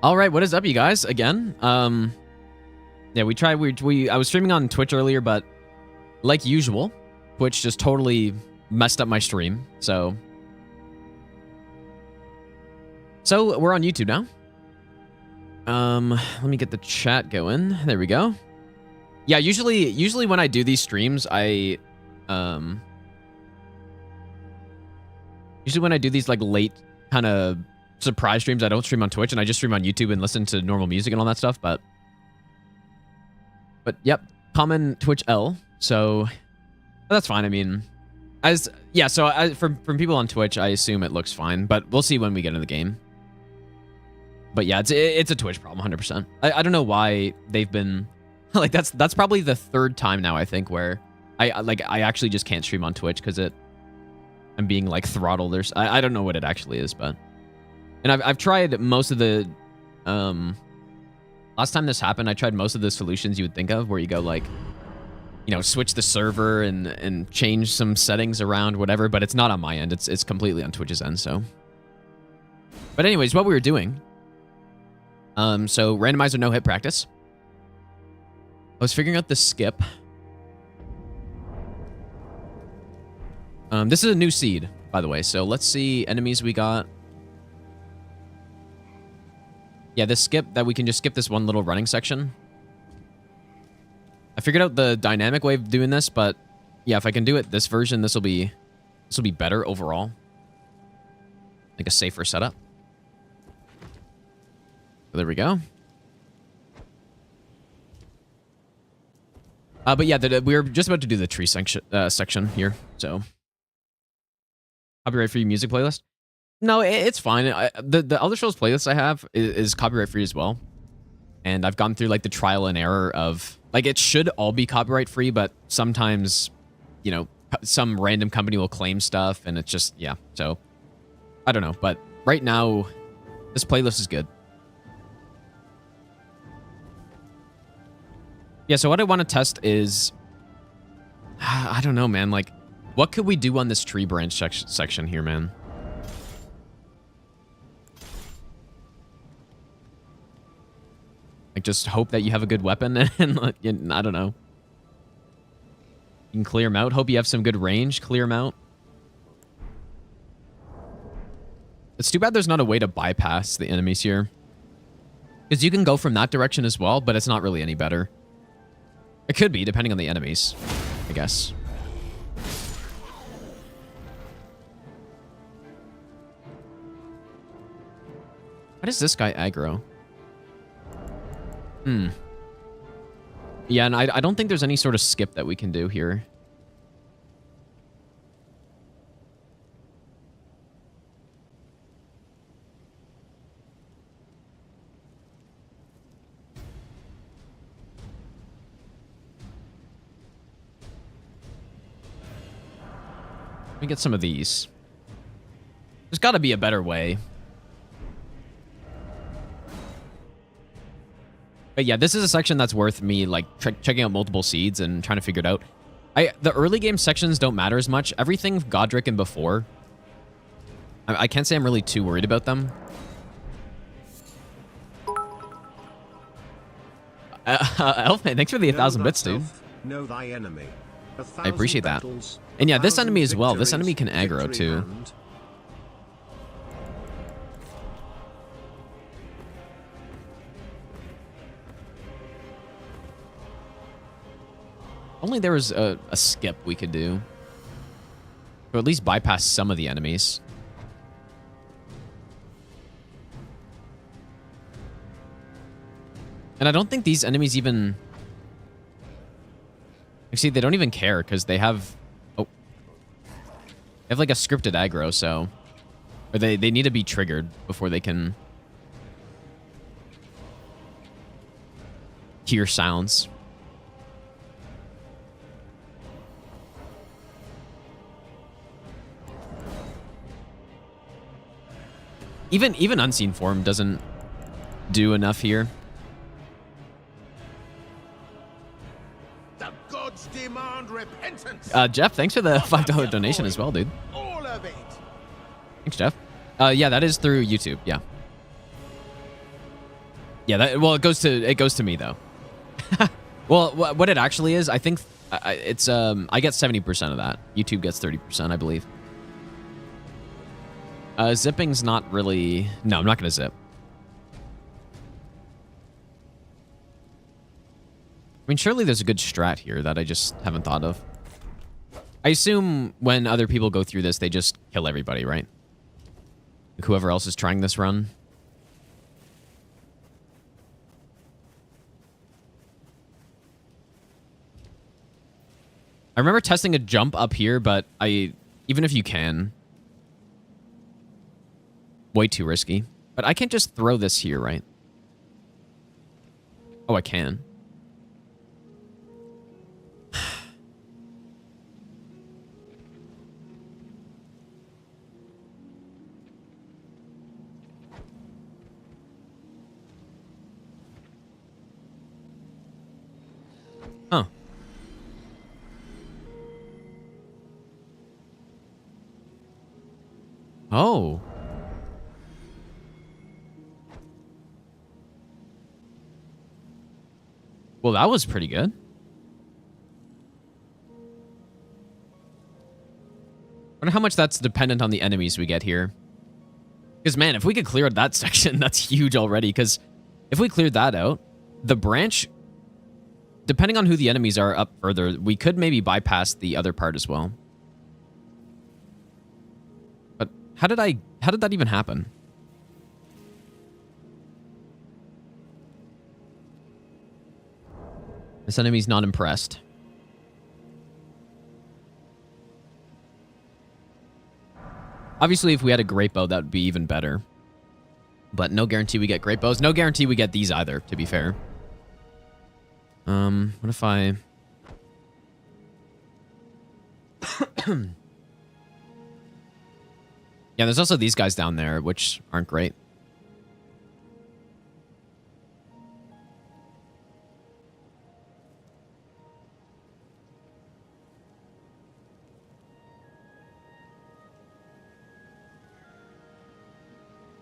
All right, what is up, you guys? Again, yeah, I was streaming on Twitch earlier, but like usual, Twitch just totally messed up my stream. So we're on YouTube now. Let me get the chat going. There we go. Yeah, usually when I do these streams, usually when I do these like late kind of surprise streams, I don't stream on Twitch and I just stream on YouTube and listen to normal music and all that stuff. But yep, common Twitch L. So that's fine. I mean, from people on Twitch, I assume it looks fine, but we'll see when we get into the game. But yeah, it's a Twitch problem, 100%. I don't know why they've been like that's probably the third time now, I think, where I actually just can't stream on Twitch because I'm being like throttled. I don't know what it actually is, but. And I've tried most of the, last time this happened, I tried most of the solutions you would think of where you go like, you know, switch the server and change some settings around, whatever, but it's not on my end. It's completely on Twitch's end, so. But anyways, what we were doing, so randomizer no hit practice. I was figuring out the skip. This is a new seed, by the way, so let's see enemies we got. Yeah, this skip, that we can just skip this one little running section. I figured out the dynamic way of doing this, but yeah, if I can do it this version, this will be better overall. Like a safer setup. So there we go. But yeah, we were just about to do the tree section here, so. Copyright-free music playlist. No, it's fine. The Elder Scrolls playlist I have is copyright free as well. And I've gone through like the trial and error of like it should all be copyright free, but sometimes, you know, some random company will claim stuff and it's just, yeah. So I don't know, but right now this playlist is good. Yeah, so what I want to test is, I don't know, man. Like, what could we do on this tree branch section here, man? Like, just hope that you have a good weapon and I don't know. You can clear them out. Hope you have some good range. Clear them out. It's too bad there's not a way to bypass the enemies here. Because you can go from that direction as well, but it's not really any better. It could be, depending on the enemies, I guess. Why does this guy aggro? Yeah, and I don't think there's any sort of skip that we can do here. Let me get some of these. There's got to be a better way. But yeah, this is a section that's worth me like checking out multiple seeds and trying to figure it out. The early game sections don't matter as much. Everything Godric and before, I can't say I'm really too worried about them. Elfman, thanks for the 1,000 bits, dude. Know thy enemy. I appreciate that. And yeah, this enemy as well. This enemy can aggro too. Only there was a skip we could do. Or at least bypass some of the enemies. And I don't think these enemies even... Actually, they don't even care because they have... Oh. They have like a scripted aggro, so... Or they need to be triggered before they can... hear sounds. Even Unseen Form doesn't do enough here. The gods demand repentance. Jeff, thanks for the $5 donation as well, dude. All of it. Thanks, Jeff. Yeah, that is through YouTube, yeah. Yeah, well, it goes to me though. Well, what it actually is, I think it's I get 70% of that. YouTube gets 30%, I believe. Zipping's not really. No, I'm not gonna zip. I mean, surely there's a good strat here that I just haven't thought of. I assume when other people go through this, they just kill everybody, right? Like whoever else is trying this run. I remember testing a jump up here, but even if you can, way too risky. But I can't just throw this here, right? Oh, I can. Huh. Oh. Well, that was pretty good. I wonder how much that's dependent on the enemies we get here. Because, man, if we could clear out that section, that's huge already. Because if we cleared that out, the branch, depending on who the enemies are up further, we could maybe bypass the other part as well. But how did that even happen? This enemy's not impressed. Obviously, if we had a great bow, that would be even better. But no guarantee we get great bows. No guarantee we get these either, to be fair. What if I... Yeah, there's also these guys down there, which aren't great.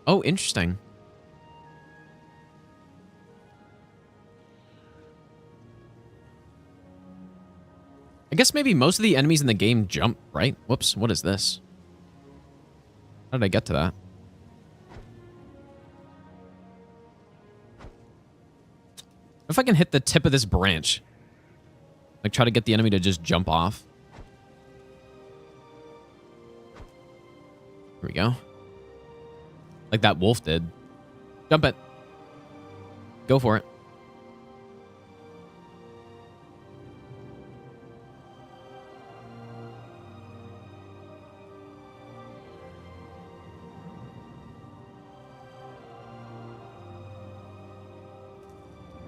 Oh, interesting. I guess maybe most of the enemies in the game jump, right? Whoops, what is this? How did I get to that? If I can hit the tip of this branch. Like, try to get the enemy to just jump off. Here we go. Like that wolf did. Jump it. Go for it.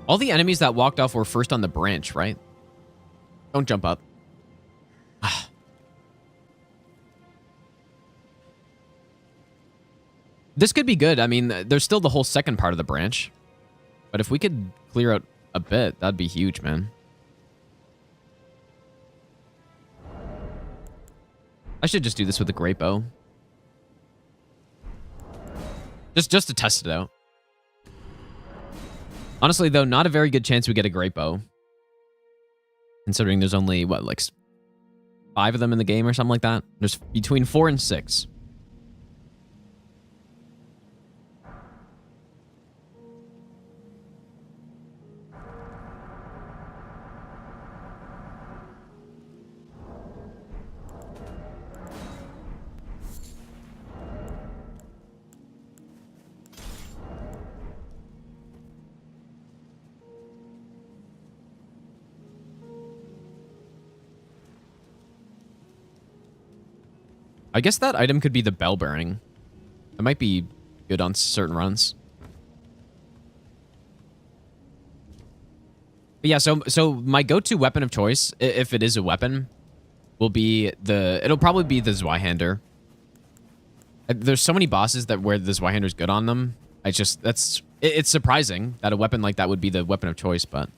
All the enemies that walked off were first on the branch, right? Don't jump up. This could be good. I mean, there's still the whole second part of the branch. But if we could clear out a bit, that'd be huge, man. I should just do this with a great bow. Just to test it out. Honestly, though, not a very good chance we get a great bow. Considering there's only, what, like 5 of them in the game or something like that? There's between 4 and 6. I guess that item could be the bell bearing. It might be good on certain runs. But yeah, so my go-to weapon of choice, if it is a weapon, will be it'll probably be the Zweihander. There's so many bosses that where the Zweihander's good on them. It's surprising that a weapon like that would be the weapon of choice, but.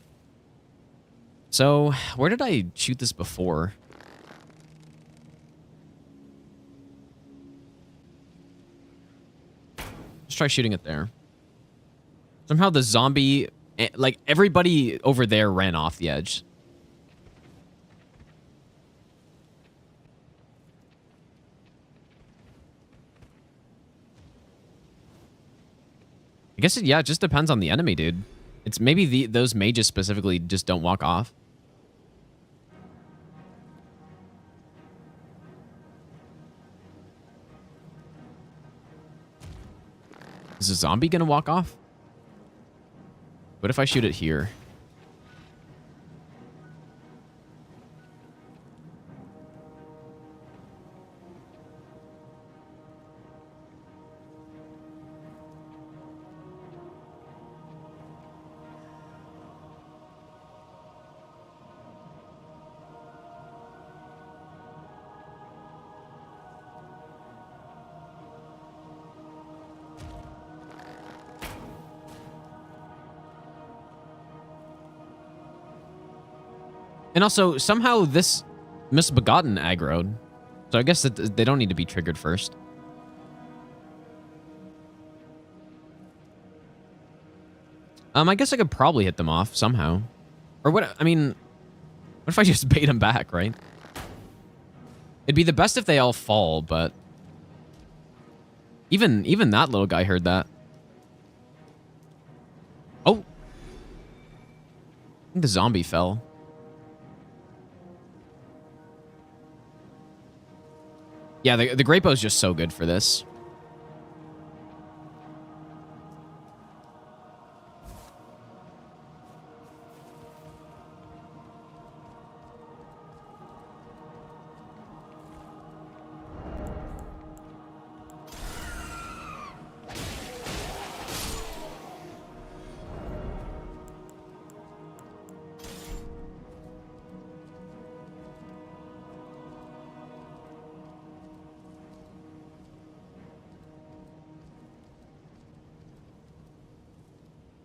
So, where did I shoot this before? Let's try shooting it there. Somehow the zombie, like everybody over there ran off the edge. I guess, yeah, it just depends on the enemy, dude. It's maybe those mages specifically just don't walk off. Is a zombie gonna walk off? What if I shoot it here? And also, somehow this misbegotten aggroed. So I guess that they don't need to be triggered first. I guess I could probably hit them off somehow. Or what, I mean, what if I just bait them back, right? It'd be the best if they all fall, but... Even that little guy heard that. Oh! I think the zombie fell. Yeah, the Great Bow is just so good for this.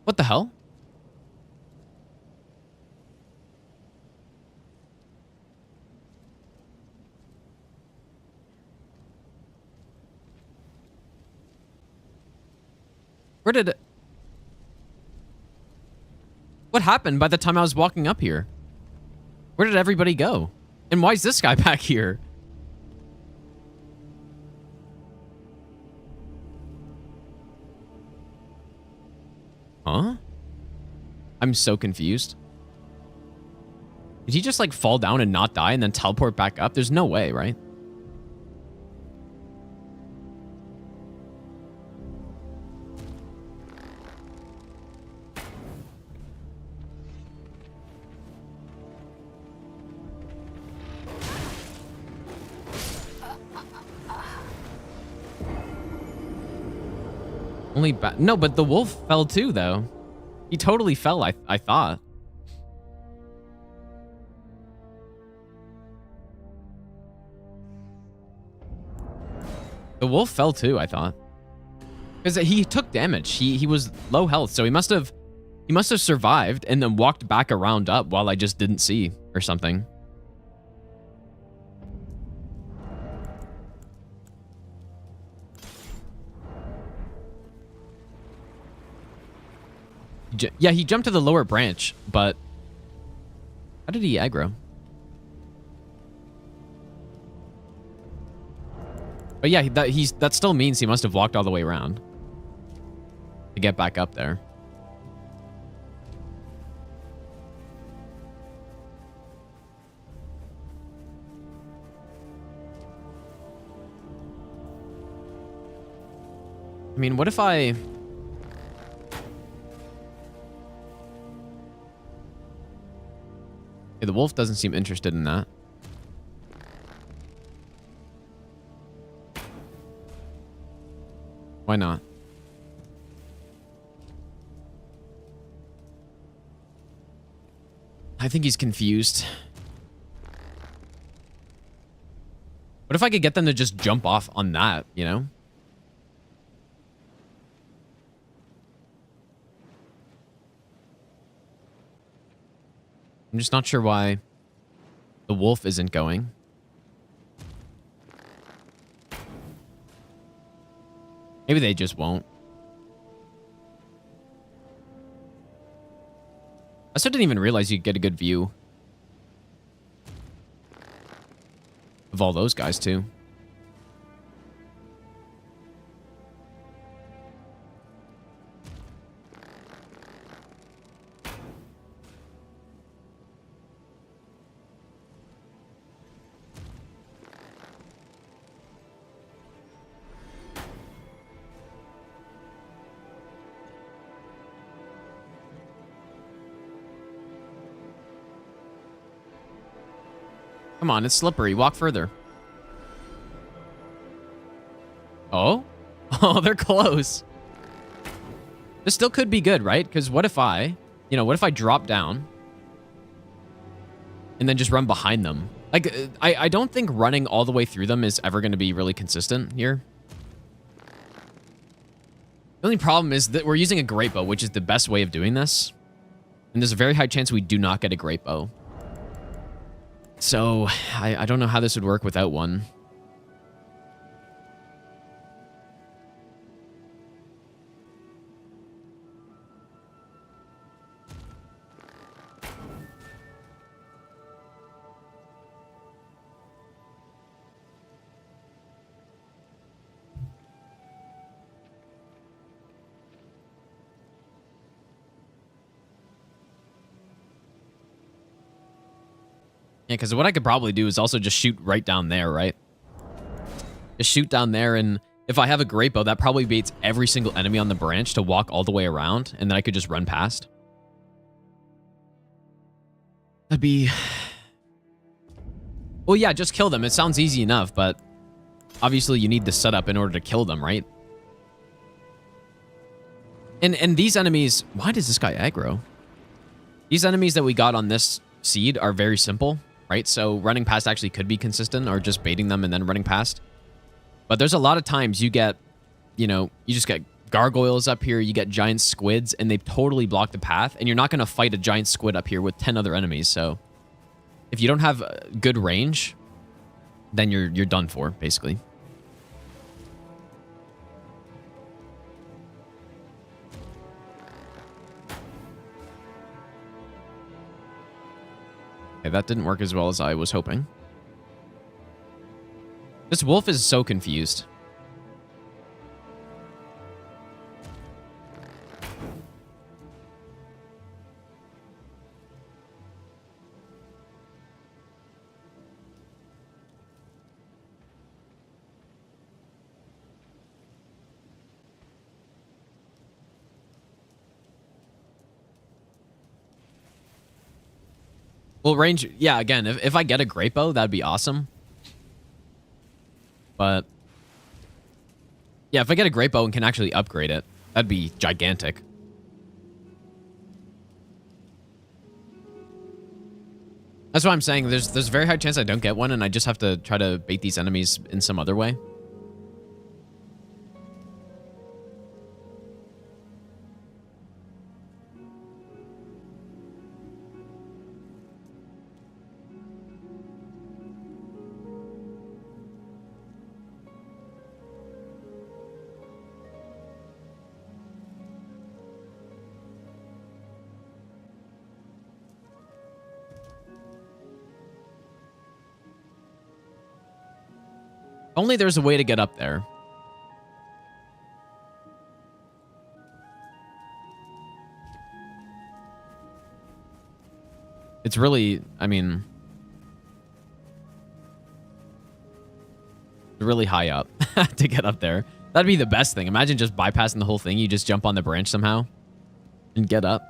What the hell? Where did it... What happened by the time I was walking up here? Where did everybody go? And why is this guy back here? Huh? I'm so confused. Did he just like fall down and not die and then teleport back up? There's no way, right? Only no, but the wolf fell too, though. He totally fell, I thought. The wolf fell too, I thought. Because he took damage. He was low health, so he must have survived and then walked back around up while I just didn't see or something. Yeah, he jumped to the lower branch, but how did he aggro? But yeah, that still means he must have walked all the way around to get back up there. I mean, what if I... Okay, the wolf doesn't seem interested in that. Why not? I think he's confused. What if I could get them to just jump off on that, you know? I'm just not sure why the wolf isn't going. Maybe they just won't. I still didn't even realize you could get a good view of all those guys, too. Come on, it's slippery. Walk further. Oh? Oh, they're close. This still could be good, right? Because what if I drop down and then just run behind them? Like, I don't think running all the way through them is ever going to be really consistent here. The only problem is that we're using a great bow, which is the best way of doing this. And there's a very high chance we do not get a great bow. So, I don't know how this would work without one. Yeah, because what I could probably do is also just shoot right down there, right? Just shoot down there, and if I have a great bow, that probably baits every single enemy on the branch to walk all the way around, and then I could just run past. That'd be... Well, yeah, just kill them. It sounds easy enough, but obviously you need the setup in order to kill them, right? And these enemies... Why does this guy aggro? These enemies that we got on this seed are very simple. Right? So running past actually could be consistent, or just baiting them and then running past. But there's a lot of times you get, you just get gargoyles up here, you get giant squids, and they've totally blocked the path, and you're not going to fight a giant squid up here with 10 other enemies. So if you don't have good range, then you're done for, basically. Okay, that didn't work as well as I was hoping. This wolf is so confused. Well, range, yeah, again, if I get a great bow, that'd be awesome. But, yeah, if I get a great bow and can actually upgrade it, that'd be gigantic. That's what I'm saying. There's a very high chance I don't get one, and I just have to try to bait these enemies in some other way. Only there's a way to get up there. It's really, I mean, really high up to get up there. That'd be the best thing. Imagine just bypassing the whole thing. You just jump on the branch somehow and get up.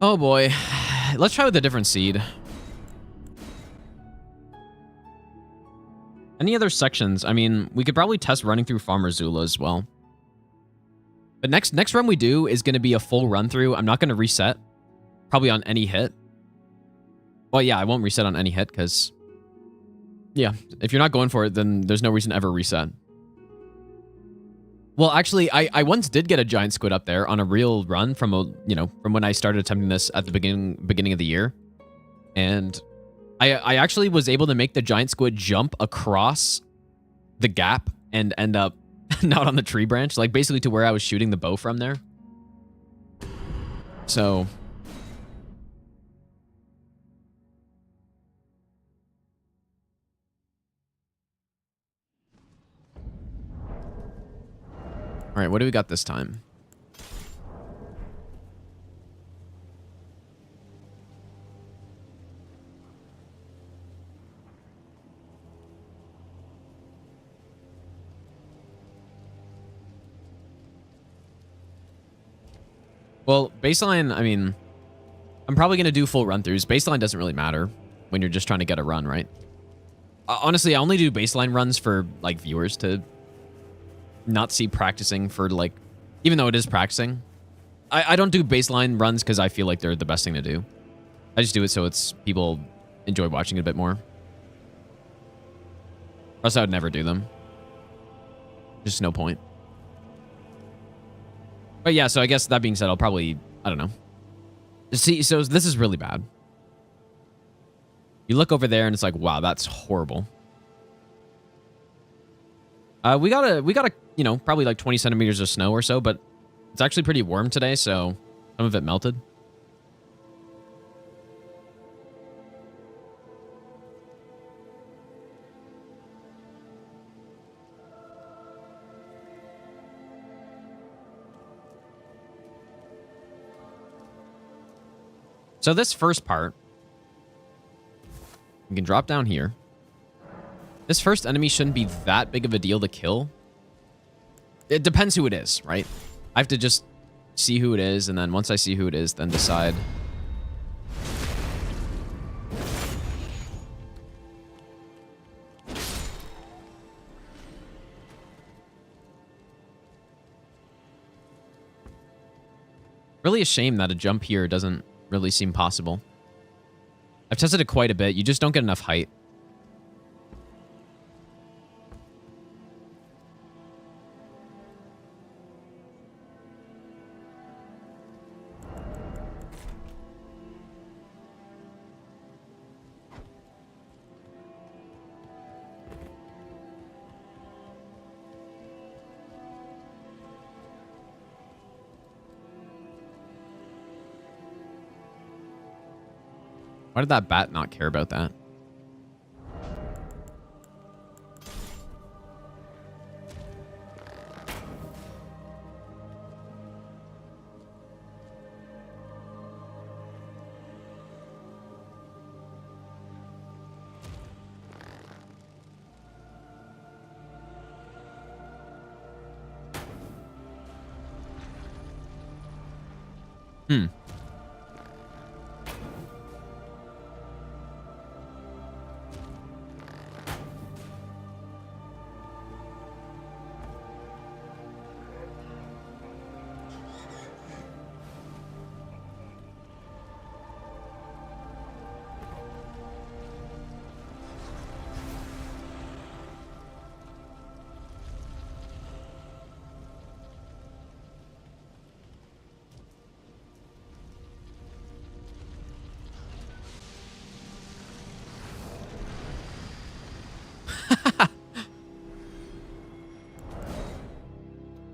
Oh boy. Let's try with a different seed. Any other sections? I mean, we could probably test running through Farmer Zula as well. But next run we do is going to be a full run through. I'm not going to reset. Probably on any hit. Well, yeah, I won't reset on any hit because Yeah, if you're not going for it, then there's no reason to ever reset. Well, actually, I once did get a giant squid up there on a real run from from when I started attempting this at the beginning of the year, and I actually was able to make the giant squid jump across the gap and end up not on the tree branch, like basically to where I was shooting the bow from there. So all right, what do we got this time? Well, baseline, I mean, I'm probably going to do full run-throughs. Baseline doesn't really matter when you're just trying to get a run, right? Honestly, I only do baseline runs for, like, viewers to not see practicing for, like, even though it is practicing. I don't do baseline runs because I feel like they're the best thing to do. I just do it so it's people enjoy watching it a bit more. Or else I would never do them. Just no point. But yeah, so I guess that being said, I'll probably, I don't know. See, so this is really bad. You look over there and it's like, wow, that's horrible. We got a, probably like 20 centimeters of snow or so, but it's actually pretty warm today, so some of it melted. So this first part, you can drop down here. This first enemy shouldn't be that big of a deal to kill. It depends who it is, right? I have to just see who it is, and then once I see who it is, then decide. Really a shame that a jump here doesn't really seem possible. I've tested it quite a bit. You just don't get enough height. Why did that bat not care about that? Hmm.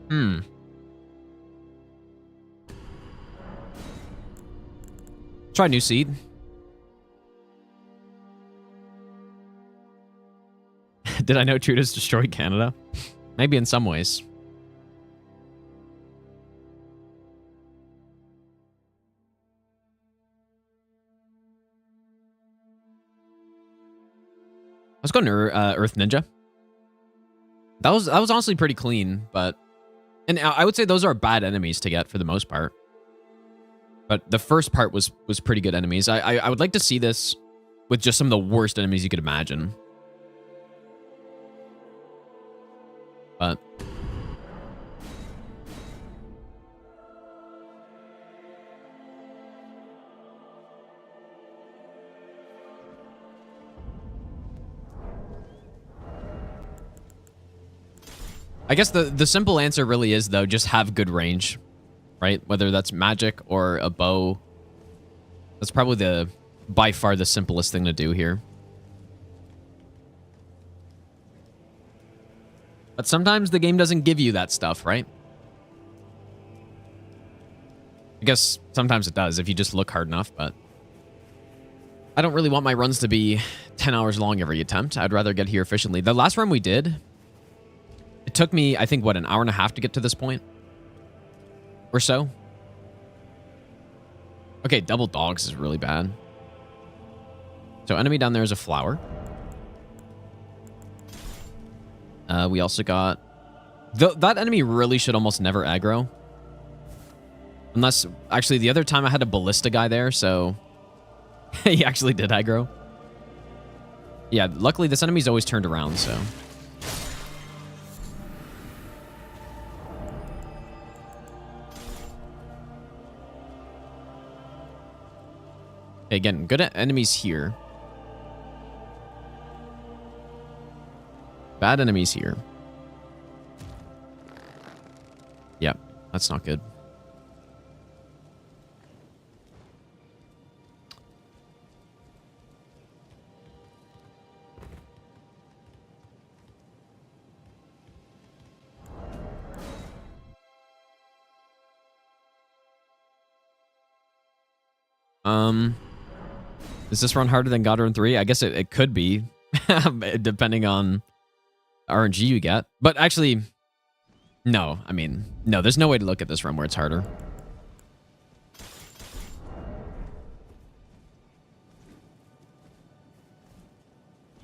Hmm. Try new seed. Did I know Trudeau's destroyed Canada? Maybe in some ways. Let's go to Earth Ninja. That was honestly pretty clean, but and I would say those are bad enemies to get for the most part. But the first part was pretty good enemies. I would like to see this with just some of the worst enemies you could imagine. But I guess the simple answer really is, though, just have good range, right? Whether that's magic or a bow. That's probably by far the simplest thing to do here. But sometimes the game doesn't give you that stuff, right? I guess sometimes it does if you just look hard enough, but I don't really want my runs to be 10 hours long every attempt. I'd rather get here efficiently. The last run we did, it took me, I think, what, an hour and a half to get to this point? Or so? Okay, double dogs is really bad. So enemy down there is a flower. We also got... that enemy really should almost never aggro. Unless, actually, the other time I had a ballista guy there, so... he actually did aggro. Yeah, luckily this enemy's always turned around, so... Okay, again, good at enemies here. Bad enemies here. Yep, that's not good. Does this run harder than God Run 3? I guess it could be, depending on RNG you get. But actually, no. I mean, no, there's no way to look at this run where it's harder.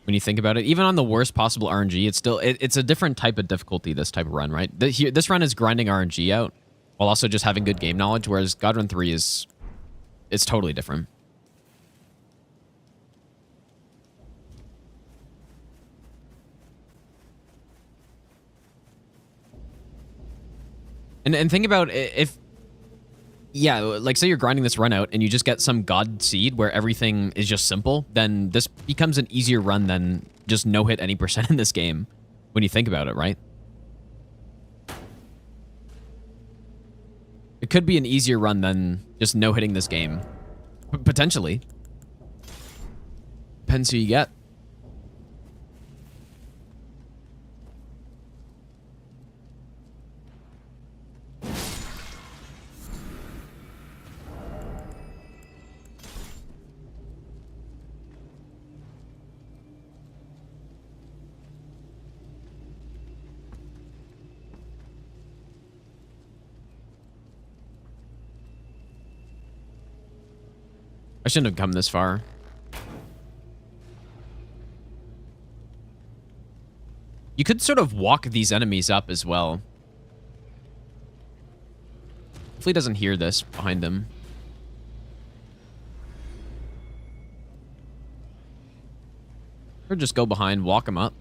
When you think about it, even on the worst possible RNG, it's still, it's a different type of difficulty, this type of run, right? This run is grinding RNG out while also just having good game knowledge, whereas God Run 3 is, it's totally different. And think about if, yeah, like say you're grinding this run out and you just get some god seed where everything is just simple, then this becomes an easier run than just no hit any % in this game when you think about it, right? It could be an easier run than just no hitting this game. Potentially. Depends who you get. I shouldn't have come this far. You could sort of walk these enemies up as well. Hopefully he doesn't hear this behind him. Or just go behind, walk him up.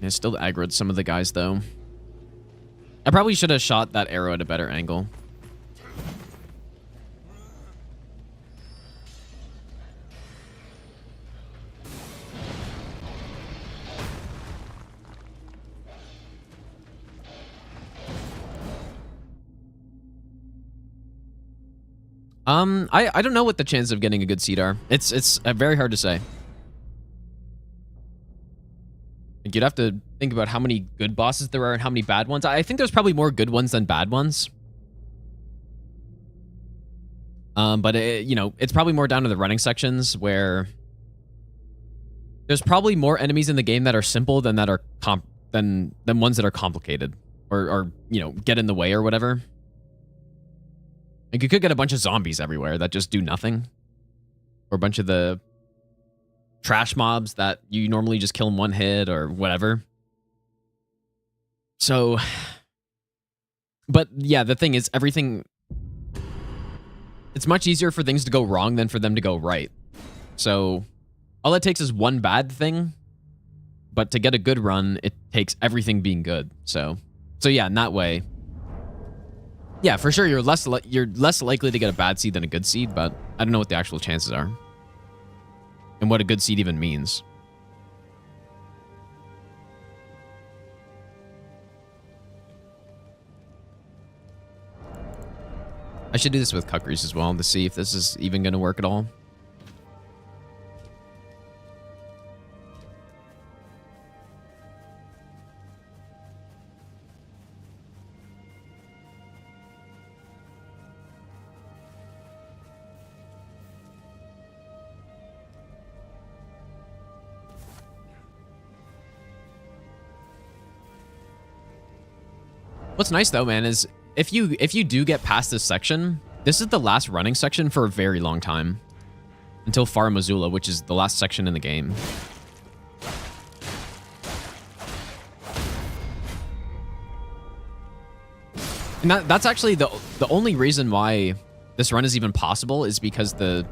I still aggroed some of the guys, though. I probably should have shot that arrow at a better angle. I don't know what the chance of getting a good seed are. It's very hard to say. You'd have to think about how many good bosses there are and how many bad ones. I think there's probably more good ones than bad ones. But you know, it's probably more down to the running sections where there's probably more enemies in the game that are simple than that are than ones that are complicated or you know, get in the way or whatever. Like you could get a bunch of zombies everywhere that just do nothing, or a bunch of the trash mobs that you normally just kill in one hit or whatever. So, but yeah, the thing is, everything, it's much easier for things to go wrong than for them to go right. So all it takes is one bad thing, but to get a good run, it takes everything being good. So So yeah, in that way, yeah, for sure you're less likely to get a bad seed than a good seed, but I don't know what the actual chances are and what a good seed even means. I should do this with Kukris as well to see if this is even going to work at all. What's nice though, man, is if you do get past this section, this is the last running section for a very long time. Until Far Missoula, which is the last section in the game. And that's actually the only reason why this run is even possible is because the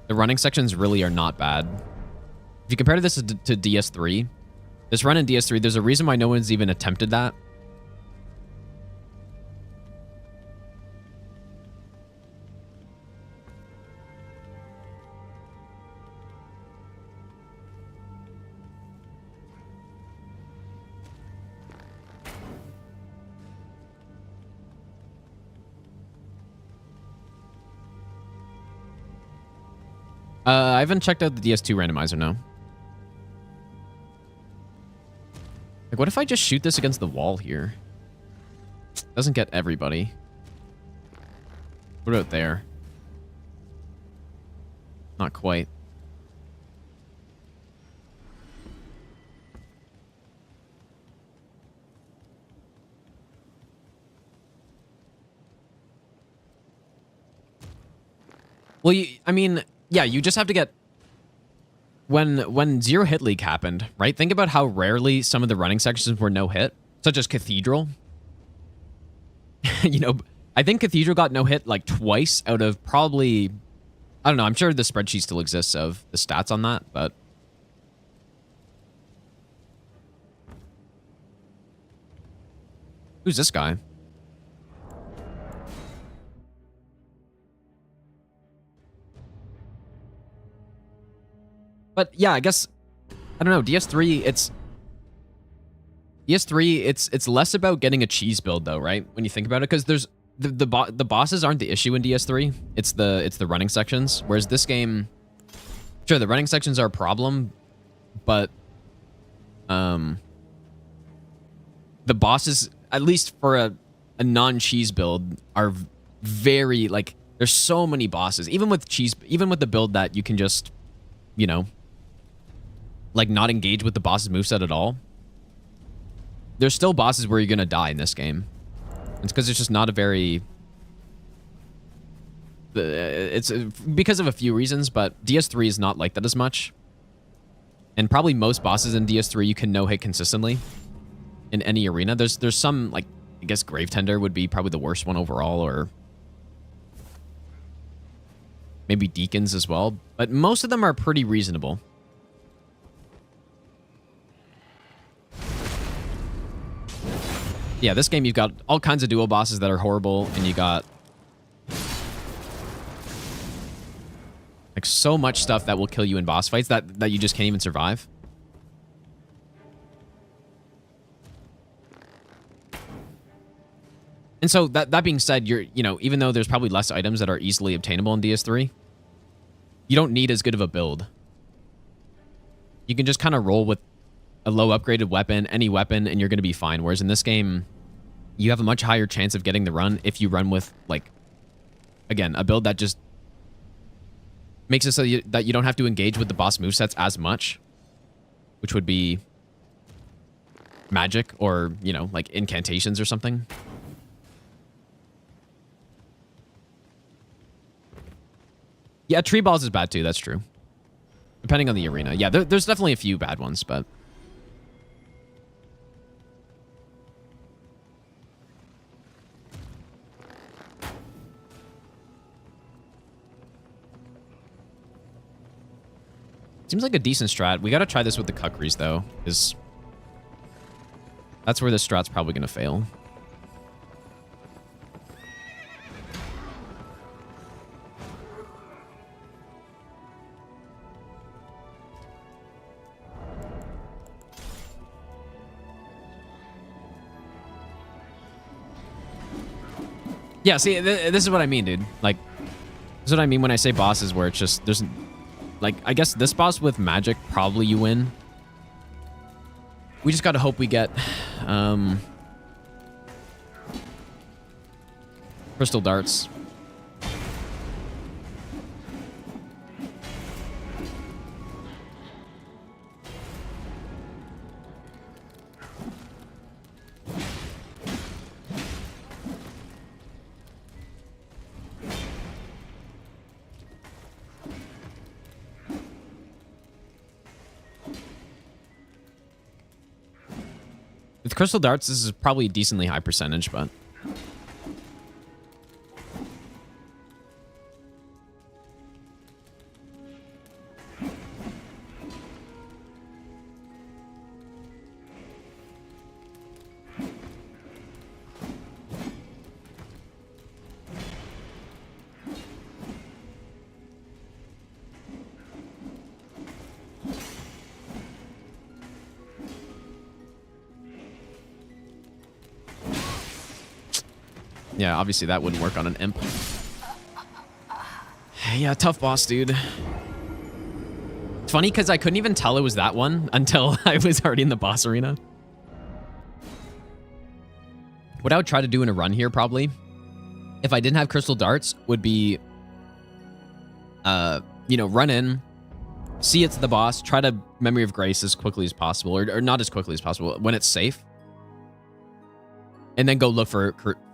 running sections really are not bad. If you compare this to DS3, this run in DS3, there's a reason why no one's even attempted that. I haven't checked out the DS2 randomizer, no. Like, what if I just shoot this against the wall here? Doesn't get everybody. What about there? Not quite. Well, I mean... Yeah, you just have to get... When Zero Hit League happened, right? Think about how rarely some of the running sections were no hit, such as Cathedral. You know, I think Cathedral got no hit like twice out of probably... I don't know, I'm sure the spreadsheet still exists of the stats on that, but... Who's this guy? But yeah, I guess I don't know. DS3, it's less about getting a cheese build though, right? When you think about it, because there's the bosses aren't the issue in DS3. It's the running sections. Whereas this game, sure, the running sections are a problem, but the bosses, at least for a non-cheese build, are very like there's so many bosses. Even with the build that you can just, you know, like not engage with the boss's moveset at all. There's still bosses where you're gonna die in this game. It's because it's just not a very... It's because of a few reasons, but DS3 is not like that as much. And probably most bosses in DS3 you can no-hit consistently in any arena. There's some, like, I guess Gravetender would be probably the worst one overall, or maybe Deacons as well. But most of them are pretty reasonable. Yeah, this game you've got all kinds of dual bosses that are horrible, and you got like so much stuff that will kill you in boss fights that you just can't even survive. And so that being said, you know, even though there's probably less items that are easily obtainable in DS3, you don't need as good of a build. You can just kind of roll with a low upgraded weapon, any weapon, and you're going to be fine. Whereas in this game, you have a much higher chance of getting the run if you run with, like, again, a build that just makes it so that you don't have to engage with the boss movesets as much, which would be magic or, you know, like incantations or something. Yeah, tree balls is bad too, that's true. Depending on the arena. Yeah, there's definitely a few bad ones, but... Seems like a decent strat. We gotta try this with the Kukris, though, because that's where this strat's probably gonna fail. Yeah, see, this is what I mean, dude. Like, this is what I mean when I say bosses where it's just, there's, like, I guess this boss with magic, probably you win. We just gotta hope we get, crystal darts. With crystal darts, this is probably a decently high percentage, but... Yeah, obviously that wouldn't work on an imp. Yeah, tough boss, dude. It's funny because I couldn't even tell it was that one until I was already in the boss arena. What I would try to do in a run here, probably, if I didn't have crystal darts, would be, you know, run in, see it's the boss, try to Memory of Grace as quickly as possible, or not as quickly as possible, when it's safe. And then go look for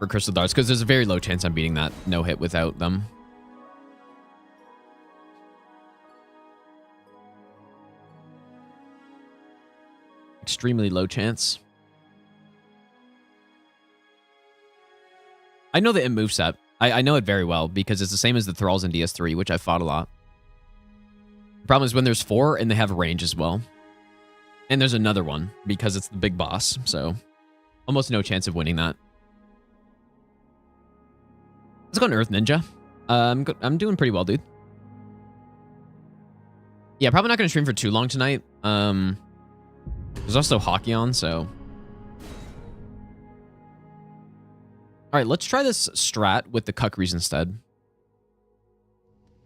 crystal darts, because there's a very low chance I'm beating that no-hit without them. Extremely low chance. I know the imp moveset. I know it very well, because it's the same as the Thralls in DS3, which I fought a lot. The problem is when there's 4, and they have range as well. And there's another one, because it's the big boss, so... almost no chance of winning that. Let's go on Earth Ninja. I'm doing pretty well, dude. Yeah, probably not going to stream for too long tonight. There's also hockey on, so... Alright, let's try this strat with the Kukris instead.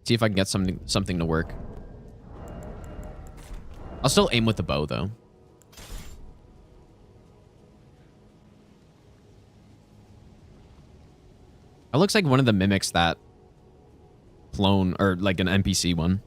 See if I can get something to work. I'll still aim with the bow, though. It looks like one of the mimics that clone, or like an NPC one.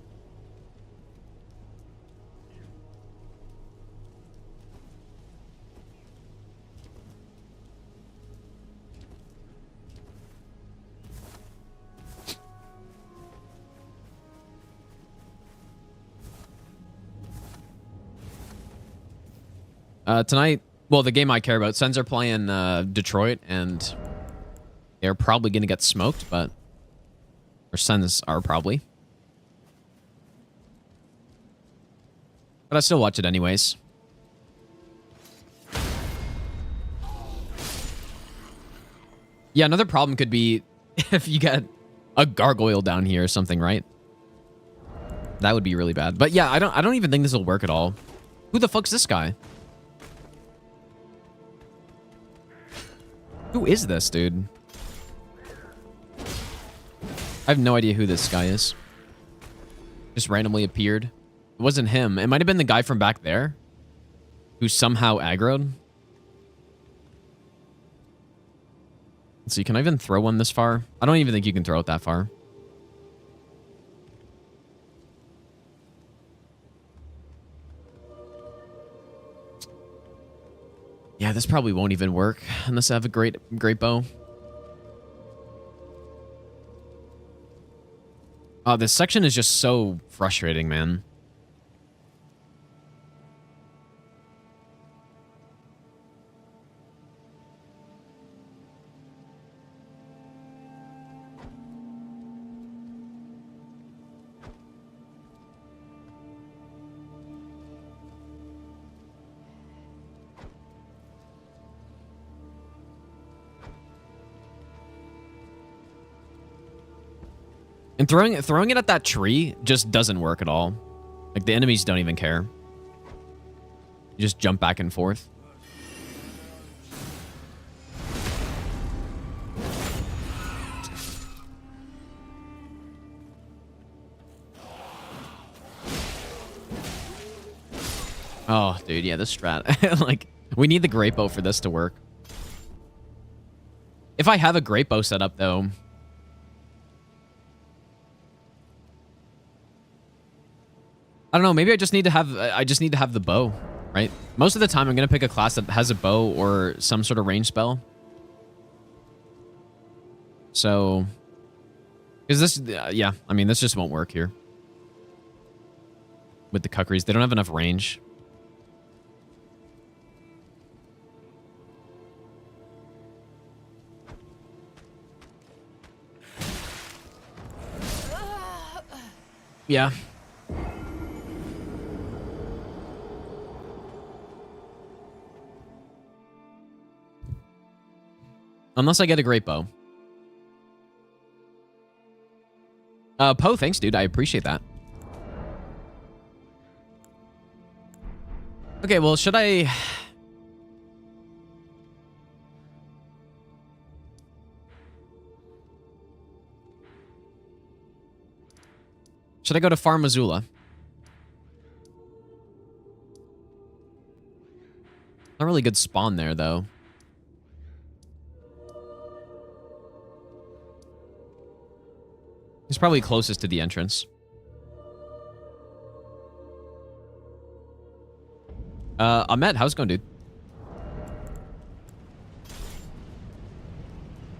Tonight, well, the game I care about, Sens are playing Detroit, and they're probably going to get smoked, but... or Sens are probably. But I still watch it anyways. Yeah, another problem could be if you get a gargoyle down here or something, right? That would be really bad. But yeah, I don't even think this will work at all. Who the fuck's this guy? Who is this, dude? I have no idea who this guy is. Just randomly appeared. It wasn't him. It might have been the guy from back there who somehow aggroed. Let's see, can I even throw one this far? I don't even think you can throw it that far. Yeah, this probably won't even work unless I have a great bow. Oh, this section is just so frustrating, man. And throwing it at that tree just doesn't work at all. Like, the enemies don't even care. You just jump back and forth. Oh, dude, yeah, this strat. Like, we need the great bow for this to work. If I have a great bow set up, though... I don't know, maybe I just need to have the bow, right? Most of the time, I'm going to pick a class that has a bow or some sort of range spell. So... Because this... yeah, I mean, this just won't work here. With the Kukris. They don't have enough range. Yeah. Unless I get a great bow. Poe, thanks, dude. I appreciate that. Okay, well, should I... Should I go to Farm Missoula? Not really good spawn there, though. He's probably closest to the entrance. Ahmet, how's it going, dude?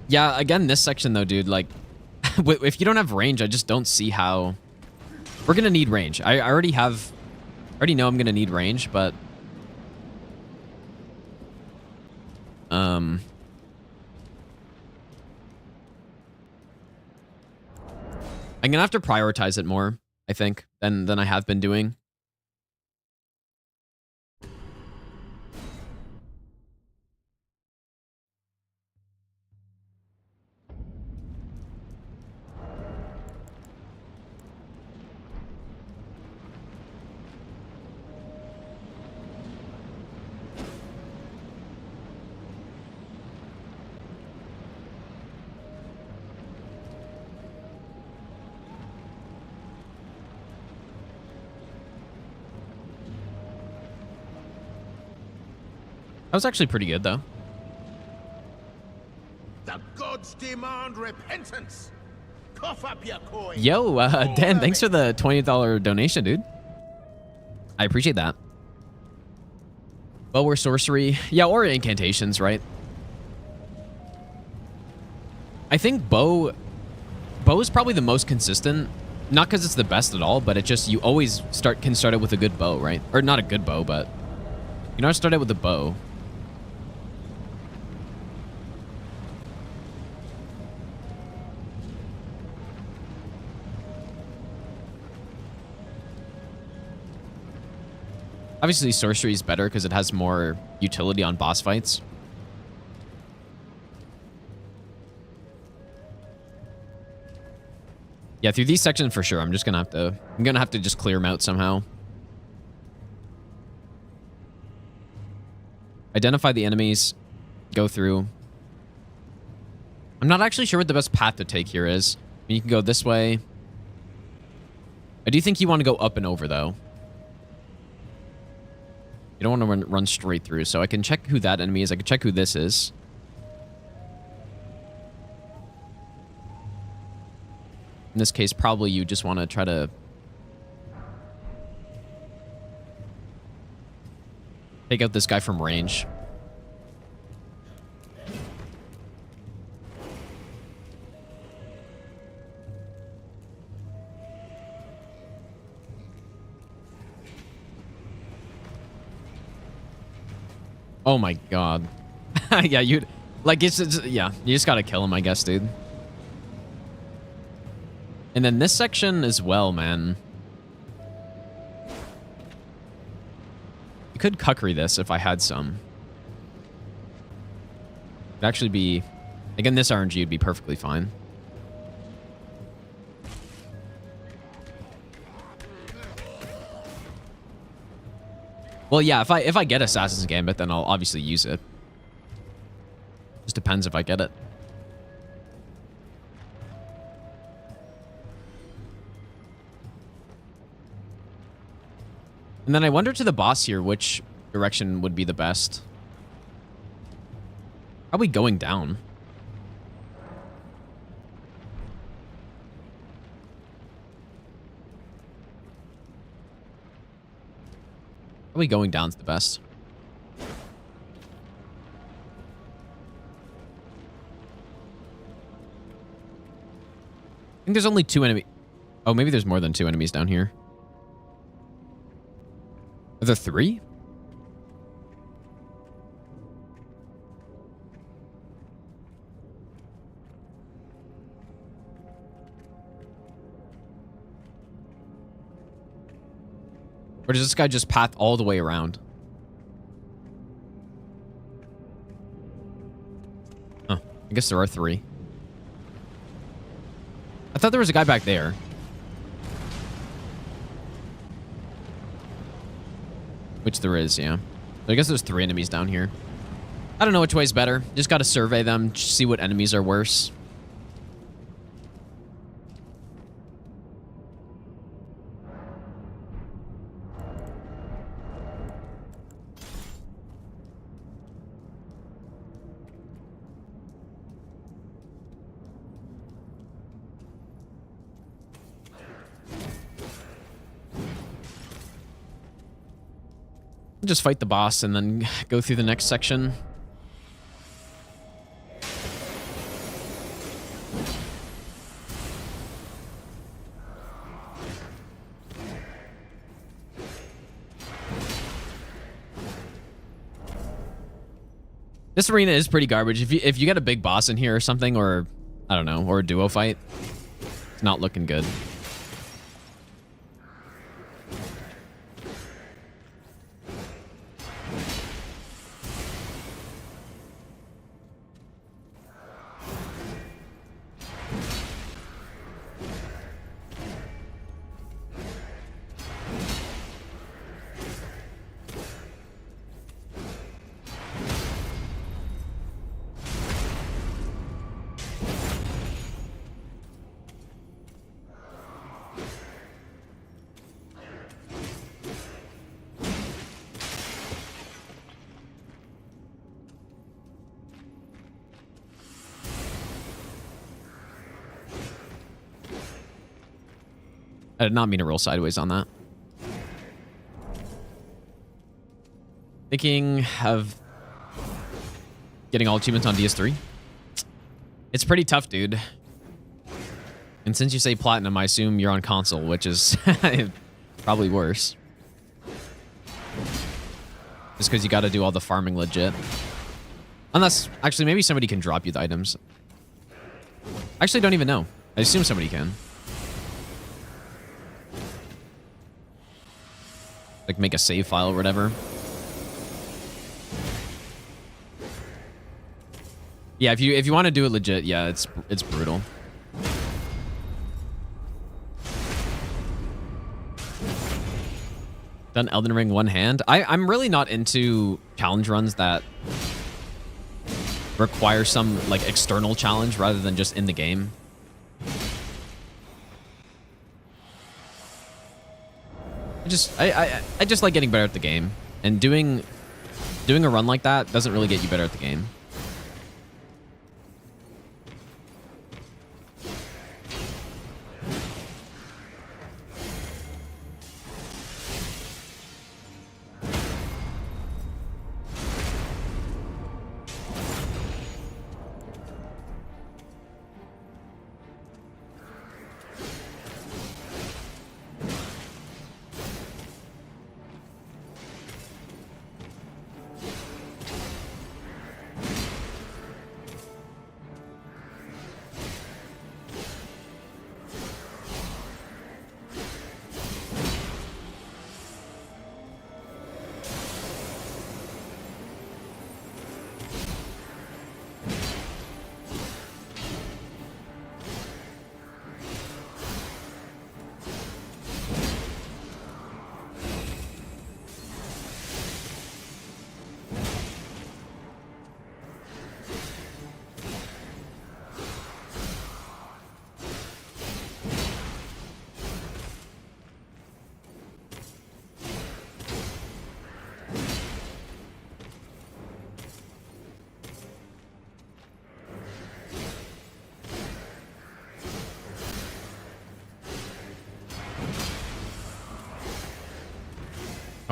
Yeah, again, this section, though, dude, like... if you don't have range, I just don't see how... We're gonna need range. I already have... I already know I'm gonna need range, but... I'm gonna have to prioritize it more, I think, than I have been doing. That was actually pretty good, though. The gods demand repentance. Cough up your coin. Yo, Dan, thanks for the $20 donation, dude. I appreciate that. Bow or sorcery. Yeah, or incantations, right? I think bow is probably the most consistent. Not because it's the best at all, but it just, you always can start it with a good bow, right? Or not a good bow, but you know, I start it with a bow. Obviously, sorcery is better because it has more utility on boss fights. Yeah, through these sections for sure. I'm gonna have to just clear them out somehow. Identify the enemies. Go through. I'm not actually sure what the best path to take here is. I mean, you can go this way. I do think you want to go up and over, though. You don't want to run straight through, so I can check who that enemy is. I can check who this is. In this case, probably you just want to try to take out this guy from range. Oh my god. Yeah, you like it's yeah, you just gotta kill him, I guess, dude. And then this section as well, man. You could Kukri this if I had some. It'd actually be... Again, this RNG would be perfectly fine. Well, yeah, if I get Assassin's Gambit, then I'll obviously use it. Just depends if I get it. And And then I wonder to the boss here, which direction would be the best. Probably going down. Probably going down's the best. I think there's only 2 enemies. Oh, maybe there's more than 2 enemies down here. Are there 3? Or does this guy just path all the way around? Huh. I guess there are 3. I thought there was a guy back there. Which there is, yeah. So I guess there's 3 enemies down here. I don't know which way's better. Just gotta survey them, see what enemies are worse. Just fight the boss and then go through the next section. This arena is pretty garbage. If you get a big boss in here or something, or I don't know, or a duo fight, it's not looking good. I did not mean to roll sideways on that. Thinking of getting all achievements on DS3. It's pretty tough, dude. And since you say platinum, I assume you're on console, which is probably worse. Just because you got to do all the farming legit. Unless, actually, maybe somebody can drop you the items. I actually don't even know. I assume somebody can. Like make a save file or whatever. Yeah, if you want to do it legit, yeah, it's brutal. Done Elden Ring one hand. I'm really not into challenge runs that require some like external challenge rather than just in the game. I just like getting better at the game, and doing a run like that doesn't really get you better at the game.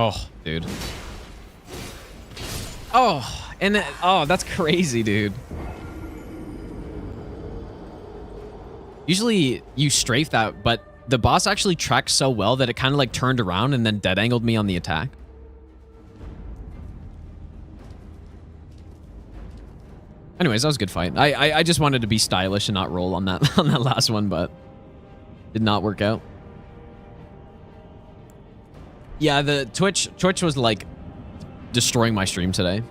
Oh, dude. Oh, and oh, that's crazy, dude. Usually you strafe that, but the boss actually tracked so well that it kind of like turned around and then dead angled me on the attack. Anyways, that was a good fight. I just wanted to be stylish and not roll on that on that last one, but did not work out. Yeah, the Twitch was like destroying my stream today.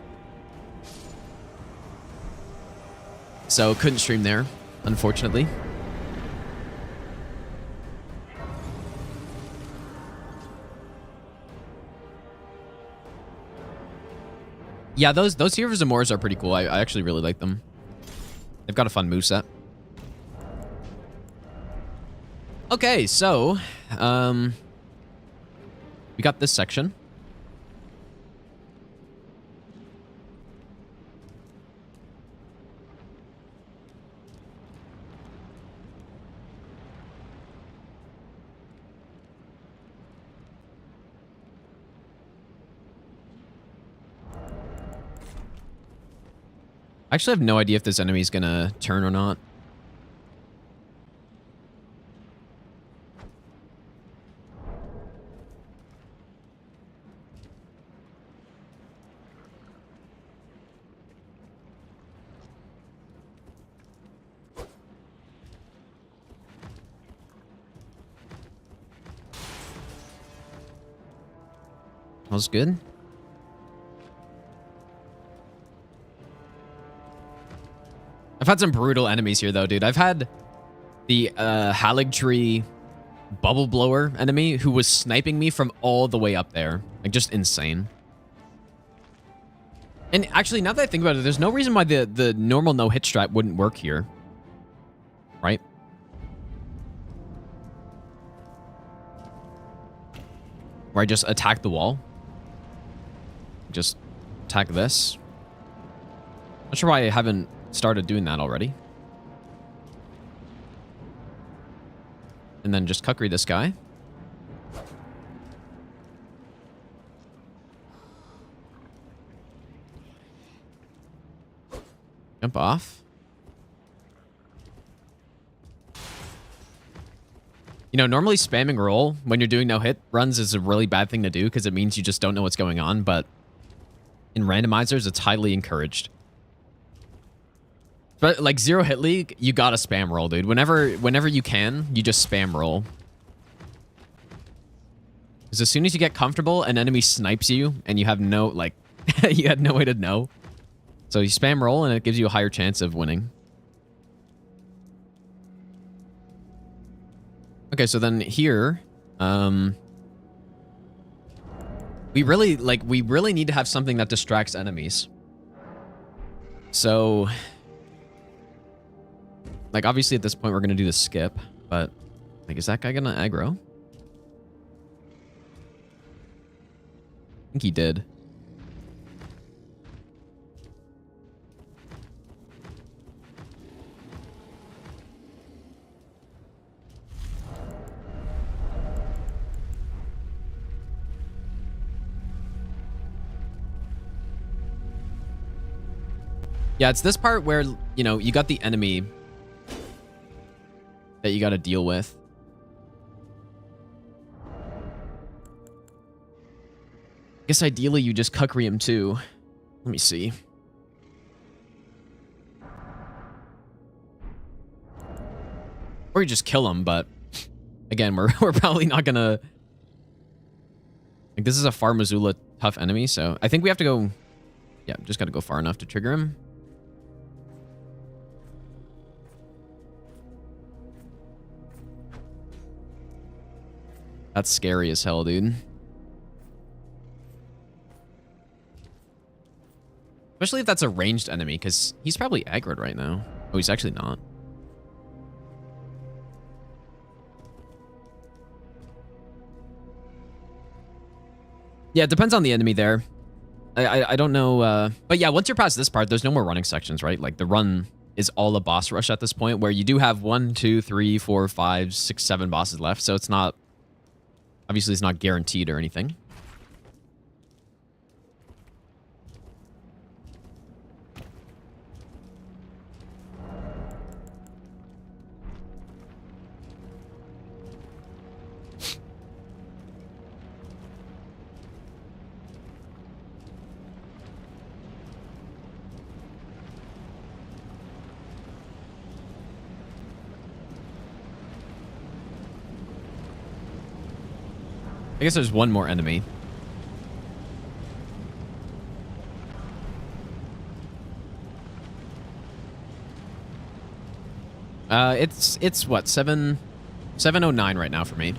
So couldn't stream there, unfortunately. Yeah, those Heroes of Moors are pretty cool. I actually really like them. They've got a fun moveset. Okay, so we got this section. I actually have no idea if this enemy is gonna turn or not. That was good. I've had some brutal enemies here, though, dude. I've had the Haligtree bubble blower enemy who was sniping me from all the way up there. Like, just insane. And actually, now that I think about it, there's no reason why the normal no-hit strat wouldn't work here. Right? Where I just attack the wall. Just attack this. Not sure why I haven't started doing that already. And then just cuckery this guy. Jump off. You know, normally spamming roll when you're doing no-hit runs is a really bad thing to do because it means you just don't know what's going on, but in randomizers, it's highly encouraged. But like Zero Hit League, you gotta spam roll, dude. Whenever you can, you just spam roll. Because as soon as you get comfortable, an enemy snipes you, and you have no, like, you had no way to know. So you spam roll, and it gives you a higher chance of winning. Okay, so then here, we really need to have something that distracts enemies. So, like, obviously at this point we're gonna do the skip, but like, is that guy gonna aggro? I think he did. Yeah, it's this part where, you know, you got the enemy that you got to deal with. I guess ideally you just cuckery him too. Let me see. Or you just kill him, but again, we're probably not gonna. Like, this is a far Missoula tough enemy, so I think we have to go. Yeah, just got to go far enough to trigger him. That's scary as hell, dude. Especially if that's a ranged enemy, because he's probably aggroed right now. Oh, he's actually not. Yeah, it depends on the enemy there. I don't know. But yeah, once you're past this part, there's no more running sections, right? Like, the run is all a boss rush at this point, where you do have 1, 2, 3, 4, 5, 6, 7 bosses left. So it's not... Obviously, it's not guaranteed or anything. I guess there's one more enemy. It's what, 7:09 right now for me.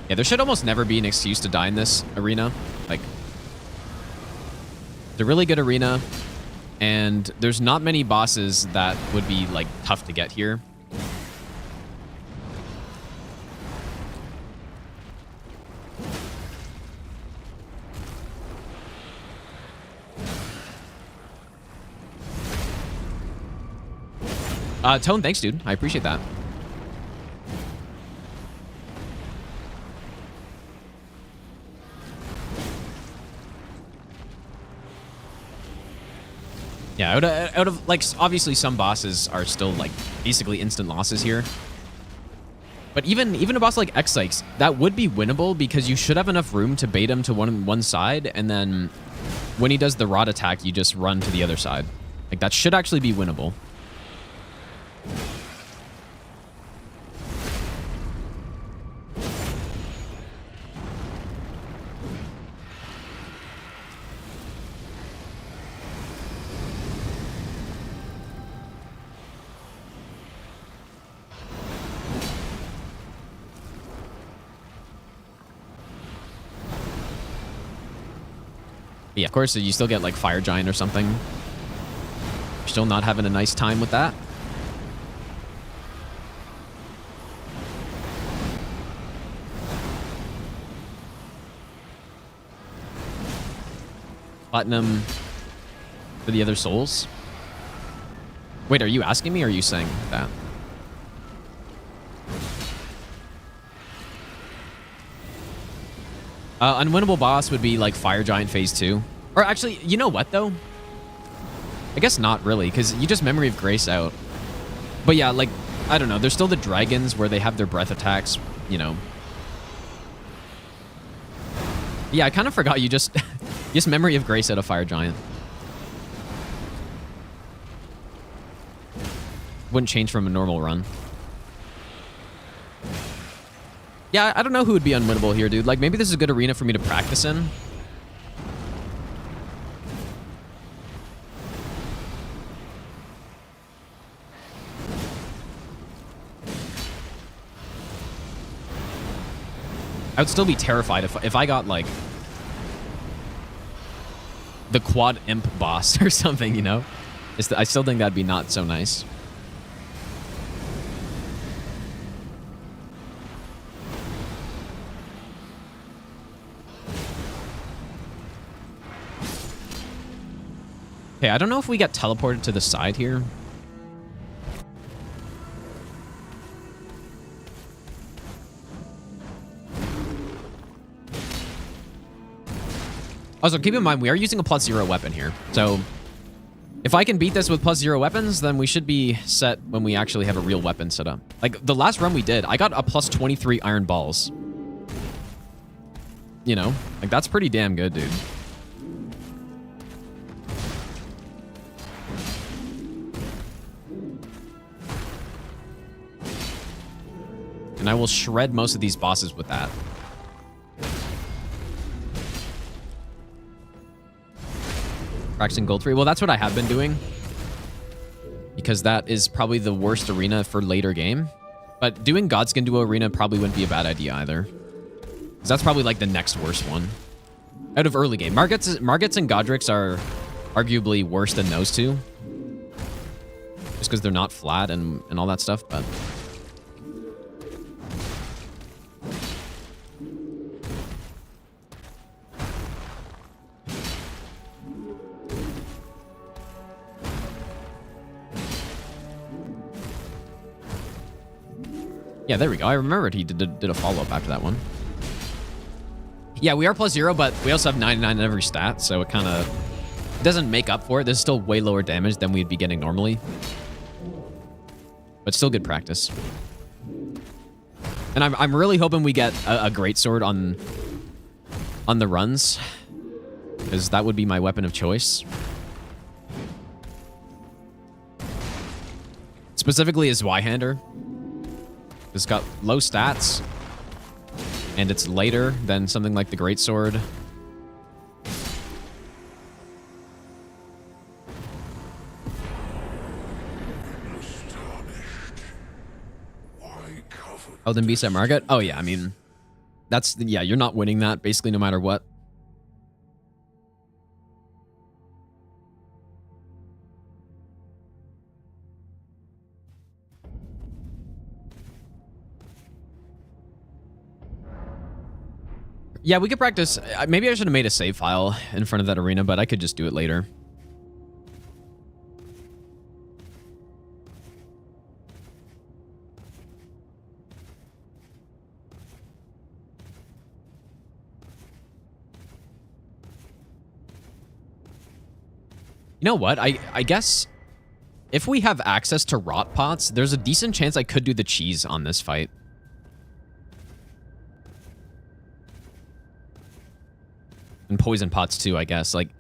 Yeah, there should almost never be an excuse to die in this arena. Like, it's a really good arena, and there's not many bosses that would be, like, tough to get here. Tone, thanks, dude. I appreciate that. Yeah, out of like, obviously some bosses are still like basically instant losses here. But even a boss like X-Sykes, that would be winnable because you should have enough room to bait him to one side, and then when he does the rod attack, you just run to the other side. Like, that should actually be winnable. Yeah, of course, you still get like Fire Giant or something. You're still not having a nice time with that. Platinum for the other souls. Wait, are you asking me or are you saying that? Unwinnable boss would be like Fire Giant Phase 2. Or actually, you know what though? I guess not really, because you just Memory of Grace out. But yeah, like, I don't know. There's still the dragons where they have their breath attacks, you know. Yeah, I kind of forgot you just Memory of Grace out of Fire Giant. Wouldn't change from a normal run. Yeah, I don't know who would be unwinnable here, dude. Like, maybe this is a good arena for me to practice in. I would still be terrified if I got, like, the quad imp boss or something, you know? I still think that'd be not so nice. Okay, I don't know if we get teleported to the side here. Also, keep in mind, we are using a +0 weapon here. So, if I can beat this with +0 weapons, then we should be set when we actually have a real weapon set up. Like, the last run we did, I got a +23 iron balls. You know? Like, that's pretty damn good, dude. And I will shred most of these bosses with that. Practicing Gold 3. Well, that's what I have been doing. Because that is probably the worst arena for later game. But doing Godskin Duo Arena probably wouldn't be a bad idea either. Because that's probably like the next worst one. Out of early game. Margits and Godric's are arguably worse than those two. Just because they're not flat and all that stuff, but... Yeah, there we go. I remembered he did a follow-up after that one. Yeah, we are +0, but we also have 99 in every stat, so it kind of doesn't make up for it. There's still way lower damage than we'd be getting normally. But still good practice. And I'm really hoping we get a great sword on the runs. because that would be my weapon of choice. Specifically a Zweihander. It's got low stats, and it's lighter than something like the Greatsword. Elden Beast at Margit? Oh yeah, I mean, that's, yeah, you're not winning that basically no matter what. Yeah, we could practice. Maybe I should have made a save file in front of that arena, but I could just do it later. You know what? I guess if we have access to rot pots, there's a decent chance I could do the cheese on this fight. And poison pots too, I guess. Like,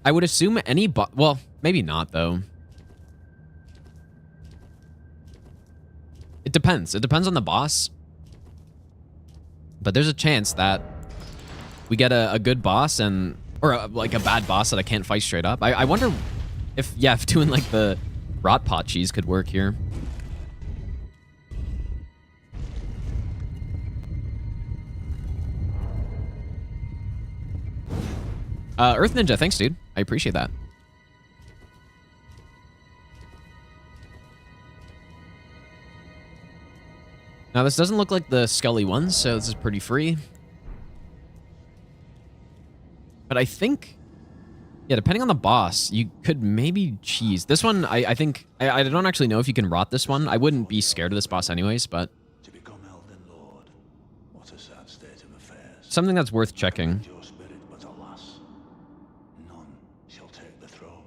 I would assume any well, maybe not though. It depends. It depends on the boss. But there's a chance that we get a good boss and, or like a bad boss that I can't fight straight up. I wonder if, yeah, if doing like the rot pot cheese could work here. Earth Ninja, thanks, dude. I appreciate that. Now, this doesn't look like the Scully one, so this is pretty free. But I think, yeah, depending on the boss, you could maybe cheese. This one, I think, I don't actually know if you can rot this one. I wouldn't be scared of this boss anyways, but To become Elden Lord, what a sad state of affairs. something that's worth checking. Your spirit, but alas, none shall take the throne.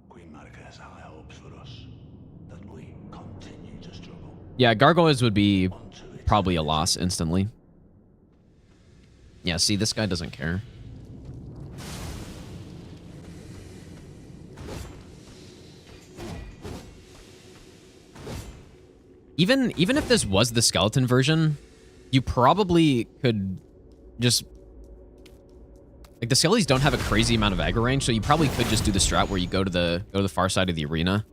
Queen Marika has high hopes for us, that we continue to struggle. Yeah, Gargoyles would be probably a loss instantly. Yeah, see, this guy doesn't care. Even if this was the skeleton version, you probably could just, like, the skellies don't have a crazy amount of aggro range, so you probably could just do the strat where you go to the far side of the arena.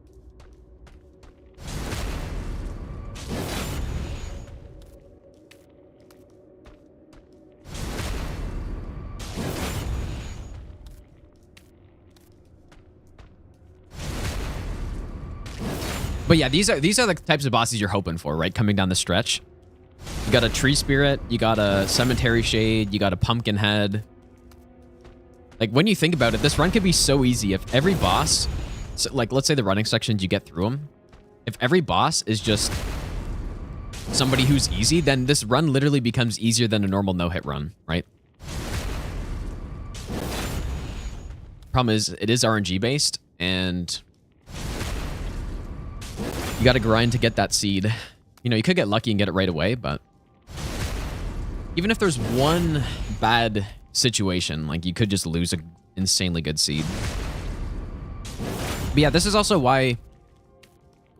But yeah, these are the types of bosses you're hoping for, right? Coming down the stretch. You got a Tree Spirit, you got a Cemetery Shade, you got a Pumpkin Head. Like, when you think about it, this run could be so easy if every boss, so, like, let's say the running sections, you get through them. If every boss is just somebody who's easy, then this run literally becomes easier than a normal no-hit run, right? Problem is, it is RNG based, and you got to grind to get that seed. You know, you could get lucky and get it right away, but even if there's one bad situation, like, you could just lose an insanely good seed. But yeah, this is also why,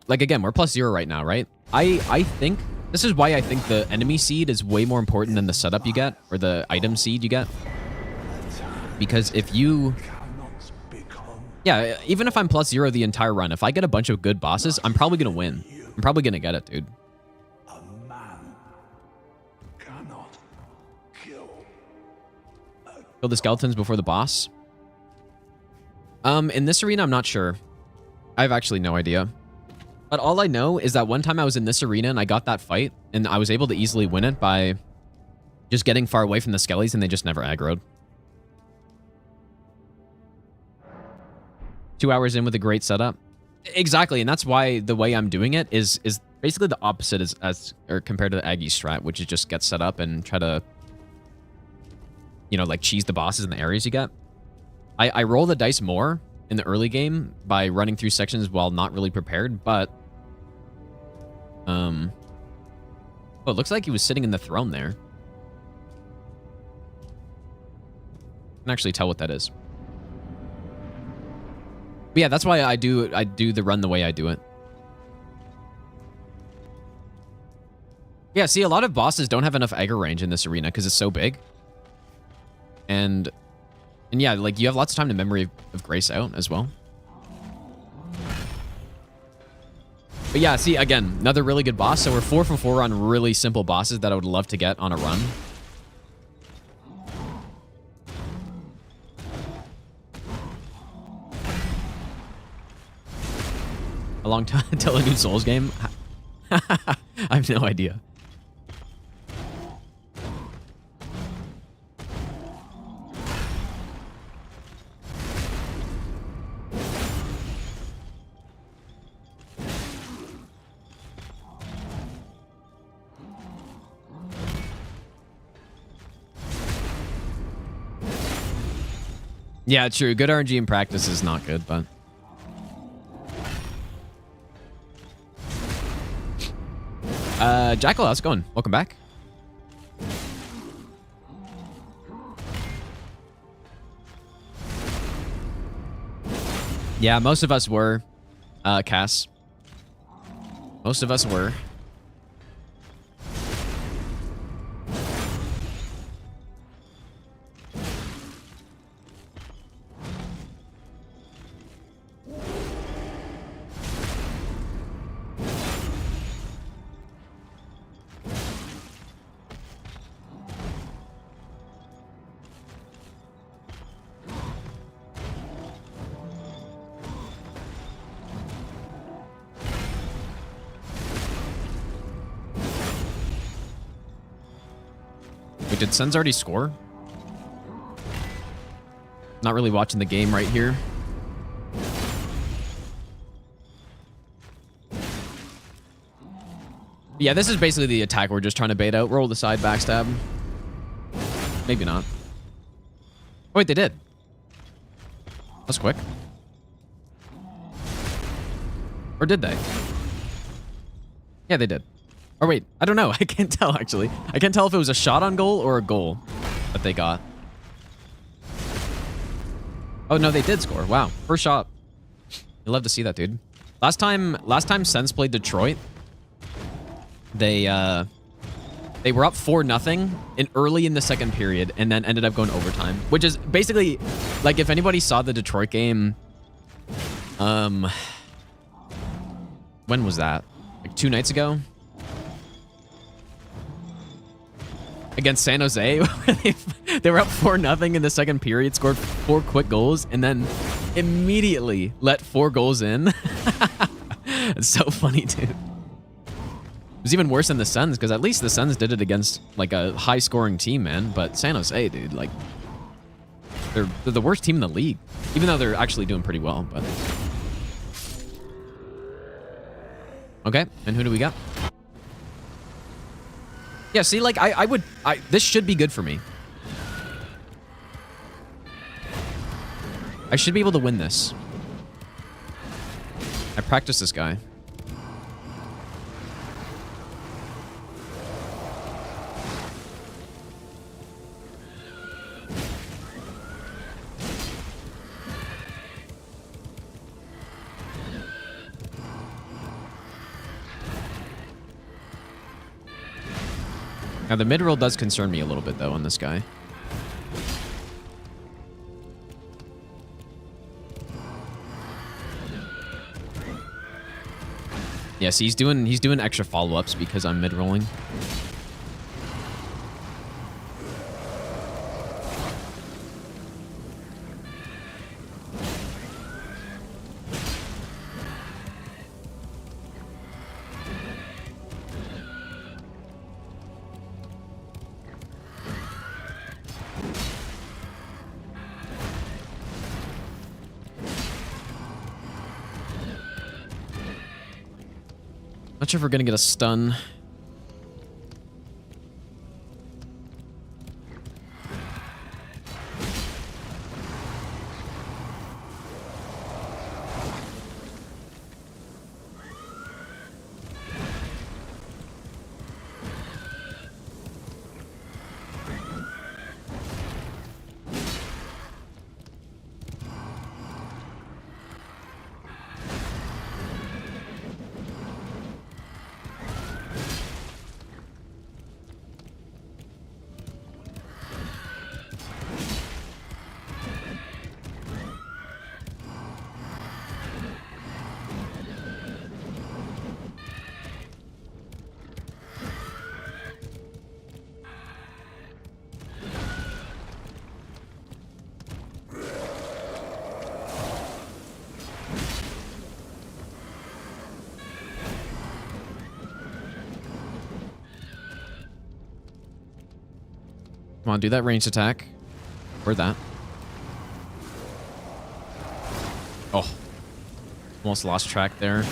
like, again, we're +0 right now, right? I think, this is why I think the enemy seed is way more important than the setup you get, or the item seed you get. Because if you, yeah, even if I'm +0 the entire run, if I get a bunch of good bosses, I'm probably going to win. I'm probably going to get it, dude. A man cannot kill. Kill the skeletons before the boss? In this arena, I'm not sure. I have actually no idea. But all I know is that one time I was in this arena and I got that fight, and I was able to easily win it by just getting far away from the skellies, and they just never aggroed. 2 hours in with a great setup. Exactly, and that's why the way I'm doing it is basically the opposite as or compared to the Aggie strat, which is just get set up and try to, you know, like, cheese the bosses in the areas you get. I roll the dice more in the early game by running through sections while not really prepared, but oh, it looks like he was sitting in the throne there. can actually tell what that is. But yeah, that's why I do the run the way I do it. Yeah, see, a lot of bosses don't have enough aggro range in this arena because it's so big. And yeah, like you have lots of time to memory of Grace out as well. But yeah, see, again, another really good boss. So we're 4 for 4 on really simple bosses that I would love to get on a run. A long time until a new Souls game? I have no idea. Yeah, true. Good RNG in practice is not good, but... Jackal, how's it going? Welcome back. Yeah, most of us were, Cass. Most of us were. Wait, did Sens already score? Not really watching the game right here. Yeah, this is basically the attack we're just trying to bait out. Roll the side, backstab. Maybe not. Oh, wait, they did. That's quick. Or did they? Yeah, they did. Or wait, I don't know. I can't tell, actually. I can't tell if it was a shot on goal or a goal that they got. Oh, no, they did score. Wow. First shot. You love to see that, dude. Last time Sens played Detroit, they were up 4-0 early in the second period and then ended up going overtime, which is basically, like, if anybody saw the Detroit game, when was that? Like 2 nights ago? Against San Jose, where they were up 4-0 in the second period, scored 4 quick goals, and then immediately let 4 goals in. It's so funny, dude. It was even worse than the Suns, because at least the Suns did it against like a high-scoring team, man. But San Jose, dude, like they're the worst team in the league, even though they're actually doing pretty well. But okay, and who do we got? Yeah, see, like, this should be good for me. I should be able to win this. I practiced this guy. Now, the mid-roll does concern me a little bit, though, on this guy. Yes, he's doing extra follow-ups because I'm mid-rolling. Not sure if we're gonna get a stun. Come on, do that ranged attack. Or that. Oh. Almost lost track there.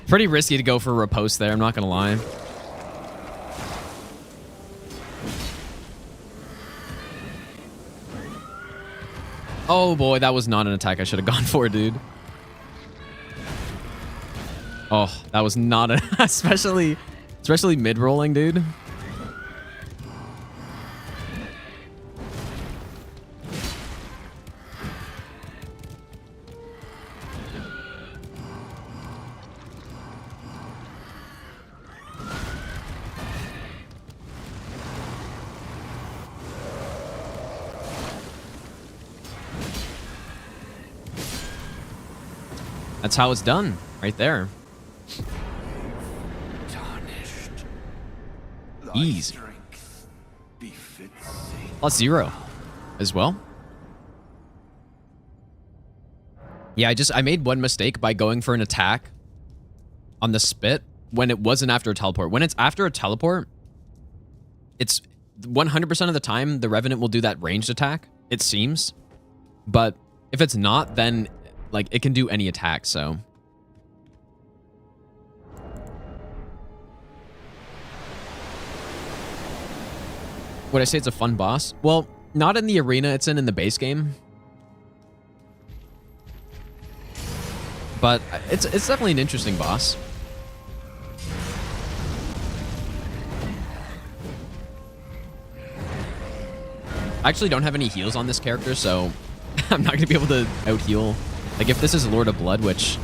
Pretty risky to go for a riposte there, I'm not gonna lie. Oh boy, that was not an attack I should have gone for, dude. Oh, that was not a especially mid-rolling, dude. That's how it's done, right there. Tarnished. Easy. +0 as well. Yeah, I made one mistake by going for an attack on the spit when it wasn't after a teleport. When it's after a teleport, it's 100% of the time the Revenant will do that ranged attack, it seems. But if it's not, then like it can do any attack, so. Would I say it's a fun boss? Well, not in the arena it's in the base game. But it's definitely an interesting boss. I actually don't have any heals on this character, so I'm not going to be able to out-heal. Like, if this is Lord of Blood, which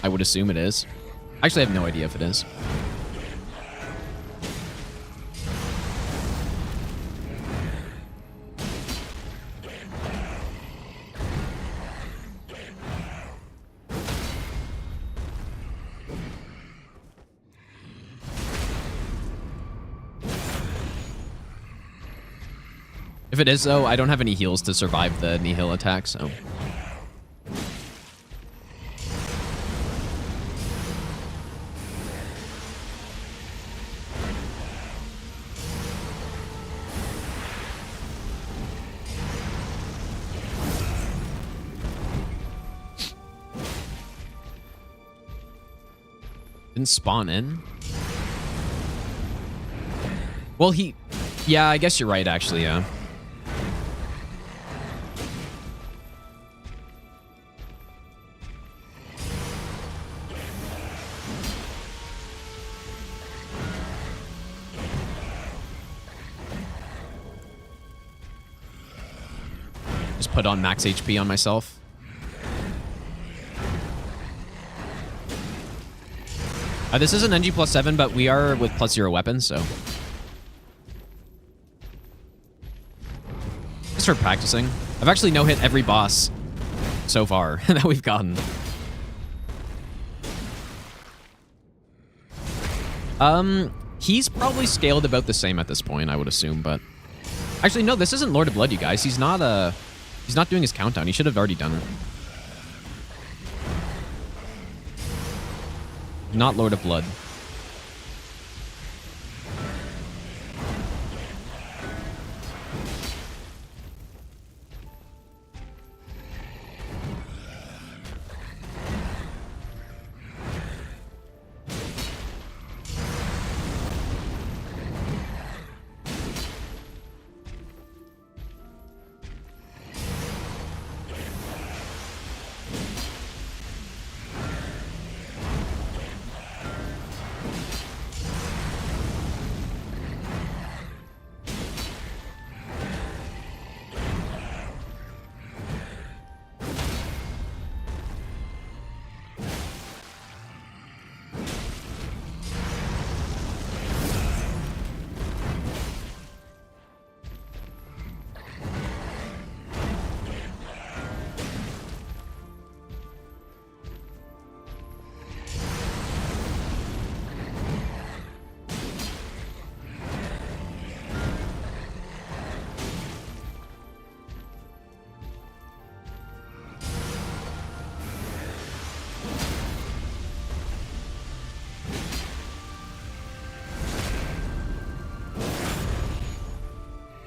I would assume it is. Actually, I have no idea if it is. If it is, though, I don't have any heals to survive the Nihil attack, so. Didn't spawn in? Well, yeah, I guess you're right, actually, yeah. Just put on max HP on myself. This is an NG +7, but we are with +0 weapons, so. Just for practicing. I've actually no-hit every boss so far that we've gotten. He's probably scaled about the same at this point, I would assume, but. Actually, no, this isn't Lord of Blood, you guys. He's not doing his countdown. He should have already done it. Not Lord of Blood.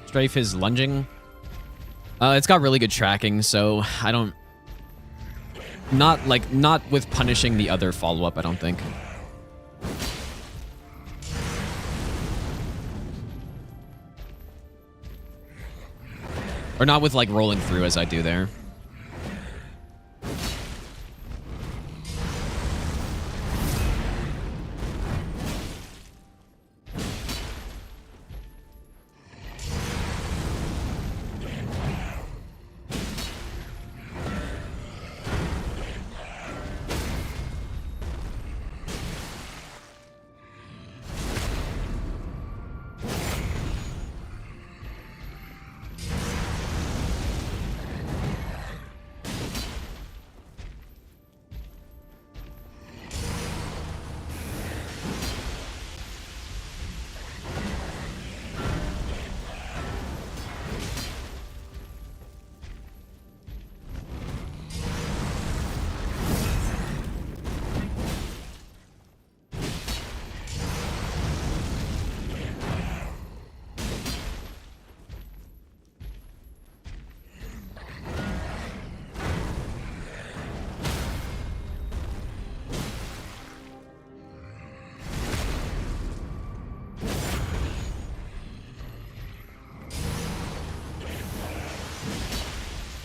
Strafe is lunging. It's got really good tracking, so I don't... Not with punishing the other follow-up, I don't think. Or not with, like, rolling through as I do there.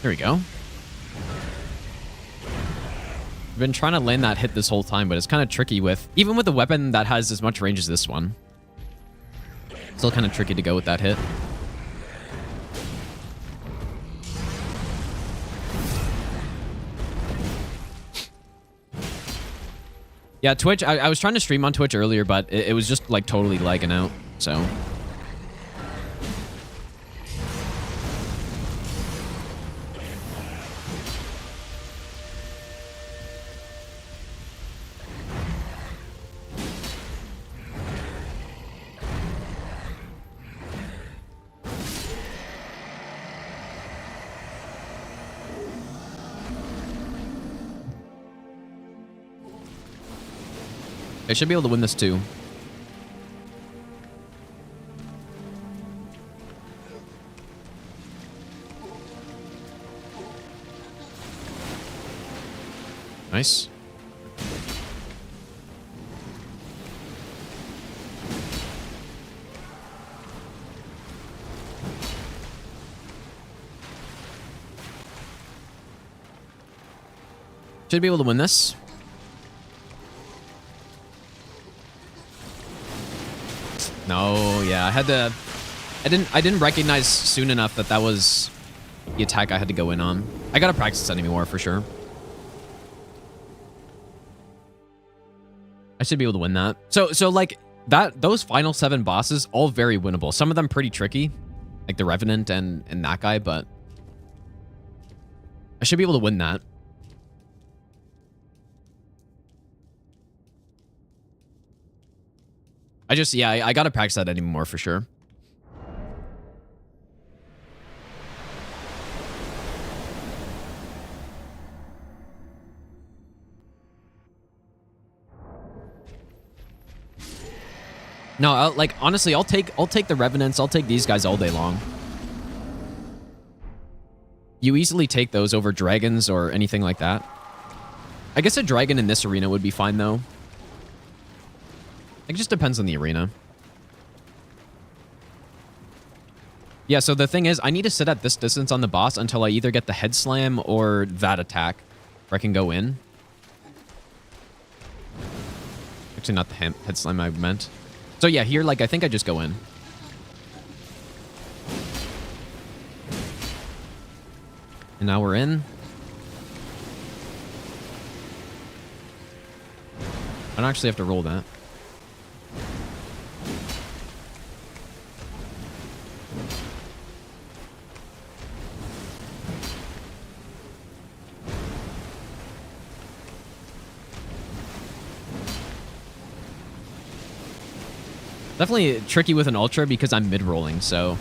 There we go. I've been trying to land that hit this whole time, but it's kind of tricky with... Even with a weapon that has as much range as this one. Still kind of tricky to go with that hit. Yeah, Twitch, I was trying to stream on Twitch earlier, but it was just like totally lagging out, so... I should be able to win this too. Nice. Should be able to win this. No, yeah, I had to... I didn't recognize soon enough that that was the attack I had to go in on. I gotta practice this enemy more for sure. I should be able to win that. So like those final 7 bosses, all very winnable. Some of them pretty tricky, like the Revenant and that guy, but I should be able to win that. I gotta practice that anymore for sure. No, like honestly, I'll take the Revenants, I'll take these guys all day long. You easily take those over dragons or anything like that. I guess a dragon in this arena would be fine though. It just depends on the arena. Yeah, so the thing is, I need to sit at this distance on the boss until I either get the head slam or that attack where I can go in. Actually, not the head slam I meant. So yeah, here, like, I think I just go in. And now we're in. I don't actually have to roll that. Definitely tricky with an Ultra because I'm mid-rolling, so...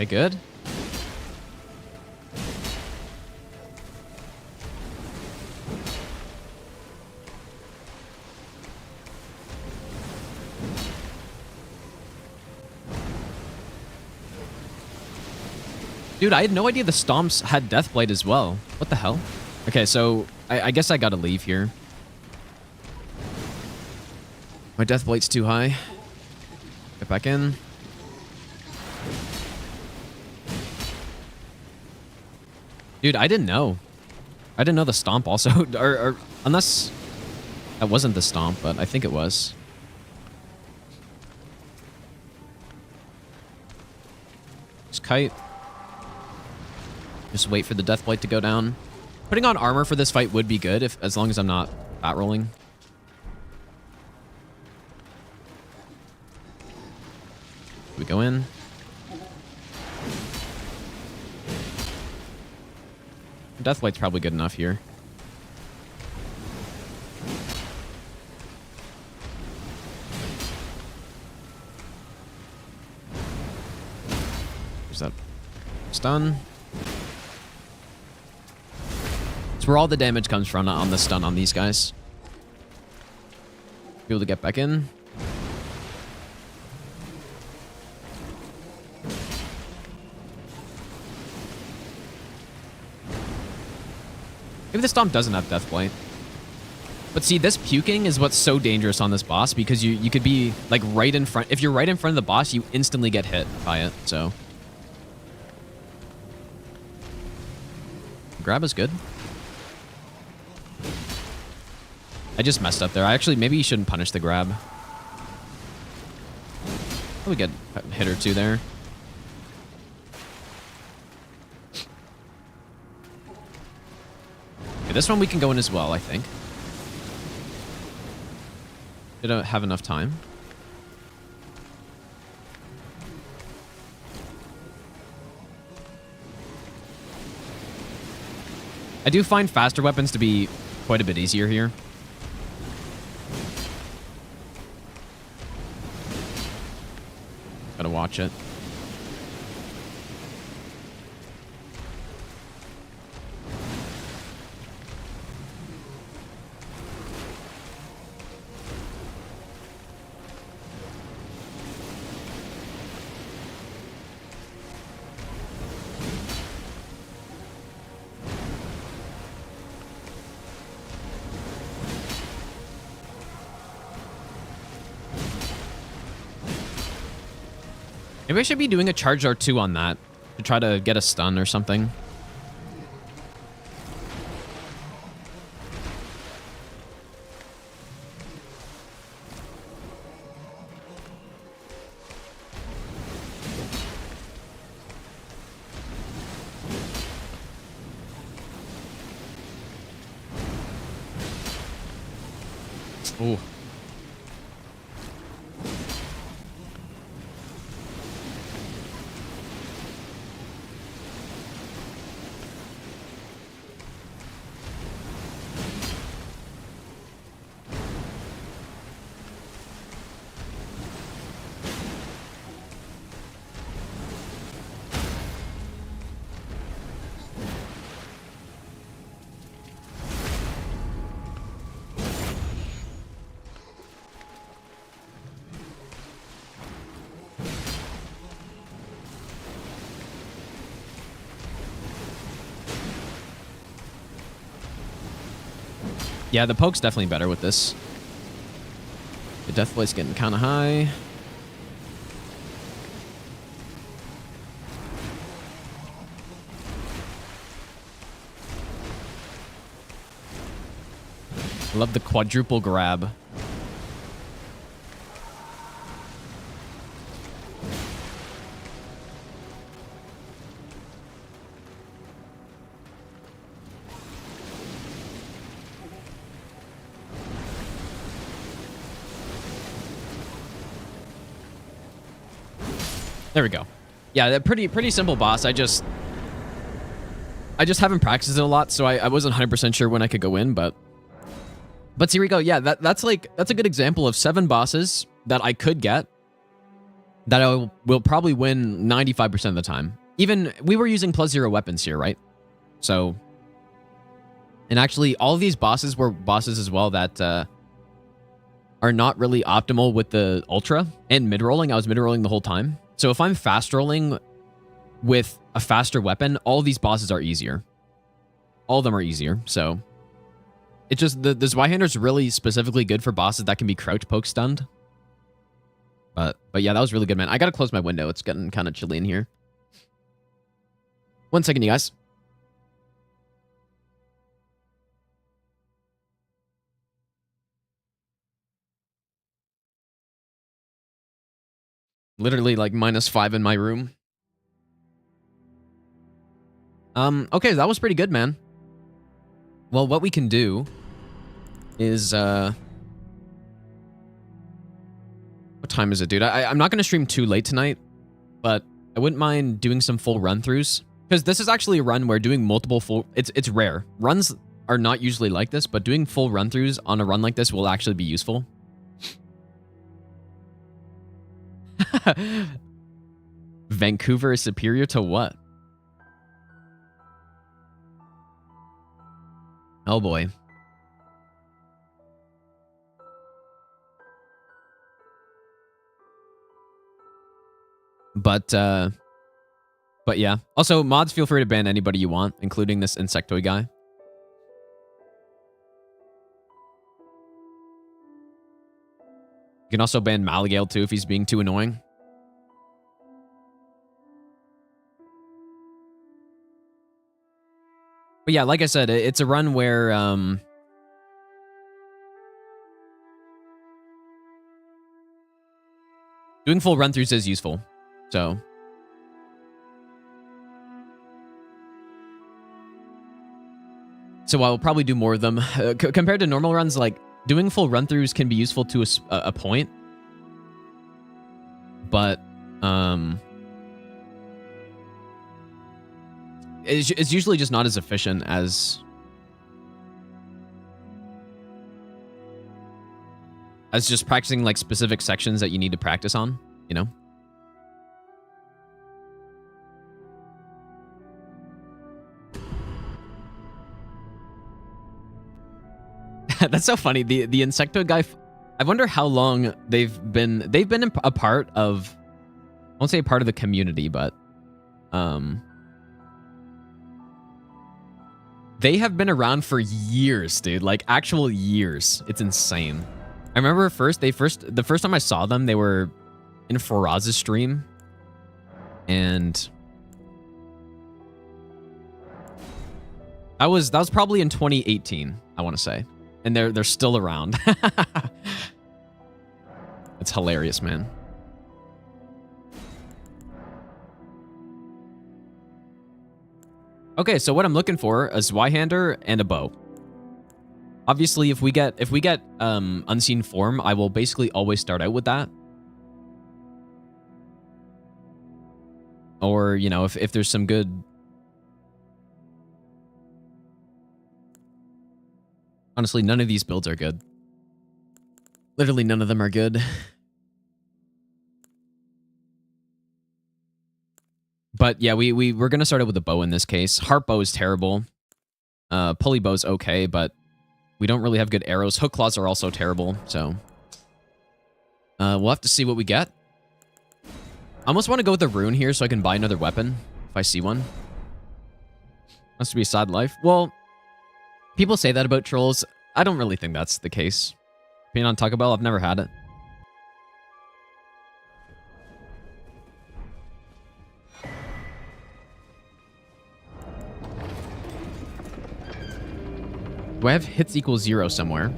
Okay, good. Dude, I had no idea the Stomps had Deathblade as well. What the hell? Okay, so I guess I gotta leave here. My Deathblade's too high. Get back in. Dude, I didn't know. I didn't know the Stomp also, or unless that wasn't the Stomp, but I think it was. Just kite. Just wait for the Deathblade to go down. Putting on armor for this fight would be good, as long as I'm not bat rolling. We go in. Deathblade's probably good enough here. There's that stun. It's where all the damage comes from on the stun on these guys. Be able to get back in. Maybe the Stomp doesn't have Deathblade. But see, this puking is what's so dangerous on this boss because you could be like right in front. If you're right in front of the boss, you instantly get hit by it. So grab is good. I just messed up there. Maybe you shouldn't punish the grab. Probably get a hit or two there. Okay, this one we can go in as well, I think. Did I have enough time? I do find faster weapons to be quite a bit easier here. Gotta watch it. Maybe I should be doing a charge R2 on that to try to get a stun or something. Ooh. Yeah, the poke's definitely better with this. The Deathblade's getting kind of high. I love the quadruple grab. There we go. Yeah, pretty simple boss. I just haven't practiced it a lot, so I wasn't 100% sure when I could go in, but here we go. Yeah, that's a good example of 7 bosses that I could get that I will probably win 95% of the time. Even, we were using +0 weapons here, right? So, and actually, all of these bosses were bosses as well that are not really optimal with the Ultra and mid-rolling. I was mid-rolling the whole time. So if I'm fast-rolling with a faster weapon, all these bosses are easier. All of them are easier, so... It's just, the Zweihander is really specifically good for bosses that can be crouch poke stunned. But yeah, that was really good, man. I gotta close my window. It's getting kind of chilly in here. 1 second, you guys. Literally like -5 in my room. Okay, that was pretty good, man. Well, what we can do is, what time is it, dude? I'm not going to stream too late tonight, but I wouldn't mind doing some full run-throughs. Because this is actually a run where doing multiple full... It's rare. Runs are not usually like this, but doing full run-throughs on a run like this will actually be useful. Vancouver is superior to what? Oh boy. But yeah. Also, mods, feel free to ban anybody you want, including this insectoid guy. You can also ban Malagale too if he's being too annoying. But yeah, like I said, it's a run where doing full run-throughs is useful. So I'll probably do more of them. Compared to normal runs, like, doing full run-throughs can be useful to a point. But, it's usually just not as efficient as just practicing, like, specific sections that you need to practice on, you know? That's so funny. The Insecto guy, I wonder how long they've been a part of, I won't say a part of the community, but they have been around for years, dude. Like, actual years. It's insane. I remember the first time I saw them, they were in Faraz's stream, and that was probably in 2018, I want to say. And they're still around. It's hilarious, man. Okay, so what I'm looking for is Zweihander and a bow. Obviously, if we get Unseen Form, I will basically always start out with that. Or, you know, if there's some good... Honestly, none of these builds are good. Literally none of them are good. But yeah, we're gonna start out with a bow in this case. Harp bow is terrible. Pulley bow's okay, but we don't really have good arrows. Hook claws are also terrible, so we'll have to see what we get. I almost want to go with the rune here so I can buy another weapon if I see one. Must be a sad life. Well, people say that about trolls. I don't really think that's the case. Being on Taco Bell, I've never had it. Do I have hits equals 0 somewhere?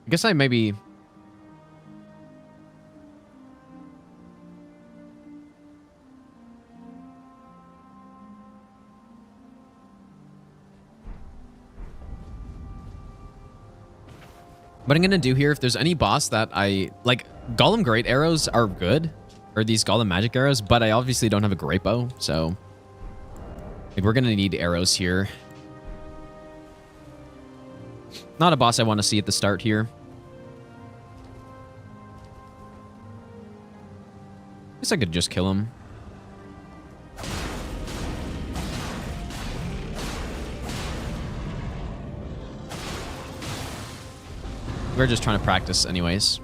I guess I maybe... What I'm going to do here, if there's any boss that I... Like, Golem Great Arrows are good, or these golem magic arrows, but I obviously don't have a great bow, so like, we're gonna need arrows here. Not a boss I want to see at the start here. Guess I could just kill him. We're just trying to practice anyways.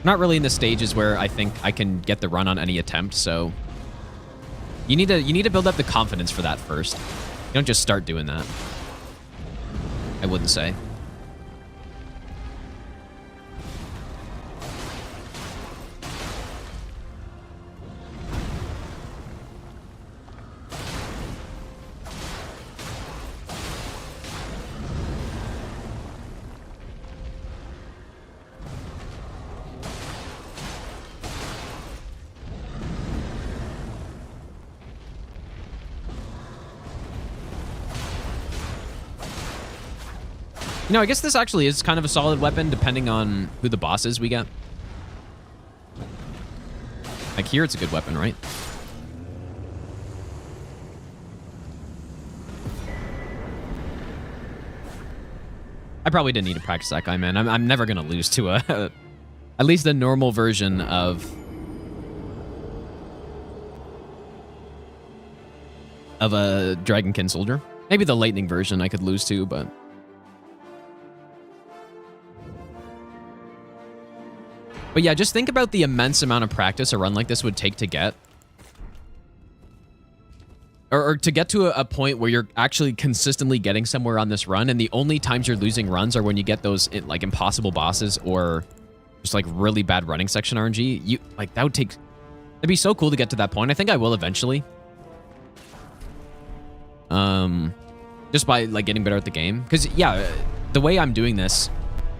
Not really in the stages where I think I can get the run on any attempt, so you need to build up the confidence for that first. You don't just start doing that. I wouldn't say. You know, I guess this actually is kind of a solid weapon depending on who the boss is we get. Like here, it's a good weapon, right? I probably didn't need to practice that guy, man. I'm never going to lose to a... at least a normal version of a Dragonkin soldier. Maybe the lightning version I could lose to, but... But yeah, just think about the immense amount of practice a run like this would take to get. Or to get to a point where you're actually consistently getting somewhere on this run, and the only times you're losing runs are when you get those like impossible bosses or just like really bad running section RNG. You like that would take... It'd be so cool to get to that point. I think I will eventually. Just by like getting better at the game. Because yeah, the way I'm doing this,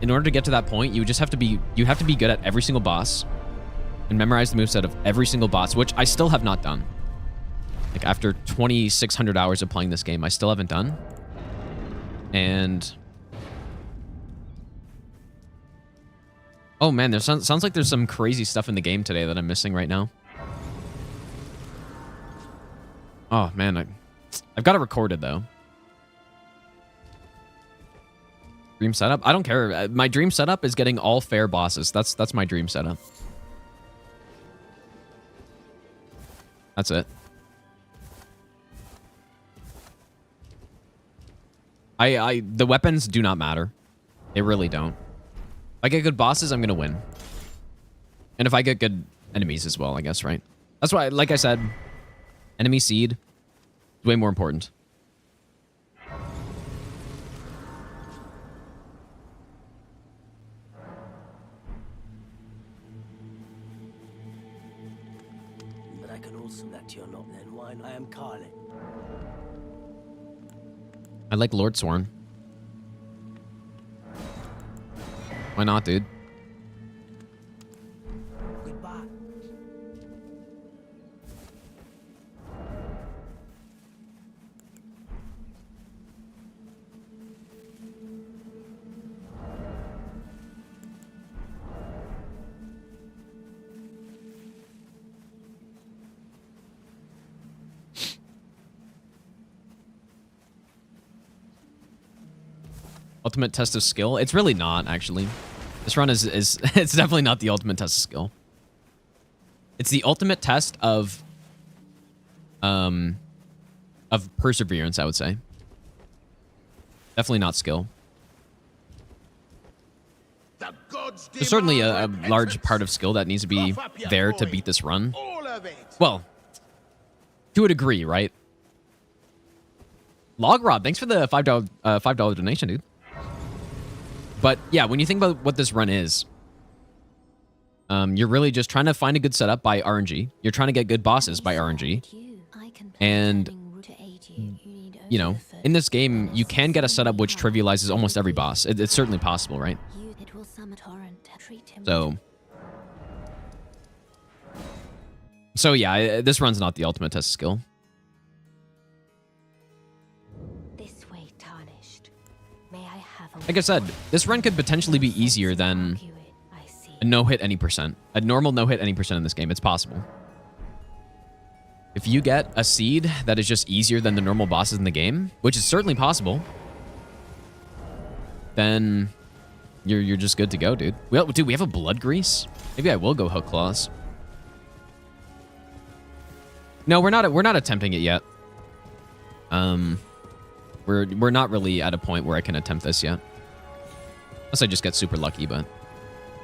in order to get to that point, you have to be good at every single boss and memorize the moveset of every single boss, which I still have not done. Like after 2,600 hours of playing this game, I still haven't done. And oh man, there sounds like there's some crazy stuff in the game today that I'm missing right now. Oh man, I've got it recorded though. Dream setup? I don't care. My dream setup is getting all fair bosses. That's my dream setup. That's it. The weapons do not matter. They really don't. If I get good bosses, I'm gonna win. And if I get good enemies as well, I guess, right? That's why, like I said, enemy seed is way more important. But I can also let you know then why I am calling. I like Lord Sworn. Why not, dude? Goodbye. Ultimate test of skill? It's really not, actually. This run is it's definitely not the ultimate test of skill. It's the ultimate test of perseverance, I would say. Definitely not skill. There's certainly a large part of skill that needs to be there to beat this run. Well, to a degree, right? Log Rob, thanks for the $5 donation, dude. But yeah, when you think about what this run is, you're really just trying to find a good setup by RNG. You're trying to get good bosses by RNG. And, you know, in this game, you can get a setup which trivializes almost every boss. It's certainly possible, right? So yeah, this run's not the ultimate test of skill. This way, tarnished. May I have a Like I said, this run could potentially be easier than I see. a no-hit any percent. A normal no-hit any percent in this game. It's possible. If you get a seed that is just easier than the normal bosses in the game, which is certainly possible, then you're just good to go, dude. Well, dude, we have a blood grease. Maybe I will go hook claws. No, we're not attempting it yet. We're not really at a point where I can attempt this yet. Unless I just get super lucky, but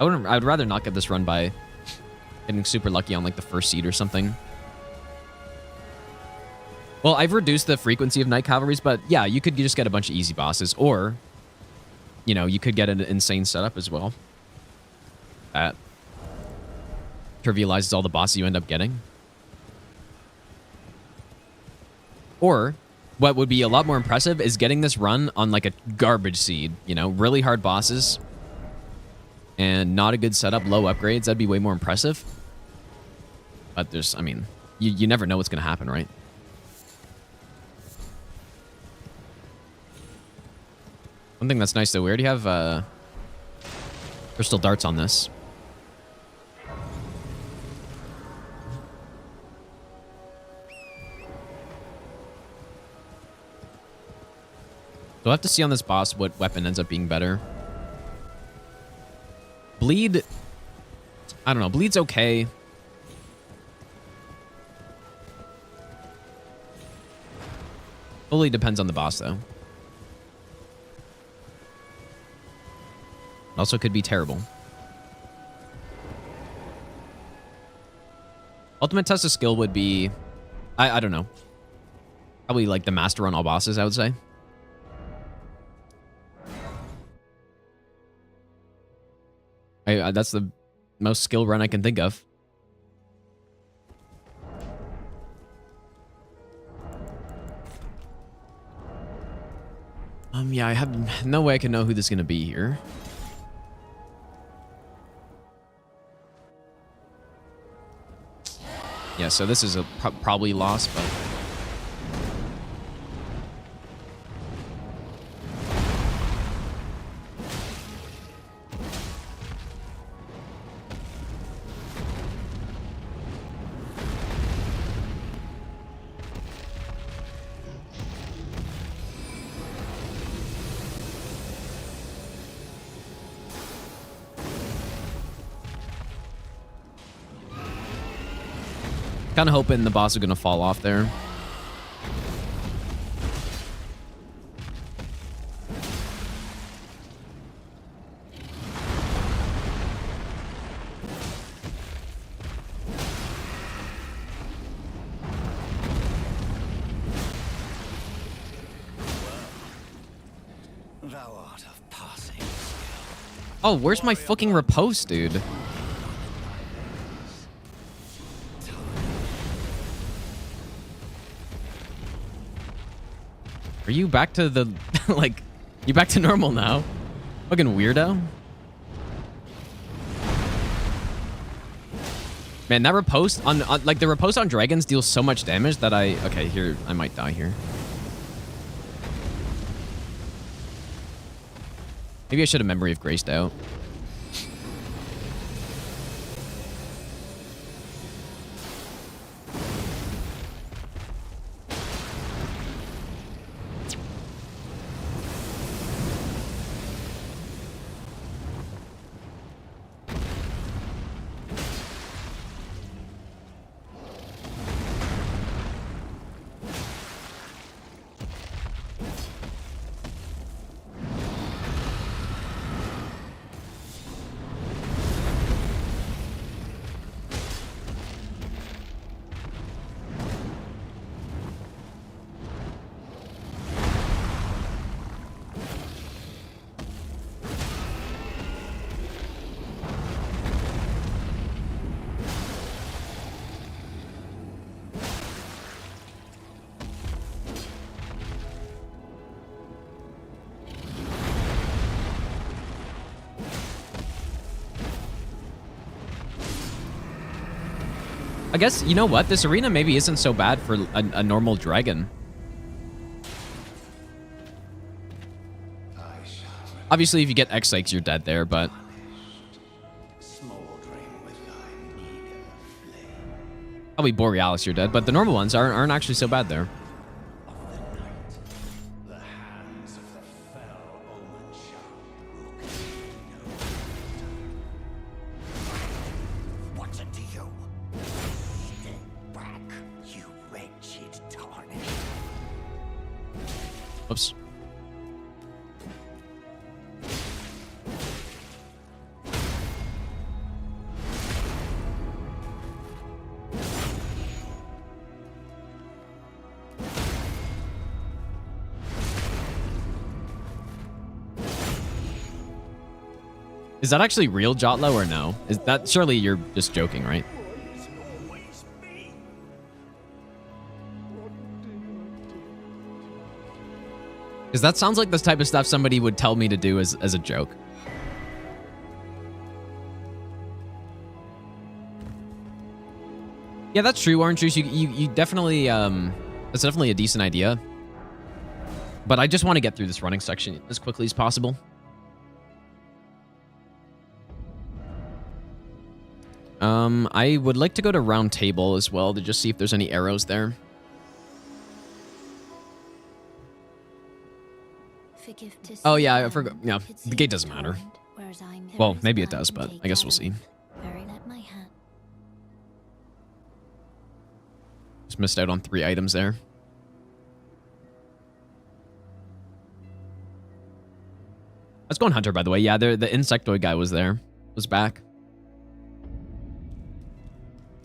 I'd rather not get this run by getting super lucky on like the first seed or something. Well, I've reduced the frequency of Night Cavalries, but yeah, you could just get a bunch of easy bosses, or, you know, you could get an insane setup as well. That trivializes all the bosses you end up getting. Or, what would be a lot more impressive is getting this run on like a garbage seed, you know, really hard bosses, and not a good setup, low upgrades. That'd be way more impressive. But there's, I mean, you never know what's going to happen, right? One thing that's nice, though, we already have crystal darts on this. So we'll have to see on this boss what weapon ends up being better. Bleed, I don't know. Bleed's okay. Fully depends on the boss, though. Also could be terrible. Ultimate test of skill would be, I don't know. Probably like the master on all bosses, I would say. That's the most skill run I can think of. Yeah, I have no way I can know who this is going to be here. Yeah, so this is a probably loss, but... Kind of hoping the boss is going to fall off there. Thou art of passing. Oh, where's my fucking riposte, dude? Are you back to the, like, you back to normal now? Fucking weirdo. Man, that riposte on like, the riposte on dragons deals so much damage that okay, here, I might die here. Maybe I should have Memory of Graced out. I guess, you know what? This arena maybe isn't so bad for a normal dragon. I Obviously, if you get X Psyches, you're dead there, but probably Borealis, you're dead. But the normal ones aren't actually so bad there. Oops. Is that actually real, Jotlo, or no? Is that surely you're just joking, right? Because that sounds like the type of stuff somebody would tell me to do as a joke. Yeah, that's true, Orange Juice. You definitely, that's definitely a decent idea. But I just want to get through this running section as quickly as possible. I would like to go to Round Table as well to just see if there's any arrows there. Oh yeah, I forgot. Yeah, the gate doesn't matter. Well, maybe it does, but I guess we'll see. Just missed out on 3 items there. Let's go on Hunter, by the way. Yeah, the insectoid guy was there. Was back.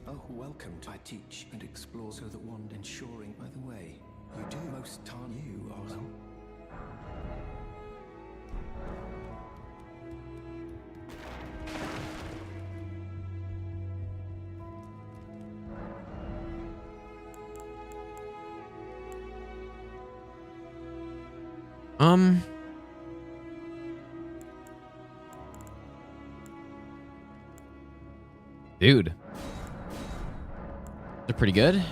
Oh, welcome. I teach and explore so that one ensuring by the way. You do most time you are. Dude. They're pretty good.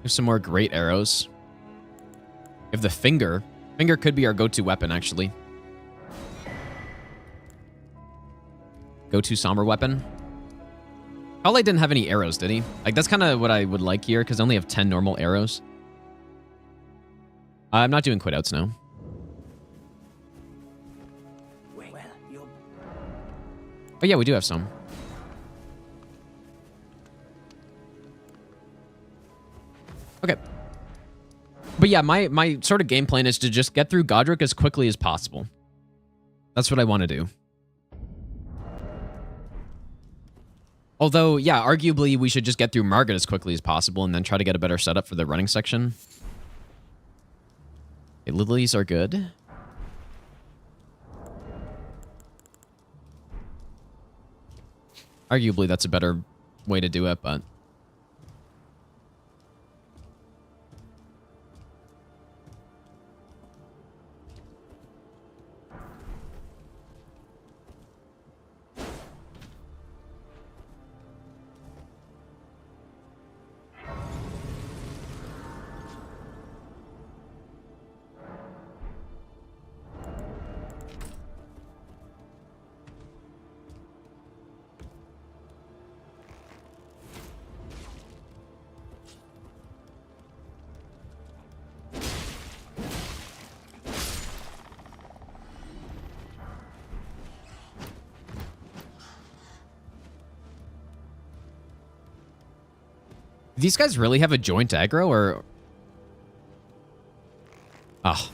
There's some more great arrows. We have the finger. Finger could be our go-to weapon, actually. Go-to somber weapon. Kale didn't have any arrows, did he? Like, that's kind of what I would like here, because I only have 10 normal arrows. I'm not doing quit outs now. Oh yeah, we do have some. Okay. But yeah, my sort of game plan is to just get through Godric as quickly as possible. That's what I want to do. Although, yeah, arguably we should just get through Margit as quickly as possible and then try to get a better setup for the running section. Okay, lilies are good. Arguably that's a better way to do it, but... These guys really have a joint aggro, or... Oh.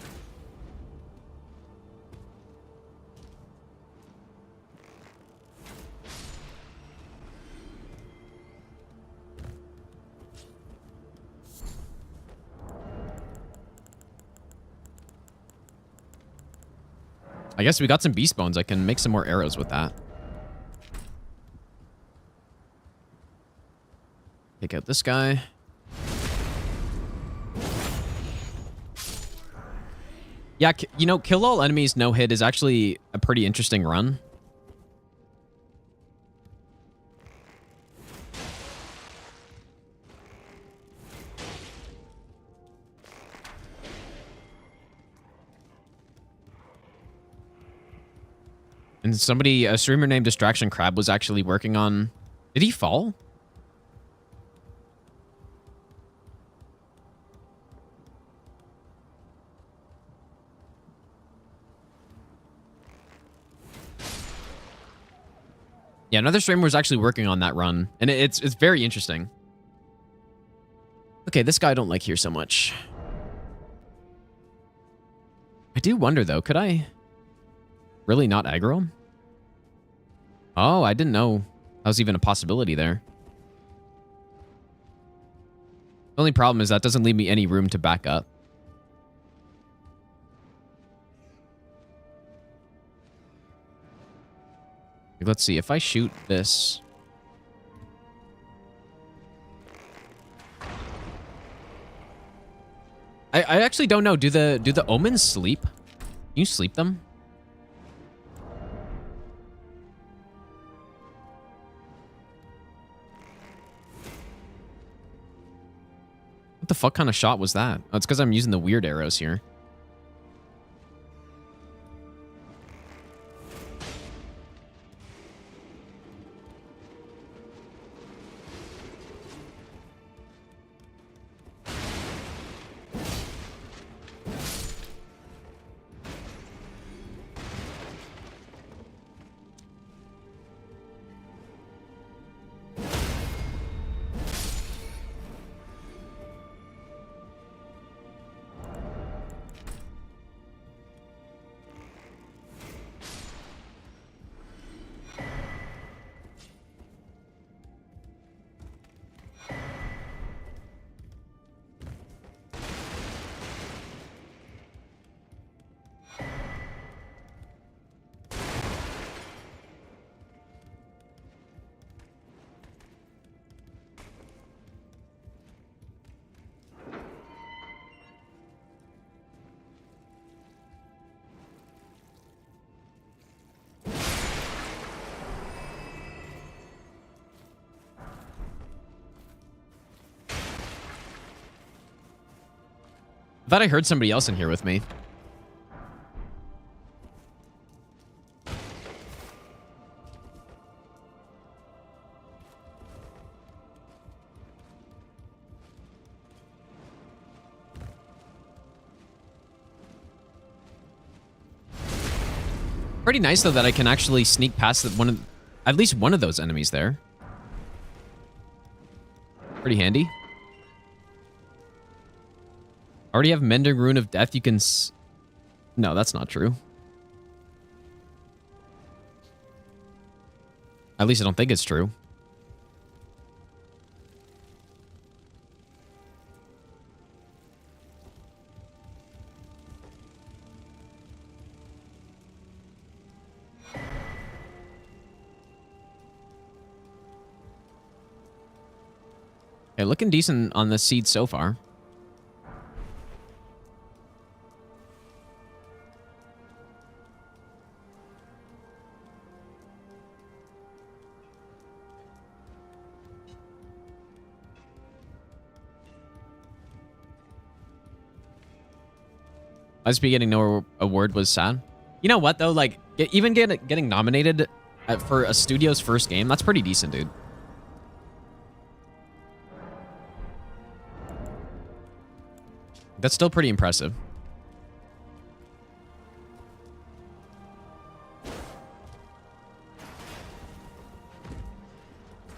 I guess we got some beast bones. I can make some more arrows with that. Take out this guy. Yeah, you know, kill all enemies, no hit is actually a pretty interesting run. And somebody, a streamer named Distraction Crab was actually working on... Did he fall? Yeah, another streamer was actually working on that run, and it's very interesting. Okay, this guy I don't like here so much. I do wonder, though, could I really not aggro him? Oh, I didn't know that was even a possibility there. The only problem is that doesn't leave me any room to back up. Let's see, if I shoot this... I actually don't know. Do the omens sleep? Can you sleep them? What the fuck kind of shot was that? Oh, it's because I'm using the weird arrows here. I thought I heard somebody else in here with me. Pretty nice, though, that I can actually sneak past at least one of those enemies there. Pretty handy. Already have Mending Rune of Death. You can... No, that's not true. At least I don't think it's true. Okay, looking decent on the seed so far. Us be getting no award was sad. You know what, though? Like, even getting nominated for a studio's first game, that's pretty decent, dude. That's still pretty impressive.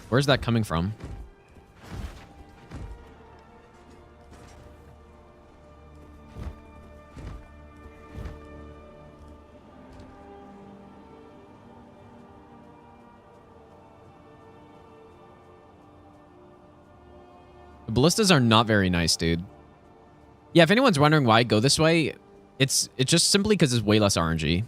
Where's that coming from? The ballistas are not very nice, dude. Yeah, if anyone's wondering why I go this way, it's just simply because it's way less RNG.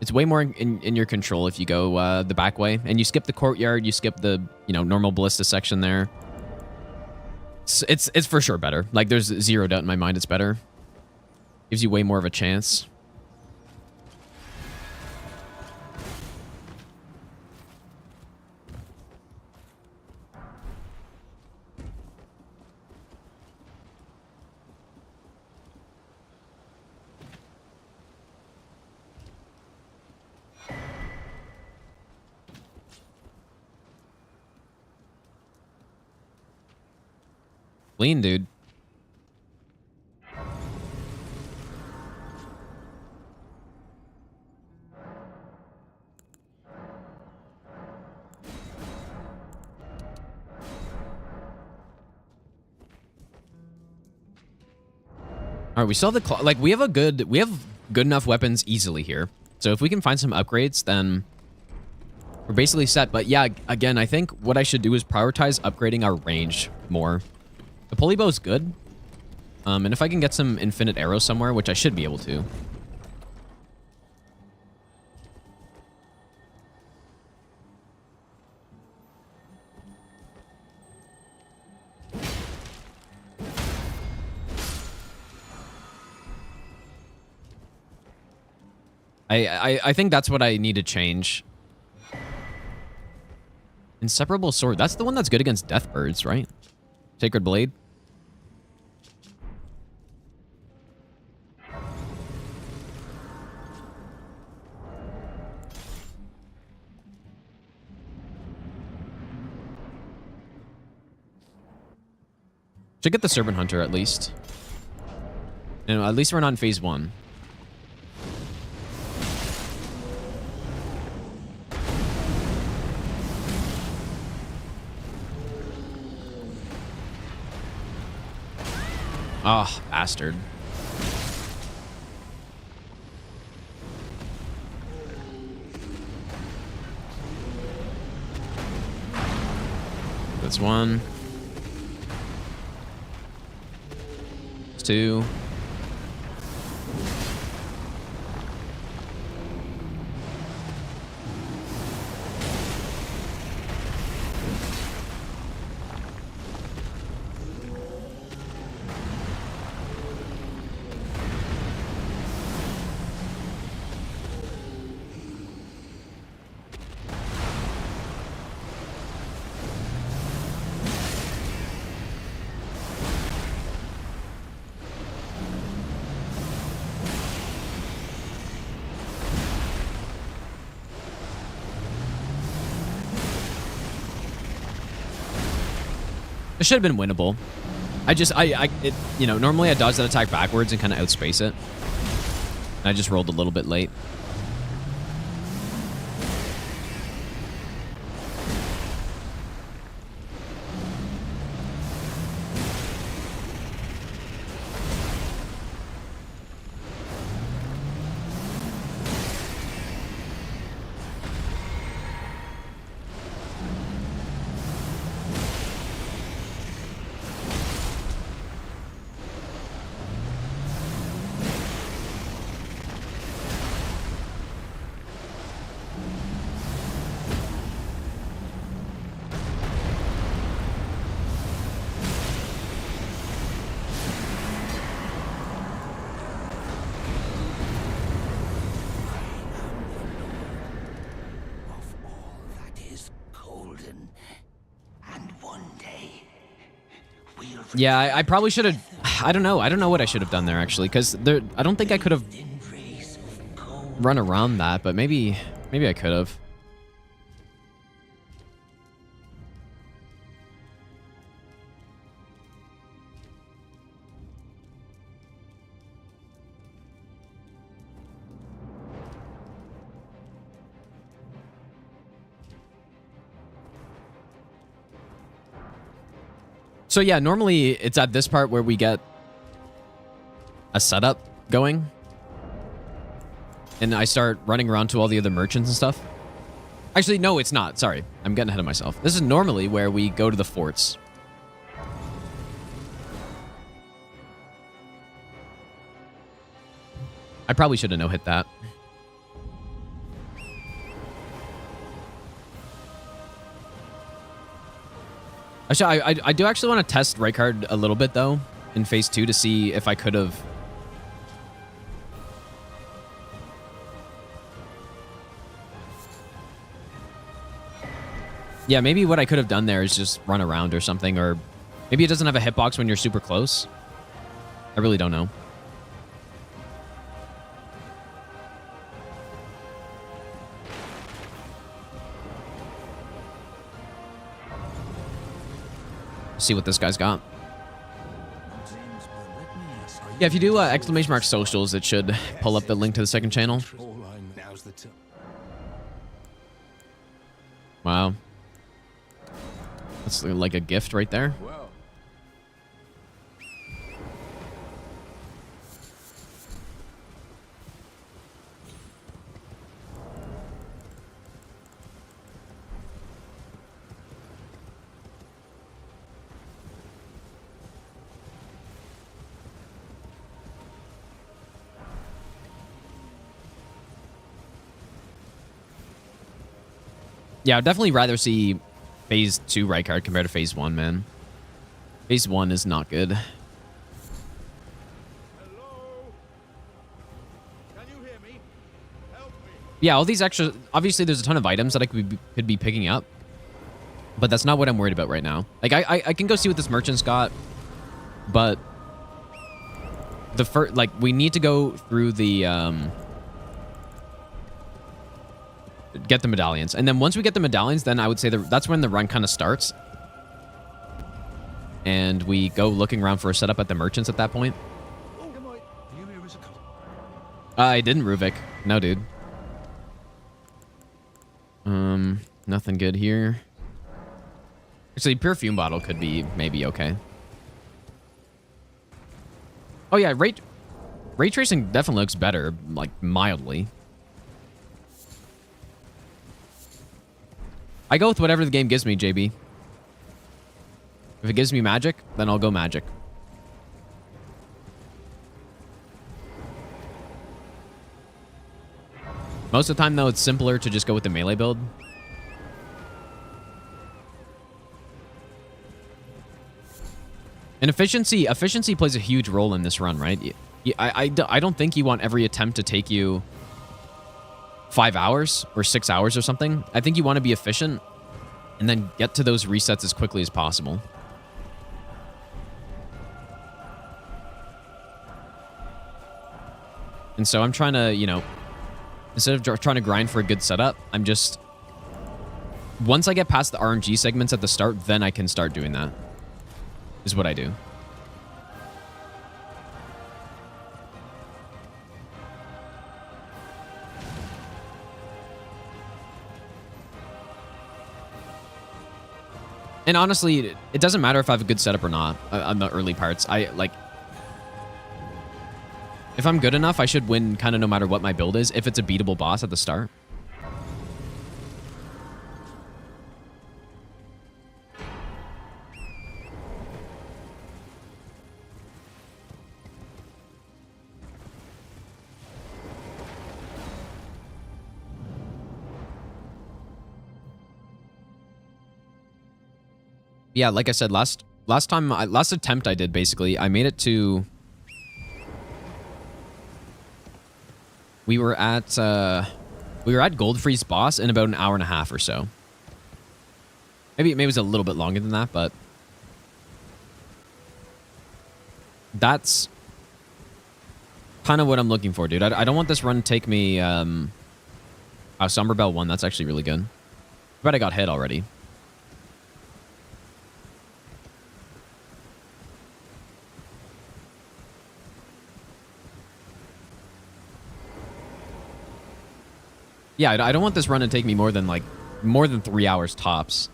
It's way more in your control if you go the back way. And you skip the courtyard, you skip the, normal ballista section there. It's for sure better. Like, there's zero doubt in my mind it's better. Gives you way more of a chance. Clean, dude. All right, we still have the like we have good enough weapons easily here. So if we can find some upgrades, then we're basically set. But yeah, again, I think what I should do is prioritize upgrading our range more. The pulley bow is good. And if I can get some infinite arrows somewhere, which I should be able to. I think that's what I need to change. Inseparable sword. That's the one that's good against death birds, right? Sacred blade. Should get the serpent hunter at least. And at least we're not in phase 1. Oh, bastard. That's 1. That's 2. It should have been winnable. You know, normally I dodge that attack backwards and kind of outspace it. And I just rolled a little bit late. Yeah, I probably should have... I don't know. I don't know what I should have done there, actually, because I don't think I could have run around that, but maybe I could have. So yeah, normally it's at this part where we get a setup going. And I start running around to all the other merchants and stuff. Actually, no, it's not. Sorry, I'm getting ahead of myself. This is normally where we go to the forts. I probably should have no-hit that. Actually, I do actually want to test Rykard a little bit, though, in Phase 2 to see if I could have... Yeah, maybe what I could have done there is just run around or something, or maybe it doesn't have a hitbox when you're super close. I really don't know. See what this guy's got. Yeah, if you do exclamation mark socials, it should pull up the link to the second channel. Now's the time. Wow. That's like a gift right there. Well, Yeah, I'd definitely rather see Phase 2 Rykard compared to Phase 1, man. Phase 1 is not good. Hello? Can you hear me? Help me. Yeah, all these extra... Obviously, there's a ton of items that I could be picking up. But that's not what I'm worried about right now. Like, I can go see what this merchant's got. But... the first... Like, we need to go through the... get the medallions. And then once we get the medallions, then I would say that's when the run kind of starts. And we go looking around for a setup at the merchants at that point. Oh, am I? You here as a cult? I didn't, Ruvik. No, dude. Nothing good here. Actually, perfume bottle could be maybe okay. Oh yeah, ray tracing definitely looks better, like mildly. I go with whatever the game gives me, JB. If it gives me magic, then I'll go magic. Most of the time, though, it's simpler to just go with the melee build. And efficiency plays a huge role in this run, right? I don't think you want every attempt to take you 5 hours or 6 hours or something. I think you want to be efficient and then get to those resets as quickly as possible. And so I'm trying to, you know, instead of trying to grind for a good setup, I'm just... Once I get past the RNG segments at the start, then I can start doing that. Is what I do. And honestly, it doesn't matter if I have a good setup or not on the early parts. If I'm good enough, I should win kind of no matter what my build is, if it's a beatable boss at the start. Yeah, like I said, last attempt I did, basically, I made it to... We were at Goldfree's boss in about an hour and a half or so. Maybe it was a little bit longer than that, but... That's kind of what I'm looking for, dude. I don't want this run to take me... Oh, Somberbell 1, that's actually really good. But I got hit already. Yeah, I don't want this run to take me more than 3 hours tops.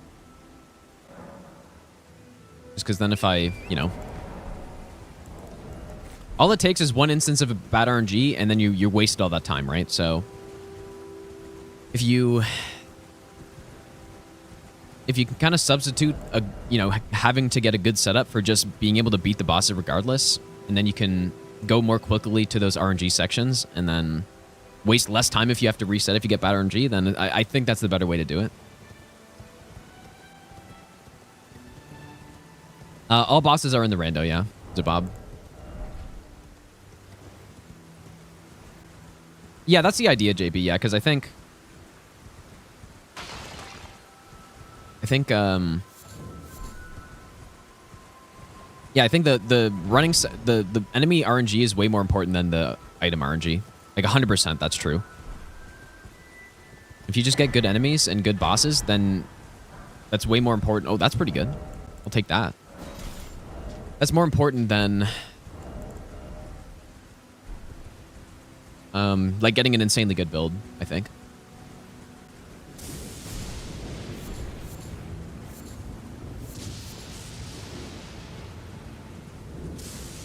Just because then if I, you know... All it takes is one instance of a bad RNG, and then you wasted all that time, right? So... If you can kind of substitute, having to get a good setup for just being able to beat the bosses regardless, and then you can go more quickly to those RNG sections, and then... waste less time if you have to reset if you get bad RNG, then I think that's the better way to do it. All bosses are in the rando, yeah, Zabob. Yeah, that's the idea, JB, yeah, because I think... Yeah, I think the running... The enemy RNG is way more important than the item RNG. Like 100%, that's true. If you just get good enemies and good bosses, then that's way more important. Oh, that's pretty good. I'll take that. That's more important than Like getting an insanely good build, I think.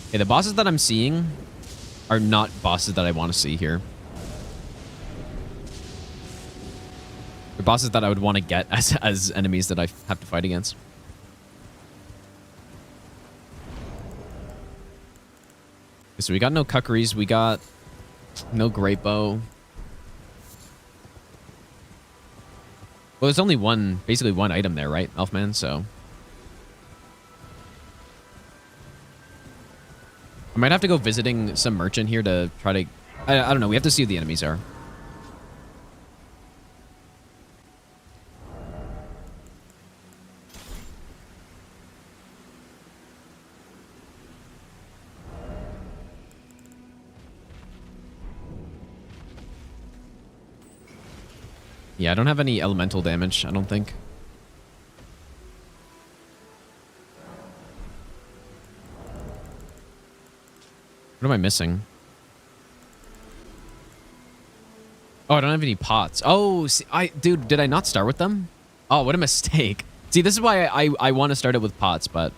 Okay, the bosses that I'm seeing are not bosses that I want to see here. They're bosses that I would want to get as enemies that I have to fight against. Okay, so we got no cuckeries. We got no great bow. Well, there's only basically one item there, right, Elfman? So I might have to go visiting some merchant here to try to... I don't know. We have to see who the enemies are. Yeah, I don't have any elemental damage, I don't think. What am I missing? Oh, I don't have any pots. Oh, see, dude, did I not start with them? Oh, what a mistake. See, this is why I want to start it with pots, but...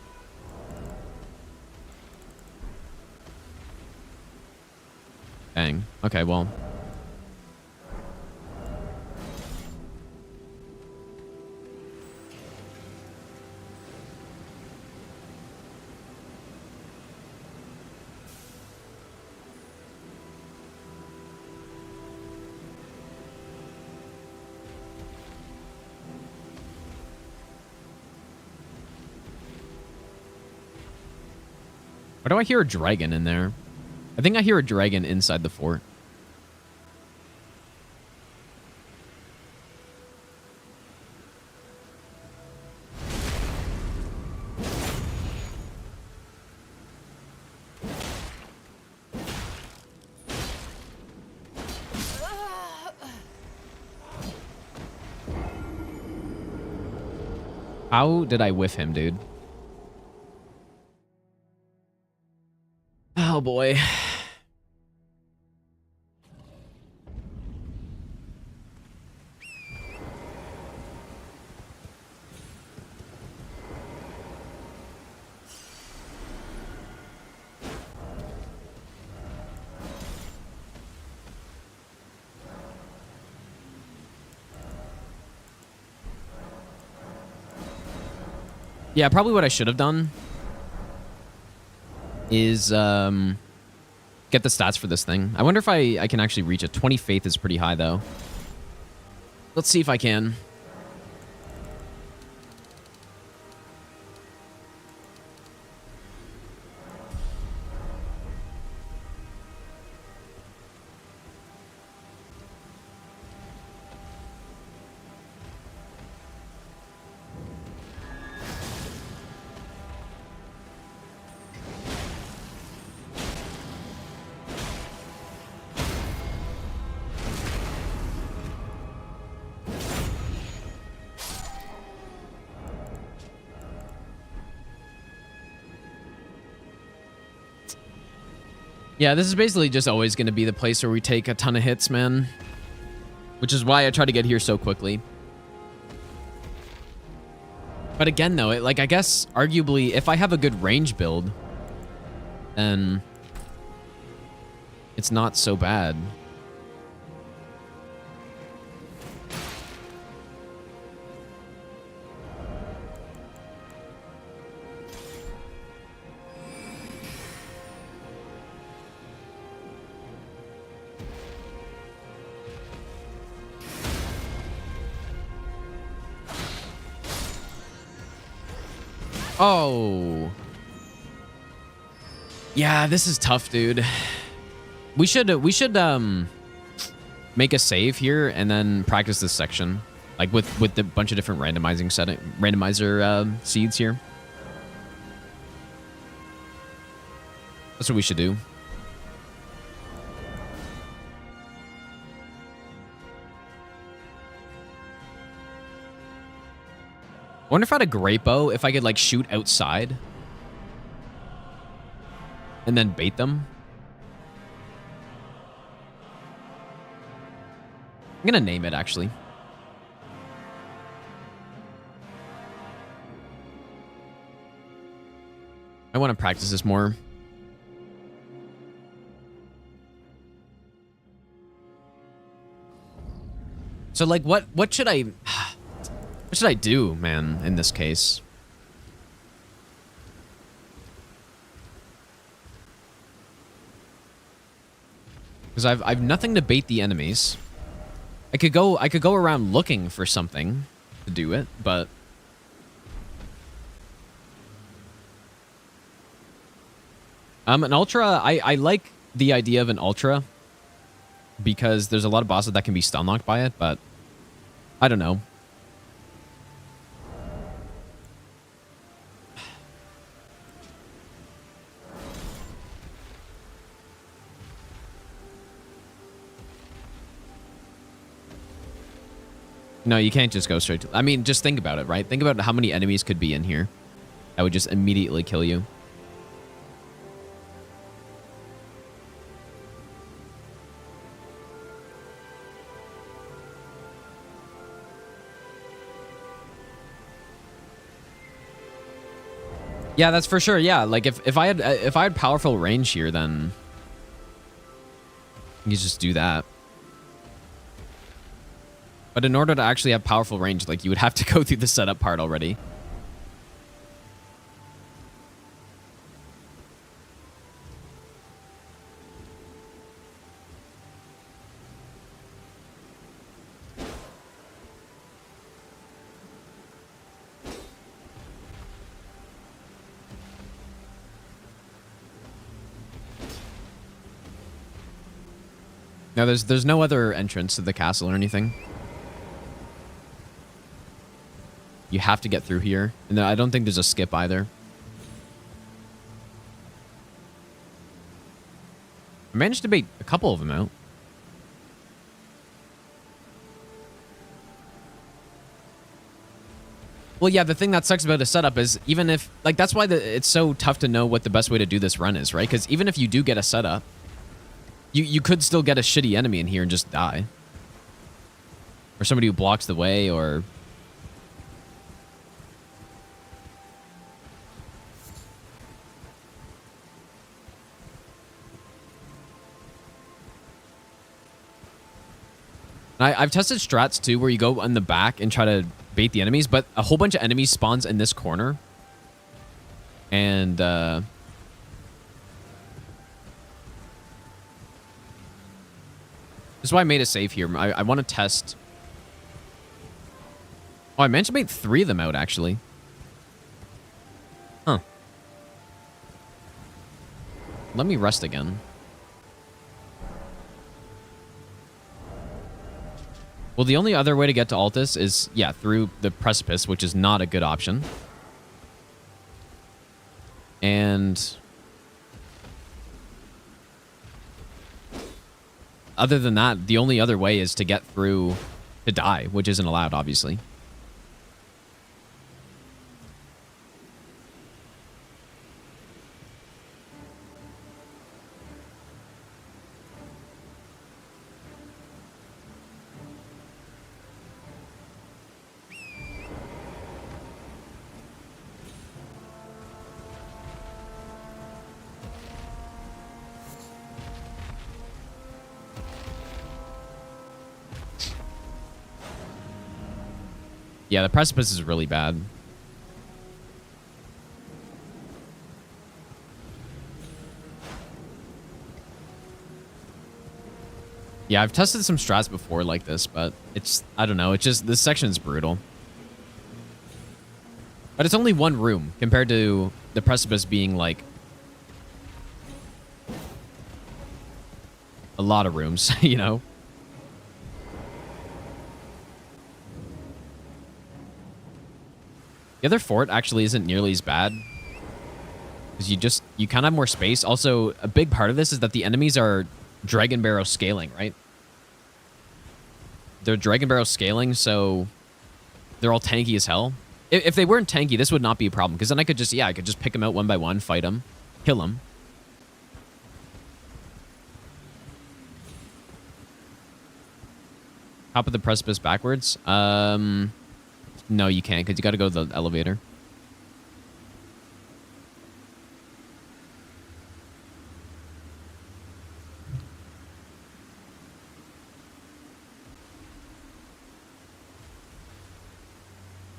Dang. Okay, well... Why do I hear a dragon in there? I think I hear a dragon inside the fort. How did I whiff him, dude? Oh boy. Yeah, probably what I should have done is get the stats for this thing. I wonder if I can actually reach it. 20 faith is pretty high, though. Let's see if I can. Yeah, this is basically just always going to be the place where we take a ton of hits, man. Which is why I try to get here so quickly. But again, though, I guess, arguably, if I have a good range build, then it's not so bad. Oh. Yeah, this is tough, dude. We should make a save here and then practice this section. Like with the bunch of different randomizer seeds here. That's what we should do. I wonder if I had a great bow, if I could like shoot outside and then bait them. I'm gonna name it, actually. I want to practice this more. So, like, what should I... What should I do, man, in this case? Because I've nothing to bait the enemies. I could go around looking for something to do it, but an ultra, I like the idea of an ultra because there's a lot of bosses that can be stun locked by it, but I don't know. No, you can't just go straight to... I mean, just think about it, right? Think about how many enemies could be in here that would just immediately kill you. Yeah, that's for sure. Yeah, like if I had powerful range here, then you just do that. But in order to actually have powerful range, like, you would have to go through the setup part already. Now, there's no other entrance to the castle or anything. You have to get through here. And I don't think there's a skip either. I managed to bait a couple of them out. Well, yeah, the thing that sucks about a setup is even if... Like, that's why it's so tough to know what the best way to do this run is, right? Because even if you do get a setup, you could still get a shitty enemy in here and just die. Or somebody who blocks the way, or... I've tested strats too, where you go on the back and try to bait the enemies, but a whole bunch of enemies spawns in this corner. And, this is why I made a save here. I want to test... Oh, I managed to bait 3 of them out, actually. Huh. Let me rest again. Well, the only other way to get to Altus is, yeah, through the precipice, which is not a good option. And... other than that, the only other way is to get through to die, which isn't allowed, obviously. Yeah, the precipice is really bad. Yeah, I've tested some strats before like this, but it's... I don't know. It's just... this section's brutal. But it's only one room compared to the precipice being, like... a lot of rooms, you know? The other fort actually isn't nearly as bad. Because you kind of have more space. Also, a big part of this is that the enemies are Dragon Barrow scaling, right? They're Dragon Barrow scaling, so they're all tanky as hell. If they weren't tanky, this would not be a problem. Because then I could just pick them out one by one, fight them, kill them. Top of the precipice backwards? No, you can't, because you got to go to the elevator.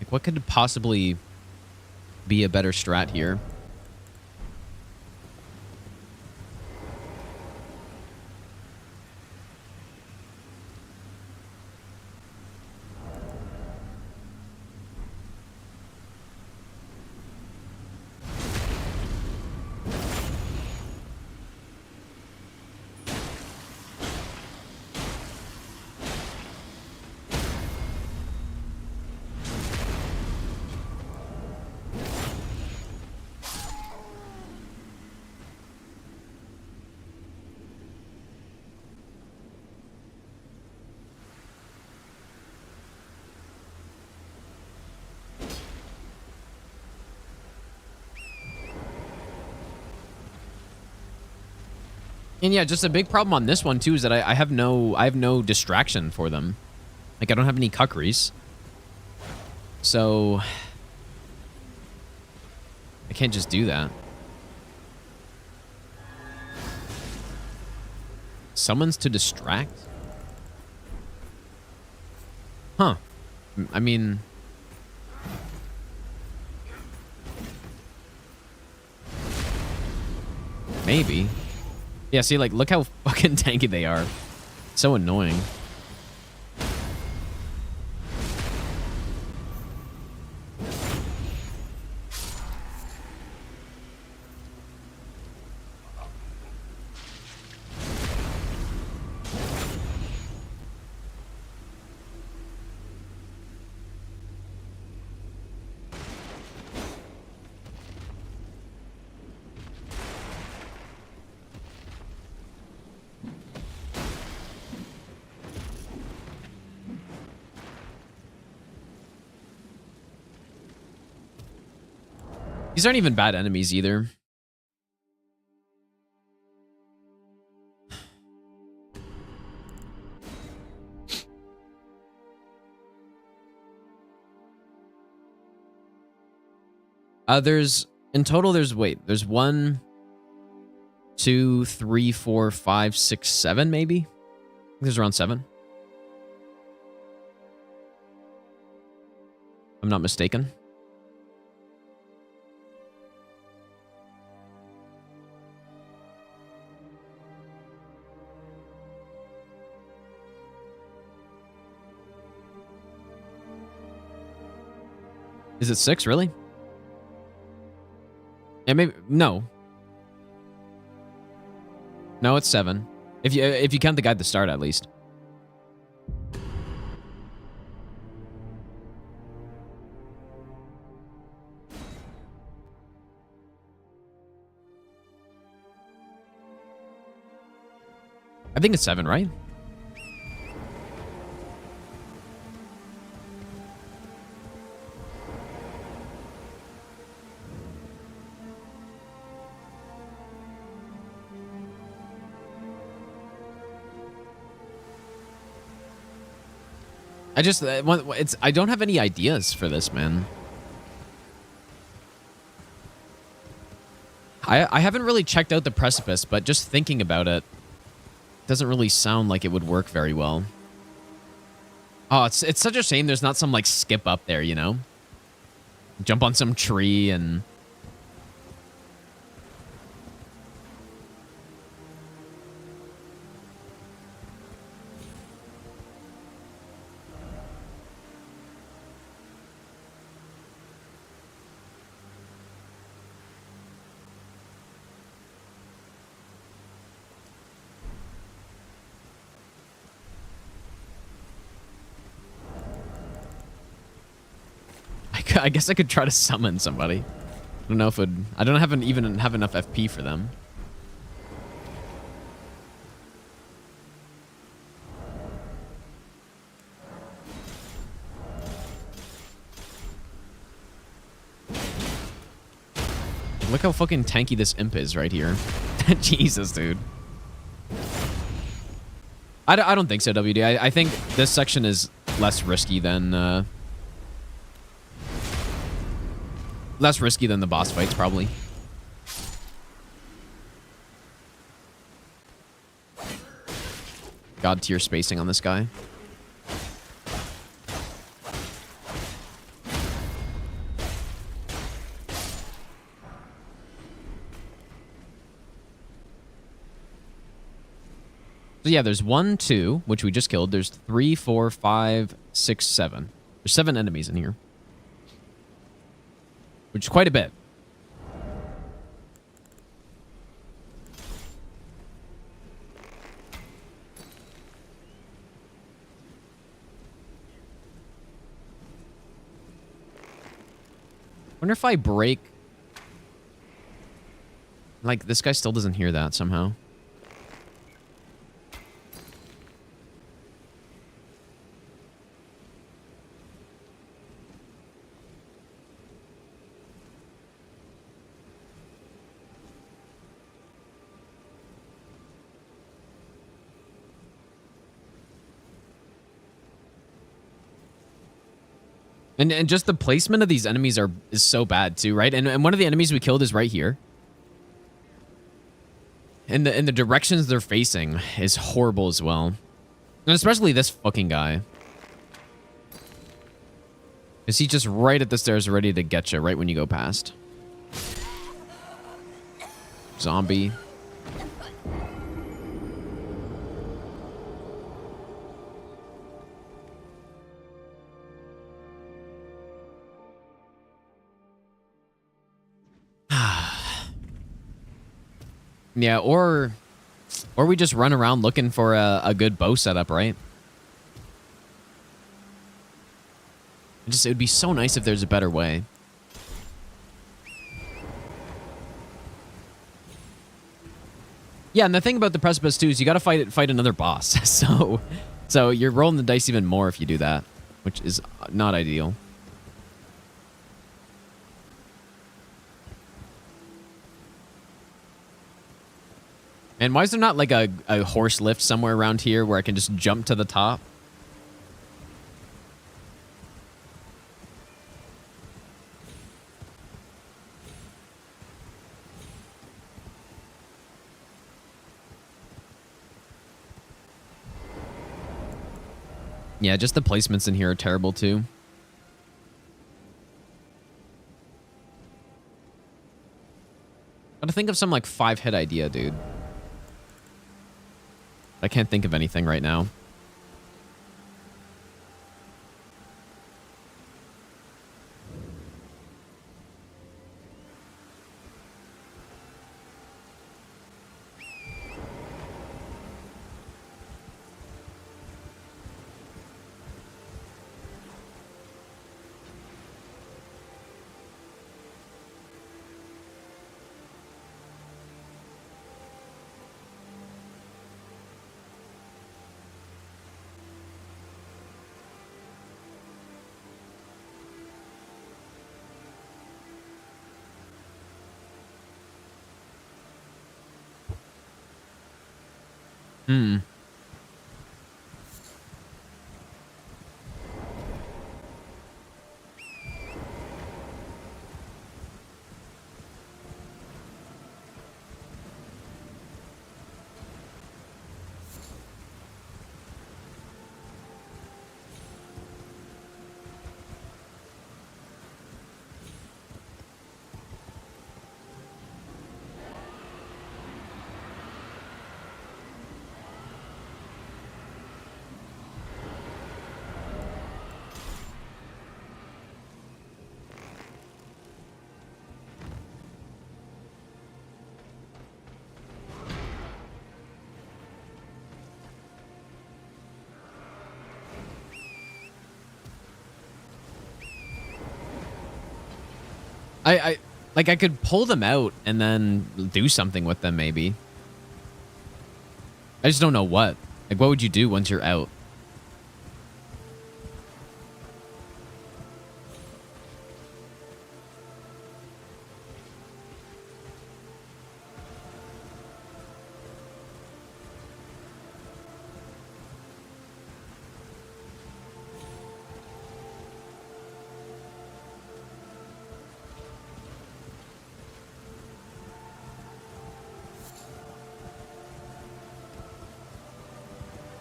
Like, what could possibly be a better strat here? And yeah, just a big problem on this one too is that I have no distraction for them. Like, I don't have any cuckeries. So I can't just do that. Summons to distract? Huh. I mean, maybe. Yeah, see, like, look how fucking tanky they are. So annoying. These aren't even bad enemies either. In total, there's 1, 2, 3, 4, 5, 6, 7, maybe? I think there's around 7. I'm not mistaken. Is it 6, really? Yeah, maybe. No. No, it's 7. If you count the guy at the start, at least. I think it's 7, right? I don't have any ideas for this, man. I haven't really checked out the precipice, but just thinking about it doesn't really sound like it would work very well. Oh, it's such a shame there's not some, like, skip up there, you know? Jump on some tree and... I guess I could try to summon somebody. I don't know if I don't even have enough FP for them. Look how fucking tanky this imp is right here. Jesus, dude. I don't think so, WD. I think this section is less risky than the boss fights, probably. God tier spacing on this guy. So yeah, there's 1, 2, which we just killed. There's 3, 4, 5, 6, 7. There's 7 enemies in here, which is quite a bit. Wonder if I break... Like, this guy still doesn't hear that somehow. And just the placement of these enemies is so bad too, right? And one of the enemies we killed is right here. And the directions they're facing is horrible as well. And especially this fucking guy. Is he just right at the stairs ready to get you right when you go past? Zombie. Yeah, or we just run around looking for a good bow setup, right? It would be so nice if there's a better way. Yeah, and the thing about the precipice too is you got to fight another boss. So you're rolling the dice even more if you do that, which is not ideal. And why is there not like a horse lift somewhere around here where I can just jump to the top? Yeah, just the placements in here are terrible too. Gotta think of some like 5-hit idea, dude. I can't think of anything right now. Hmm. Like I could pull them out and then do something with them maybe. I just don't know what. Like what would you do once you're out?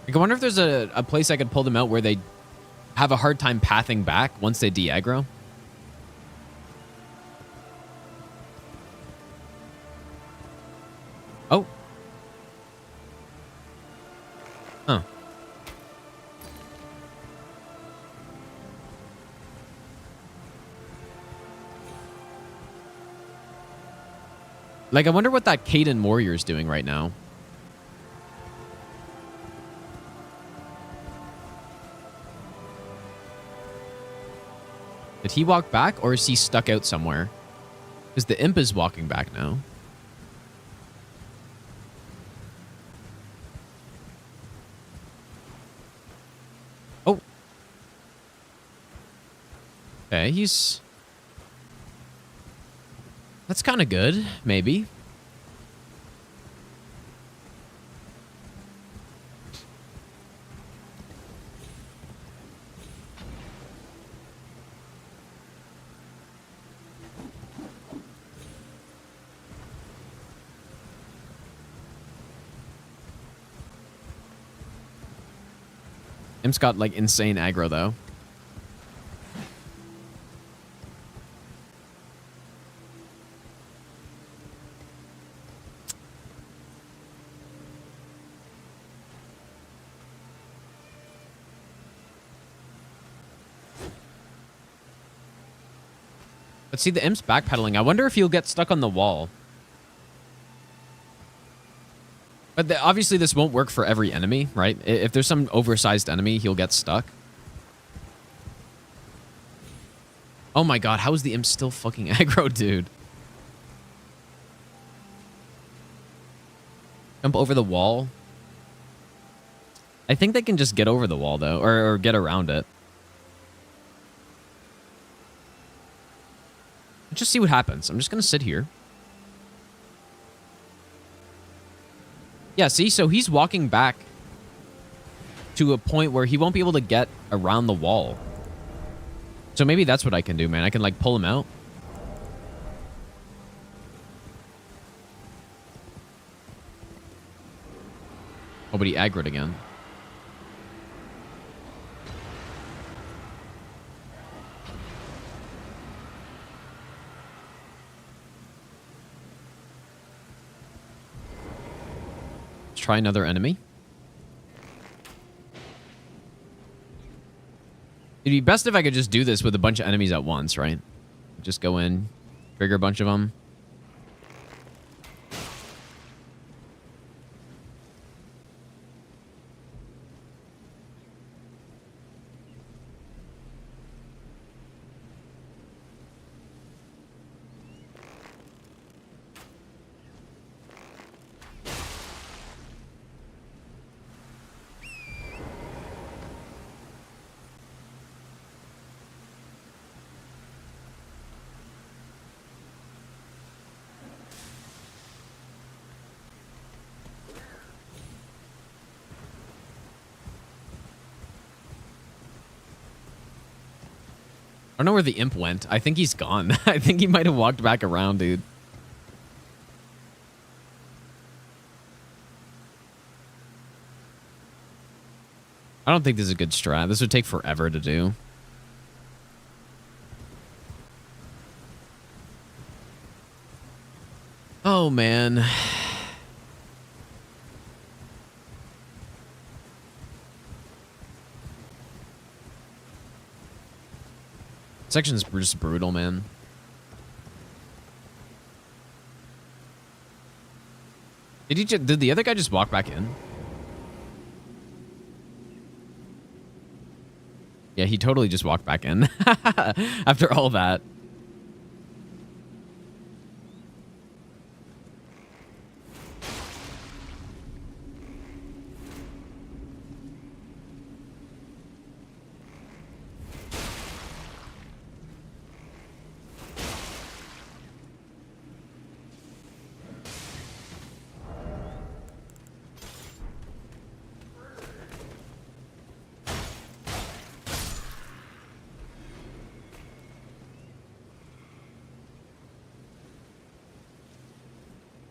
Like, I wonder if there's a place I could pull them out where they have a hard time pathing back once they de-aggro. Oh. Huh. Like, I wonder what that Caden warrior is doing right now. Did he walk back, or is he stuck out somewhere? Because the imp is walking back now. Oh. Okay, he's... That's kind of good, maybe. Imp's got, like, insane aggro, though. Let's see, the Imp's backpedaling. I wonder if he'll get stuck on the wall. But obviously this won't work for every enemy, right? If there's some oversized enemy, he'll get stuck. Oh my god, how is the Imp still fucking aggro, dude? Jump over the wall. I think they can just get over the wall, though, or get around it. Just see what happens. I'm just going to sit here. Yeah, see? So he's walking back to a point where he won't be able to get around the wall. So maybe that's what I can do, man. I can, like, pull him out. Oh, but he aggroed again. Let's try another enemy. It'd be best if I could just do this with a bunch of enemies at once, right? Just go in, trigger a bunch of them. I don't know where the imp went. I think he's gone. I think he might have walked back around, dude. I don't think this is a good strat. This would take forever to do. Oh, man. Section's just brutal, man. Did the other guy just walk back in? Yeah, he totally just walked back in after all that.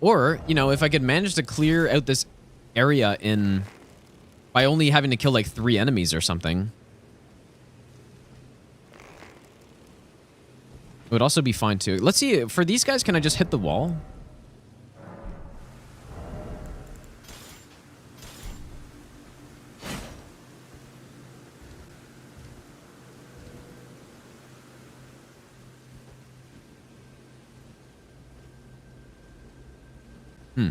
Or, you know, if I could manage to clear out this area in by only having to kill like 3 enemies or something. It would also be fine too. Let's see, for these guys, can I just hit the wall? Hmm.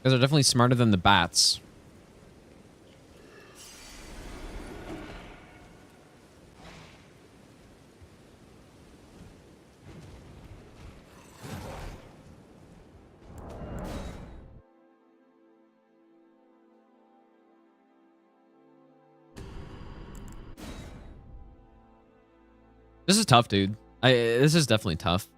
Guys are definitely smarter than the bats. This is tough, dude. This is definitely tough.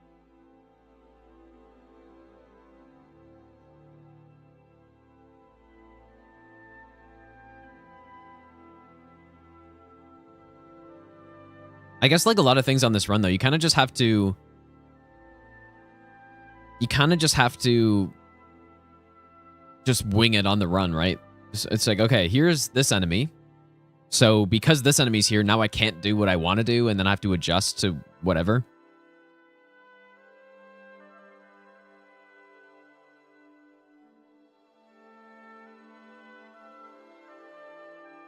I guess like a lot of things on this run, though, you kind of just have to... You kind of just have to... just wing it on the run, right? It's like, okay, here's this enemy. So because this enemy's here, now I can't do what I want to do, and then I have to adjust to whatever.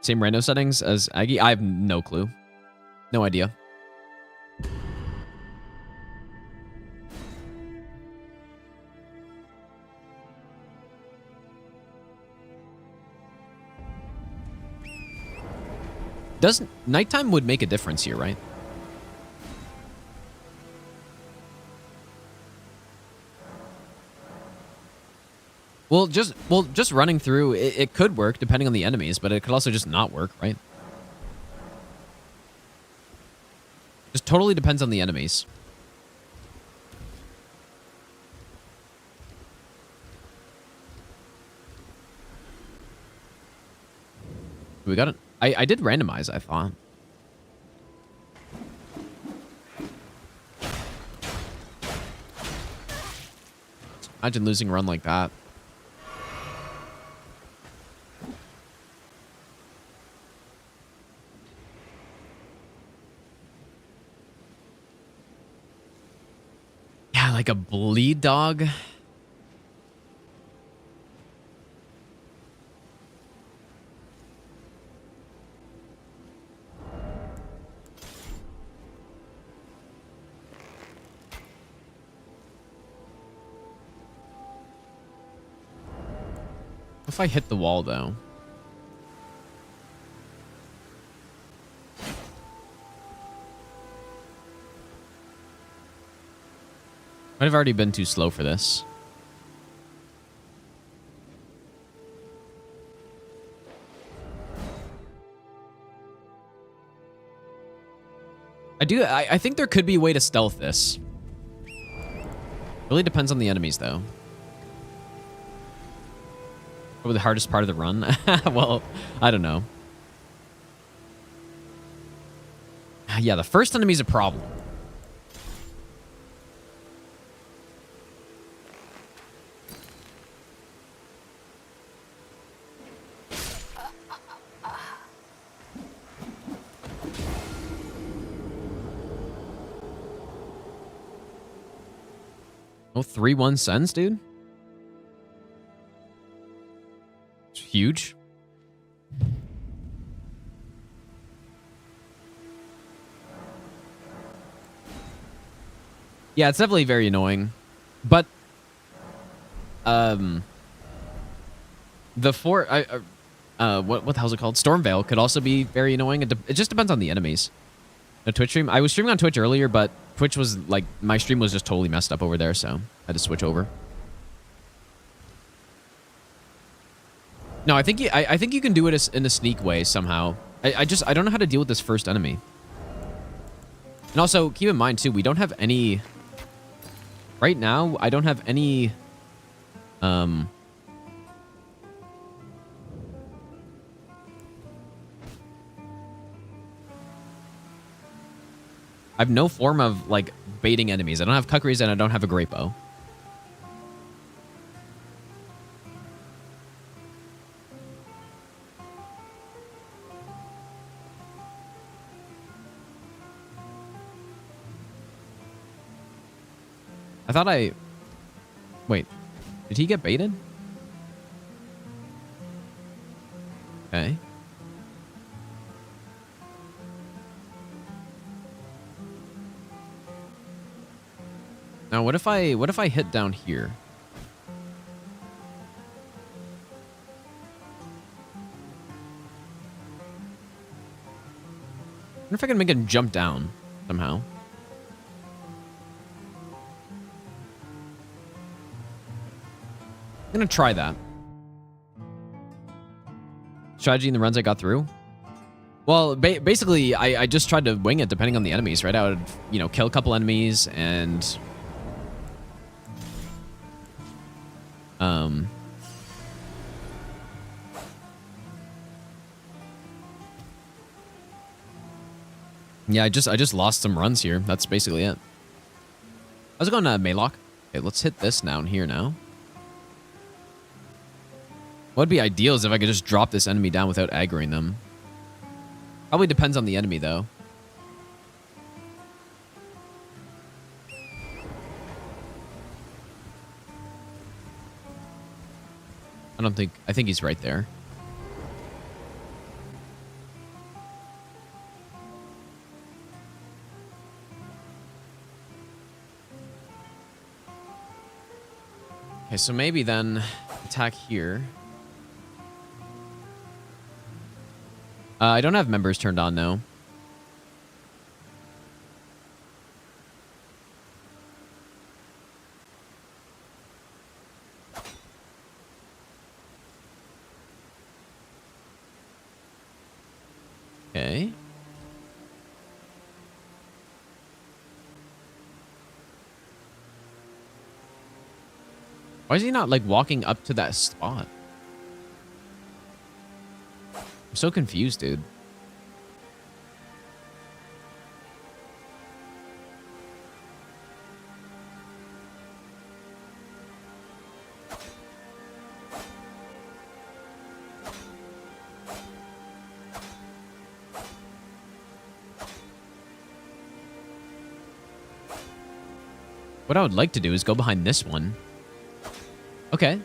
Same rando settings as Aggie? I have no clue. No idea. Doesn't nighttime would make a difference here, right? Well, just running through it could work depending on the enemies, but it could also just not work, right? Just totally depends on the enemies. We got it. I did randomize, I thought. Imagine losing a run like that. Yeah, like a bleed dog. If I hit the wall, though. Might have already been too slow for this. I think there could be a way to stealth this. Really depends on the enemies, though. Probably the hardest part of the run. Well, I don't know. Yeah, the first enemy's a problem. Oh, 3-1 cents, dude? It's huge. Yeah, it's definitely very annoying. But the what the hell's it called? Stormveil could also be very annoying. It just depends on the enemies. The Twitch stream. I was streaming on Twitch earlier, but Twitch was like my stream was just totally messed up over there, so I had to switch over. No, I think you can do it in a sneak way somehow. I don't know how to deal with this first enemy. And also keep in mind too, we don't have any right now. I don't have any I have no form of, like, baiting enemies. I don't have Kukris and I don't have a Great Bow. I thought I... Wait. Did he get baited? Okay. Now, what if I hit down here? I wonder if I can make him jump down somehow. I'm gonna try that. Strategy in the runs I got through? Well, basically, I just tried to wing it depending on the enemies, right? I would, you know, kill a couple enemies and... Yeah, I just lost some runs here. That's basically it. How's it going, Maylock? Okay, let's hit this down here now. What would be ideal is if I could just drop this enemy down without aggroing them. Probably depends on the enemy, though. I think he's right there. Okay, so maybe then attack here. I don't have members turned on now. Okay. Why is he not, like, walking up to that spot? I'm so confused, dude. What I would like to do is go behind this one. Okay.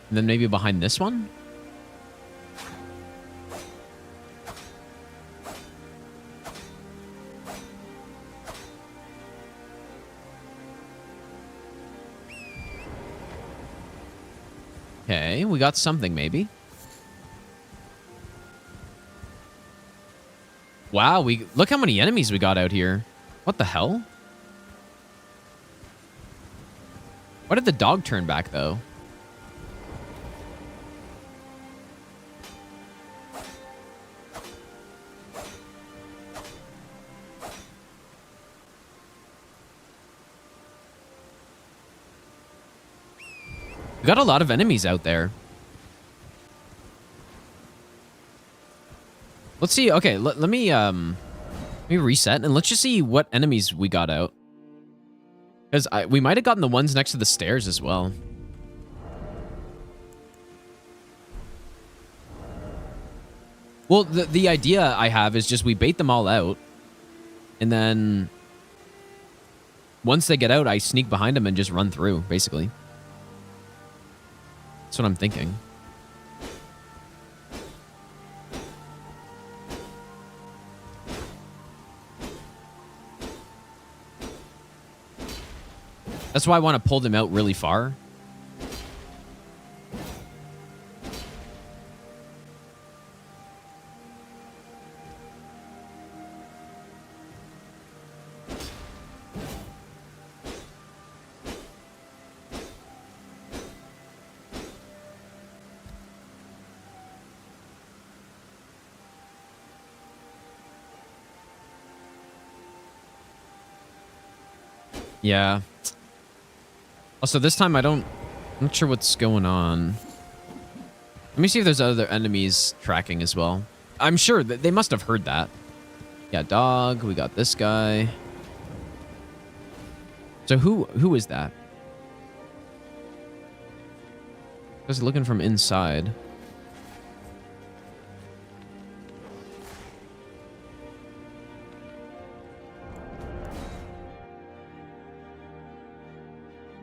And then maybe behind this one? Okay, we got something maybe. Wow, look how many enemies we got out here. What the hell? Why did the dog turn back, though? We got a lot of enemies out there. Let's see. Okay, let me reset and let's just see what enemies we got out. Because we might have gotten the ones next to the stairs as well. Well, the idea I have is just we bait them all out. And then once they get out, I sneak behind them and just run through, basically. That's what I'm thinking. That's why I want to pull them out really far. Yeah. Also, this time I don't Not sure what's going on. Let me see if there's other enemies tracking as well. I'm sure that they must have heard that. Yeah, dog. We got this guy. So who is that? Just looking from inside.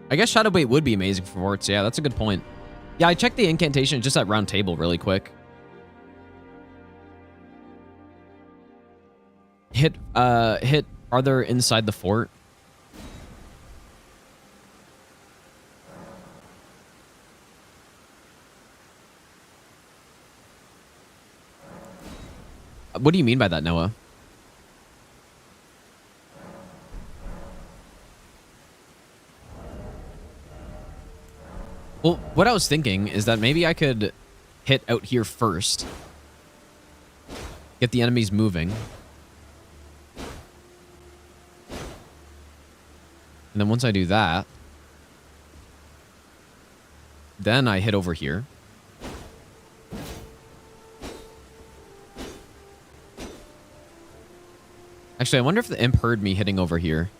I guess Shadowbait would be amazing for forts. Yeah, that's a good point. Yeah, I checked the incantation just at round table really quick. Hit farther inside the fort. What do you mean by that, Noah? Well, what I was thinking is that maybe I could hit out here first. Get the enemies moving. And then once I do that, then I hit over here. Actually, I wonder if the imp heard me hitting over here.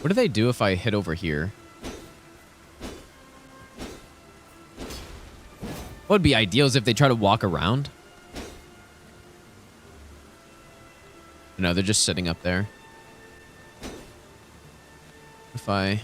What do they do if I hit over here? What would be ideal is if they try to walk around. No, they're just sitting up there. If I...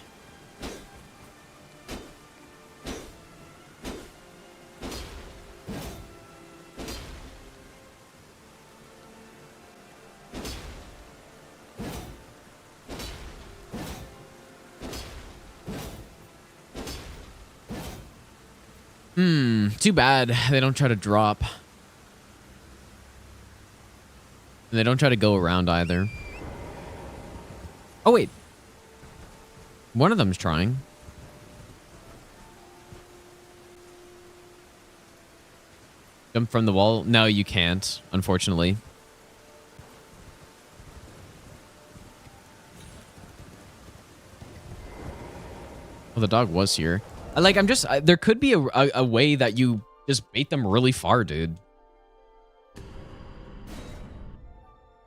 Too bad they don't try to drop. And they don't try to go around either. Oh, wait. One of them's trying. Jump from the wall? No, you can't, unfortunately. Well, the dog was here. Like, I'm just... there could be a way that you just bait them really far, dude.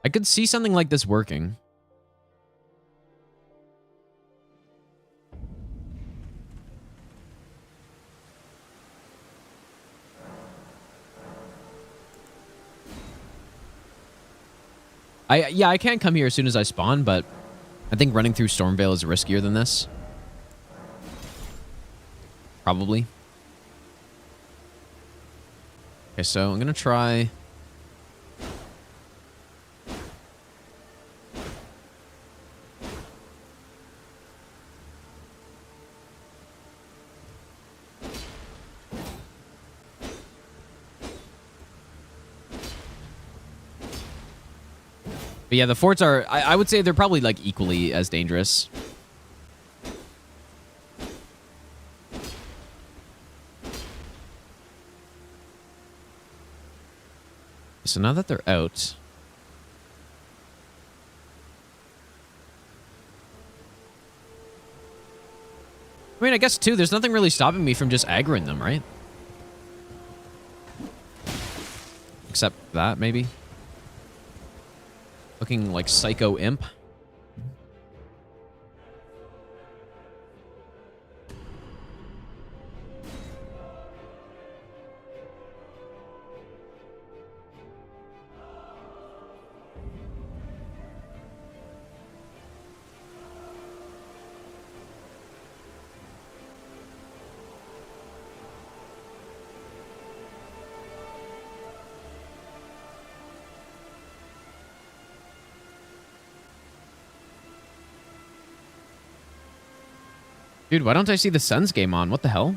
I could see something like this working. Yeah, I can come here as soon as I spawn, but I think running through Stormvale is riskier than this. Probably. Okay, so I'm gonna try... But yeah, the forts are... I would say they're probably like equally as dangerous. So now that they're out... I mean, I guess, too, there's nothing really stopping me from just aggroing them, right? Except that, maybe? Looking like Psycho Imp. Dude, why don't I see the Suns game on? What the hell?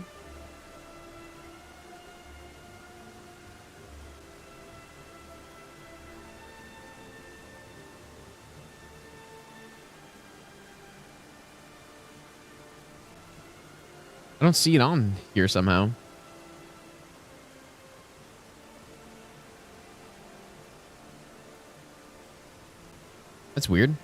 I don't see it on here somehow. That's weird.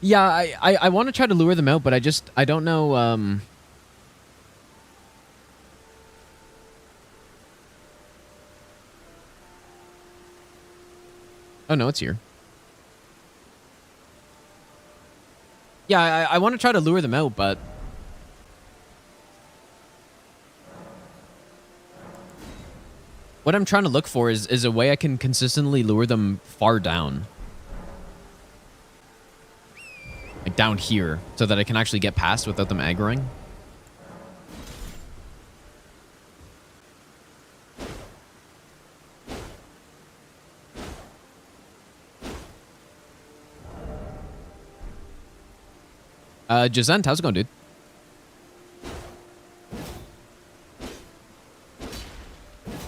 Yeah, I want to try to lure them out, but I don't know. Oh no, it's here. Yeah, I want to try to lure them out, but what I'm trying to look for is a way I can consistently lure them far down. Like down here, so that I can actually get past without them aggroing. Jazent, how's it going, dude?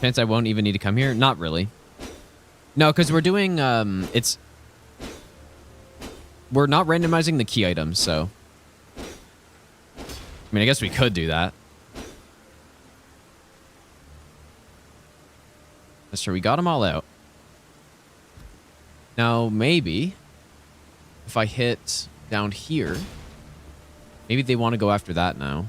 Chance I won't even need to come here? Not really. No, because we're doing, we're not randomizing the key items, so. I mean, I guess we could do that. That's true, we got them all out. Now, maybe, if I hit down here, maybe they want to go after that now.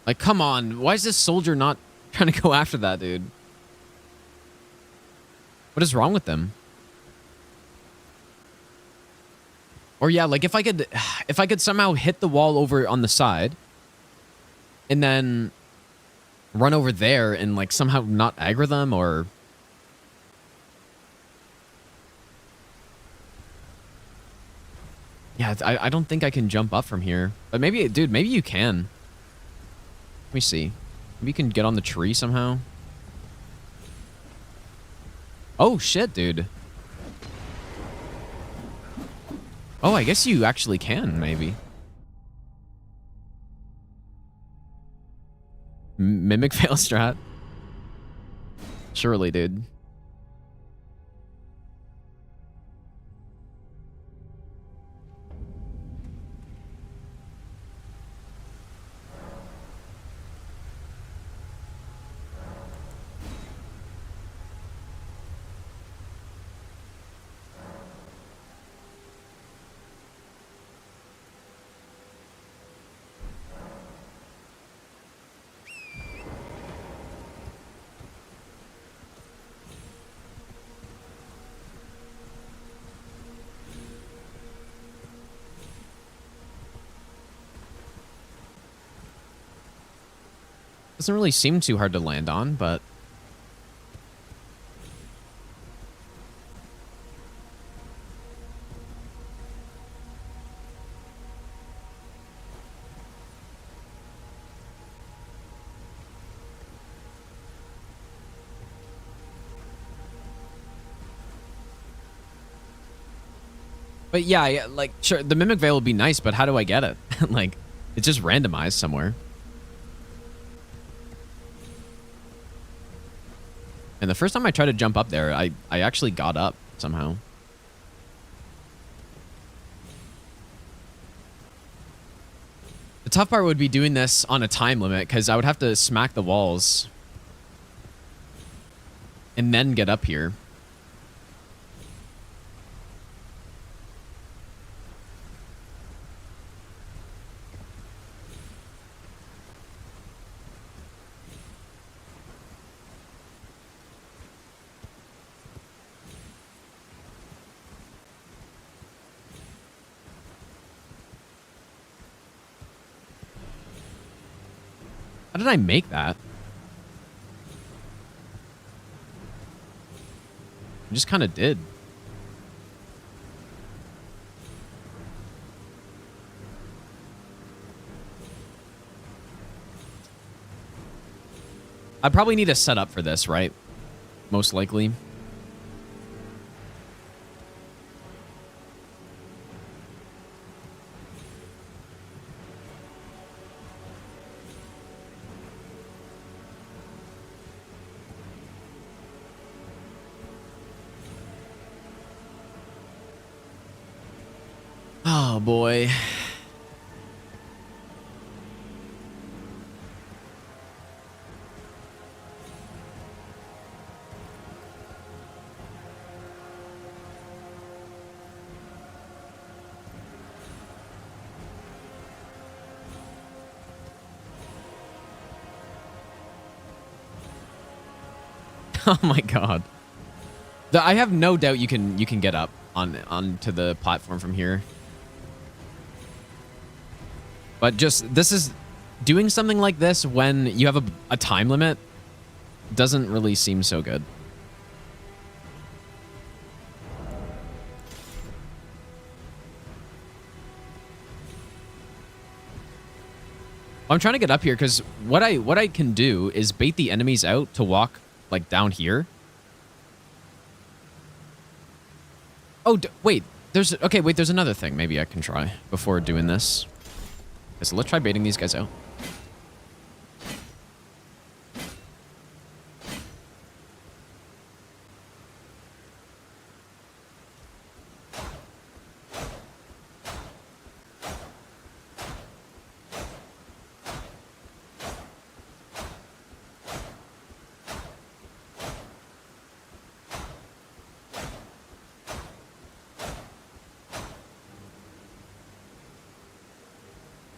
Like, come on. Why is this soldier not trying to go after that, dude? What is wrong with them? Or yeah, like if I could somehow hit the wall over on the side and then run over there and like somehow not aggro them, or yeah, I don't think I can jump up from here. But maybe, dude, maybe you can. Let me see. Maybe you can get on the tree somehow. Oh, shit, dude. Oh, I guess you actually can, maybe. Mimic fail strat? Surely, dude. Doesn't really seem too hard to land on, but... But yeah, like, sure, the Mimic Veil would be nice, but how do I get it? Like, it's just randomized somewhere. And the first time I tried to jump up there, I actually got up somehow. The tough part would be doing this on a time limit, because I would have to smack the walls and then get up here. How did I make that? I just kind of did. I probably need a setup for this, right? Most likely. Oh boy. Oh my god. I have no doubt you can get up onto the platform from here. But just this is doing something like this when you have a time limit doesn't really seem so good. I'm trying to get up here because what I can do is bait the enemies out to walk like down here. Oh, wait. There's another thing maybe I can try before doing this. Okay, so let's try baiting these guys out.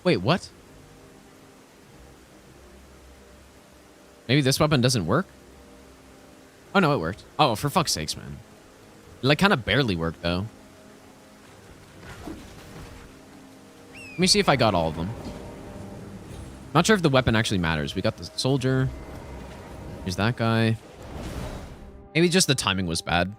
Wait, what? Maybe this weapon doesn't work? Oh, no, it worked. Oh, for fuck's sakes, man. It, like, kind of barely worked, though. Let me see if I got all of them. Not sure if the weapon actually matters. We got the soldier. Here's that guy. Maybe just the timing was bad.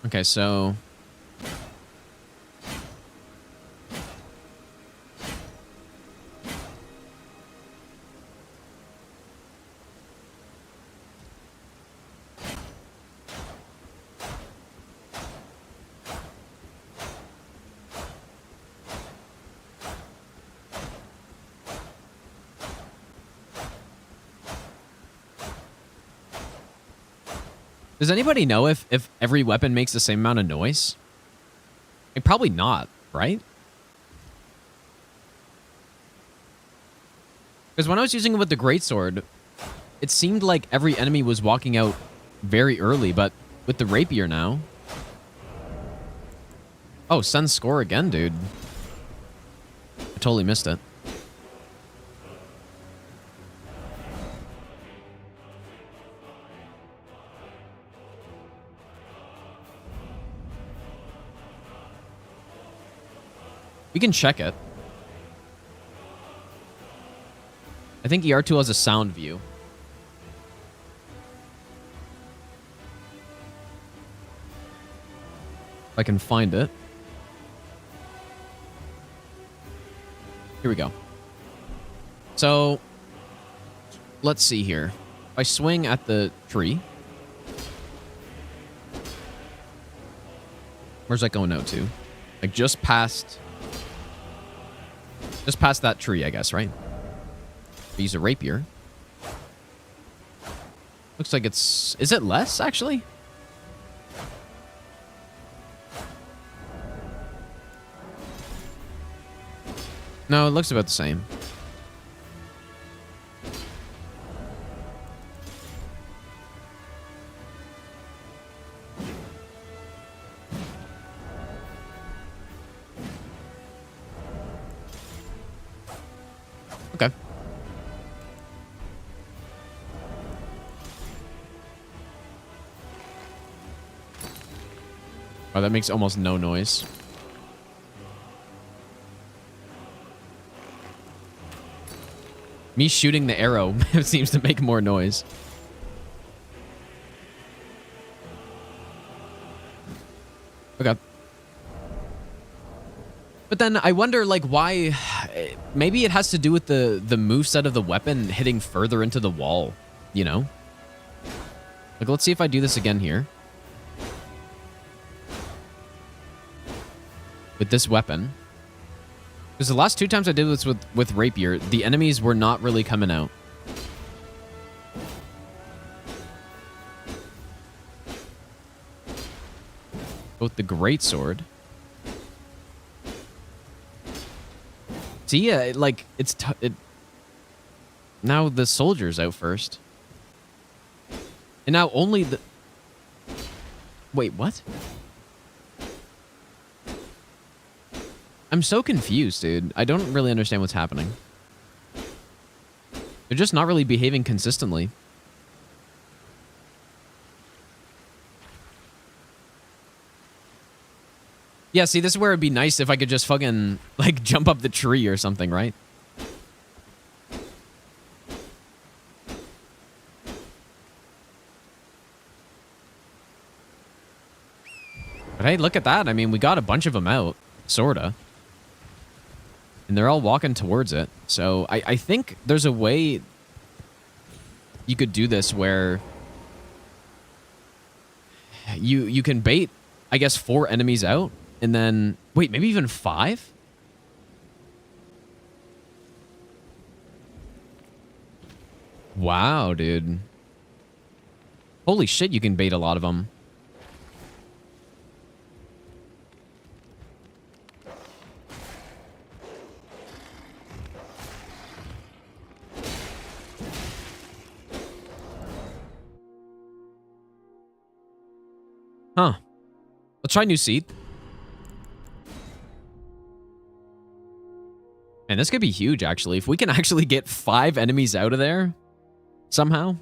Okay, so... Does anybody know if every weapon makes the same amount of noise? Like, probably not, right? Because when I was using it with the greatsword, it seemed like every enemy was walking out very early, but with the rapier now... Oh, send score again, dude. I totally missed it. We can check it. I think ER2 has a sound view. If I can find it. Here we go. So, let's see here. If I swing at the tree. Where's that going out to? Like just past that tree, I guess, right? We use a rapier. Looks like it's... Is it less, actually? No, it looks about the same. Okay. Oh, that makes almost no noise. Me shooting the arrow seems to make more noise. Okay. But then I wonder, like, why... Maybe it has to do with the moveset of the weapon hitting further into the wall, you know? Like, let's see if I do this again here. With this weapon. Because the last 2 times I did this with rapier, the enemies were not really coming out. With the greatsword. See, yeah, like, it's... now the soldier's out first. And now only the... Wait, what? I'm so confused, dude. I don't really understand what's happening. They're just not really behaving consistently. Yeah, see, this is where it'd be nice if I could just fucking, like, jump up the tree or something, right? But hey, look at that. I mean, we got a bunch of them out, sorta. And they're all walking towards it. So I think there's a way you could do this where you can bait, I guess, 4 enemies out. And then, wait, maybe even 5? Wow, dude. Holy shit, you can bait a lot of them. Huh. Let's try new seed. And this could be huge, actually. If we can actually get 5 enemies out of there somehow.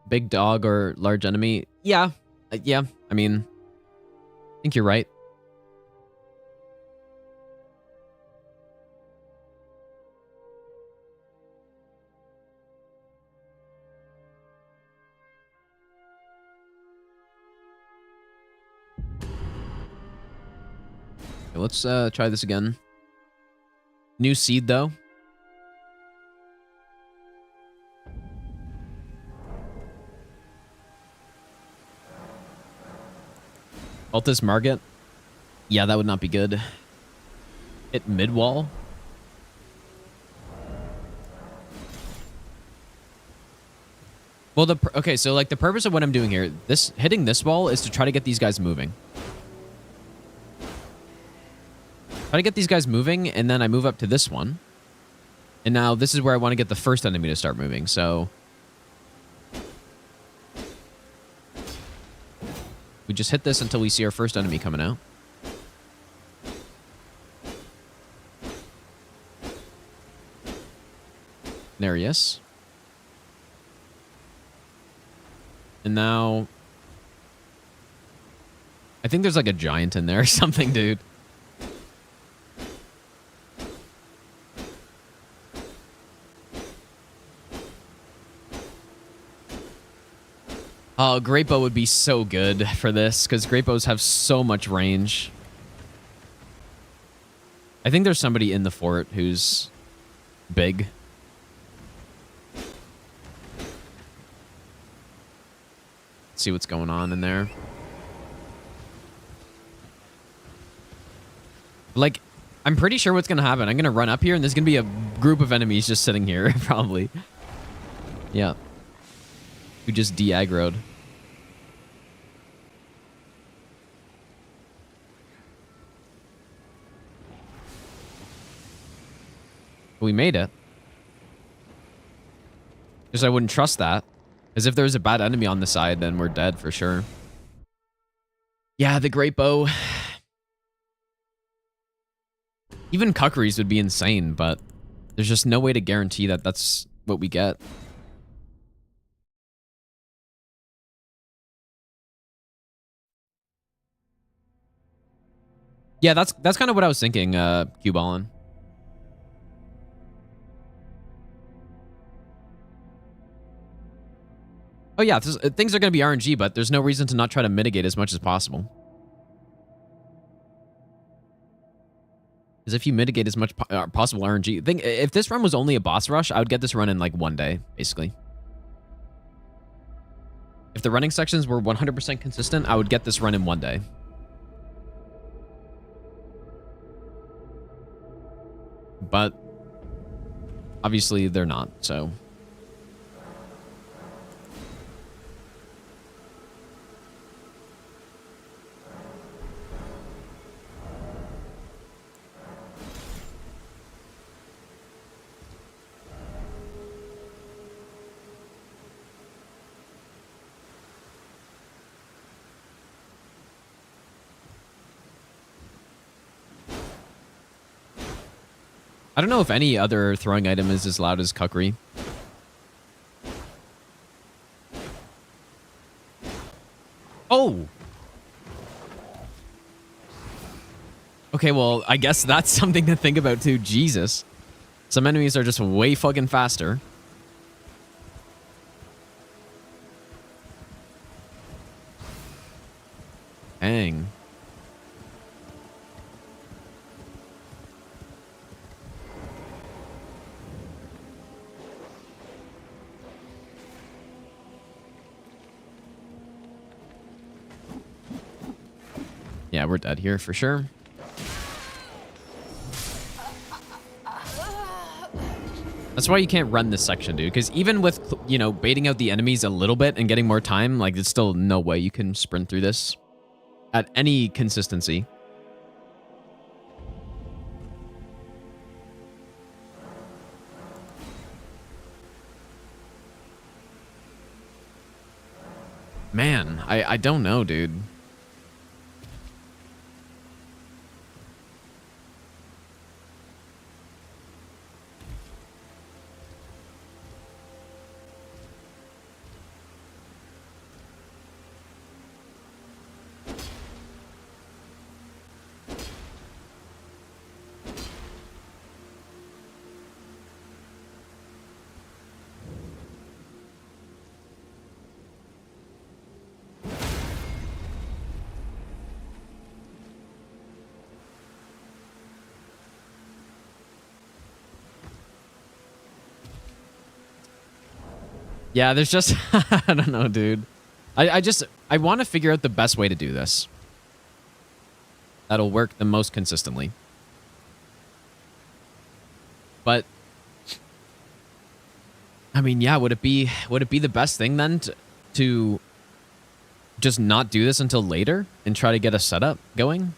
Big dog or large enemy? Yeah. Yeah. I mean, I think you're right. Okay, let's try this again. New seed, though. Altus Margit? Yeah, that would not be good. Hit mid-wall? Well, okay, so like the purpose of what I'm doing here, hitting this wall is to try to get these guys moving. Try to get these guys moving, and then I move up to this one. And now this is where I want to get the first enemy to start moving, so... we just hit this until we see our first enemy coming out. There he is. And now... I think there's like a giant in there or something, dude. Oh, great bow would be so good for this, because great bows have so much range. I think there's somebody in the fort who's big. Let's see what's going on in there. Like, I'm pretty sure what's going to happen. I'm going to run up here, and there's going to be a group of enemies just sitting here, probably. Yeah. Who just de-aggroed. We made it. Because I wouldn't trust that. Because if there's a bad enemy on the side, then we're dead for sure. Yeah, the great bow. Even Cuckeries would be insane, but there's just no way to guarantee that that's what we get. Yeah, that's kind of what I was thinking, Q-Ballin. Oh yeah, things are going to be RNG, but there's no reason to not try to mitigate as much as possible. Because if you mitigate as much possible RNG, if this run was only a boss rush, I would get this run in like 1 day, basically. If the running sections were 100% consistent, I would get this run in 1 day. But obviously they're not, so. I don't know if any other throwing item is as loud as Cuckery. Oh! Okay, well, I guess that's something to think about too. Jesus. Some enemies are just way fucking faster. Dang. Yeah, we're dead here for sure. That's why you can't run this section, dude. Because even with, you know, baiting out the enemies a little bit and getting more time, like, there's still no way you can sprint through this at any consistency. Man, I don't know, dude. Yeah, there's just... I don't know, dude. I want to figure out the best way to do this. That'll work the most consistently. But... I mean, yeah, would it be the best thing then to just not do this until later and try to get a setup going?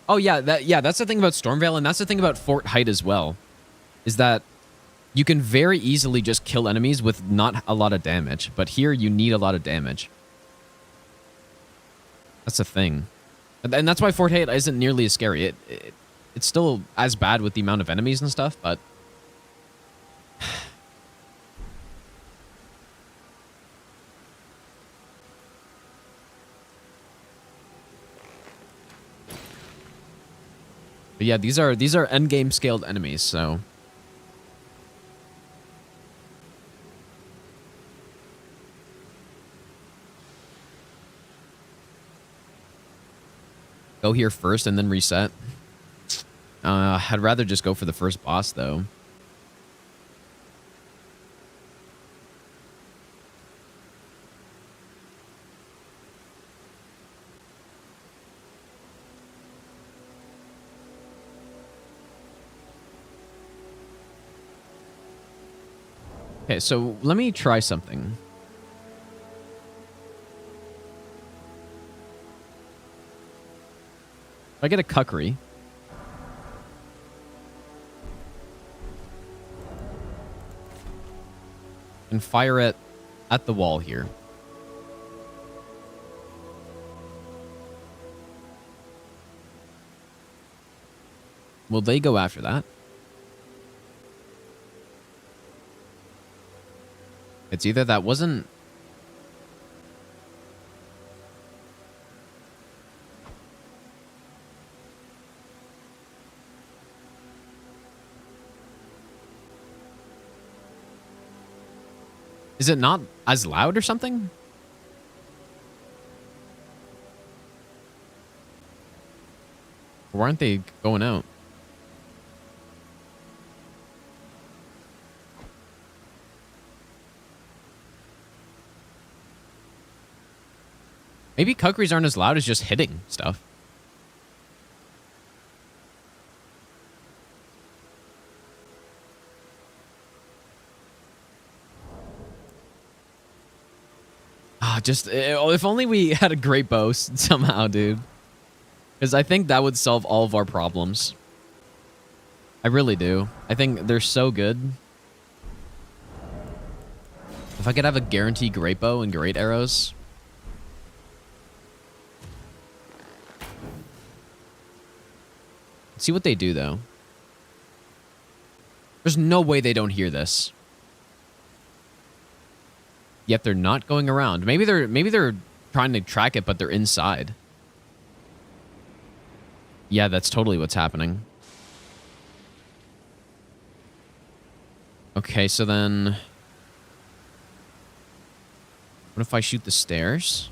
Oh yeah, that's the thing about Stormveil, and that's the thing about Fort Height as well, is that you can very easily just kill enemies with not a lot of damage, but here you need a lot of damage. That's the thing, and that's why Fort Height isn't nearly as scary. It's still as bad with the amount of enemies and stuff, but But yeah, these are end game scaled enemies, so go here first and then reset. I'd rather just go for the first boss though. Okay, so let me try something. I get a Kukri. And fire it at the wall here. Will they go after that? It's either that wasn't... Is it not as loud or something? Or aren't they going out? Maybe Kukris aren't as loud as just hitting stuff. Just if only we had a great bow somehow, dude. Because I think that would solve all of our problems. I really do. I think they're so good. If I could have a guaranteed great bow and great arrows. Let's see what they do, though. There's no way they don't hear this. Yet they're not going around. Maybe they're trying to track it, but they're inside. Yeah, that's totally what's happening. Okay, so then... What if I shoot the stairs?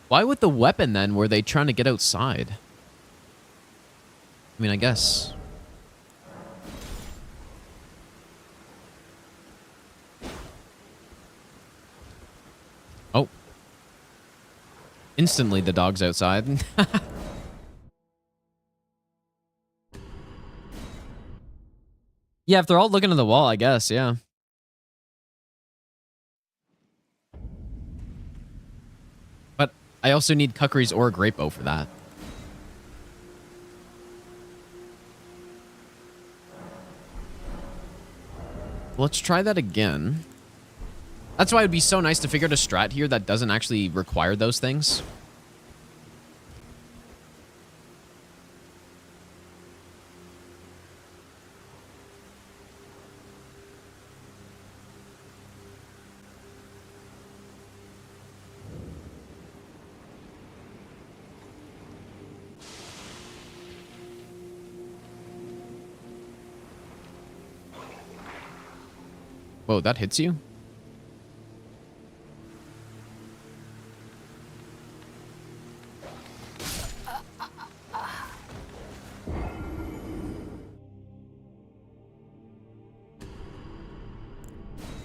Why with the weapon, then, were they trying to get outside? I mean, I guess. Oh. Instantly, the dog's outside. Yeah, if they're all looking at the wall, I guess, yeah. But I also need Kukris or a great bow for that. Let's try that again. That's why it'd be so nice to figure out a strat here that doesn't actually require those things. Whoa, that hits you?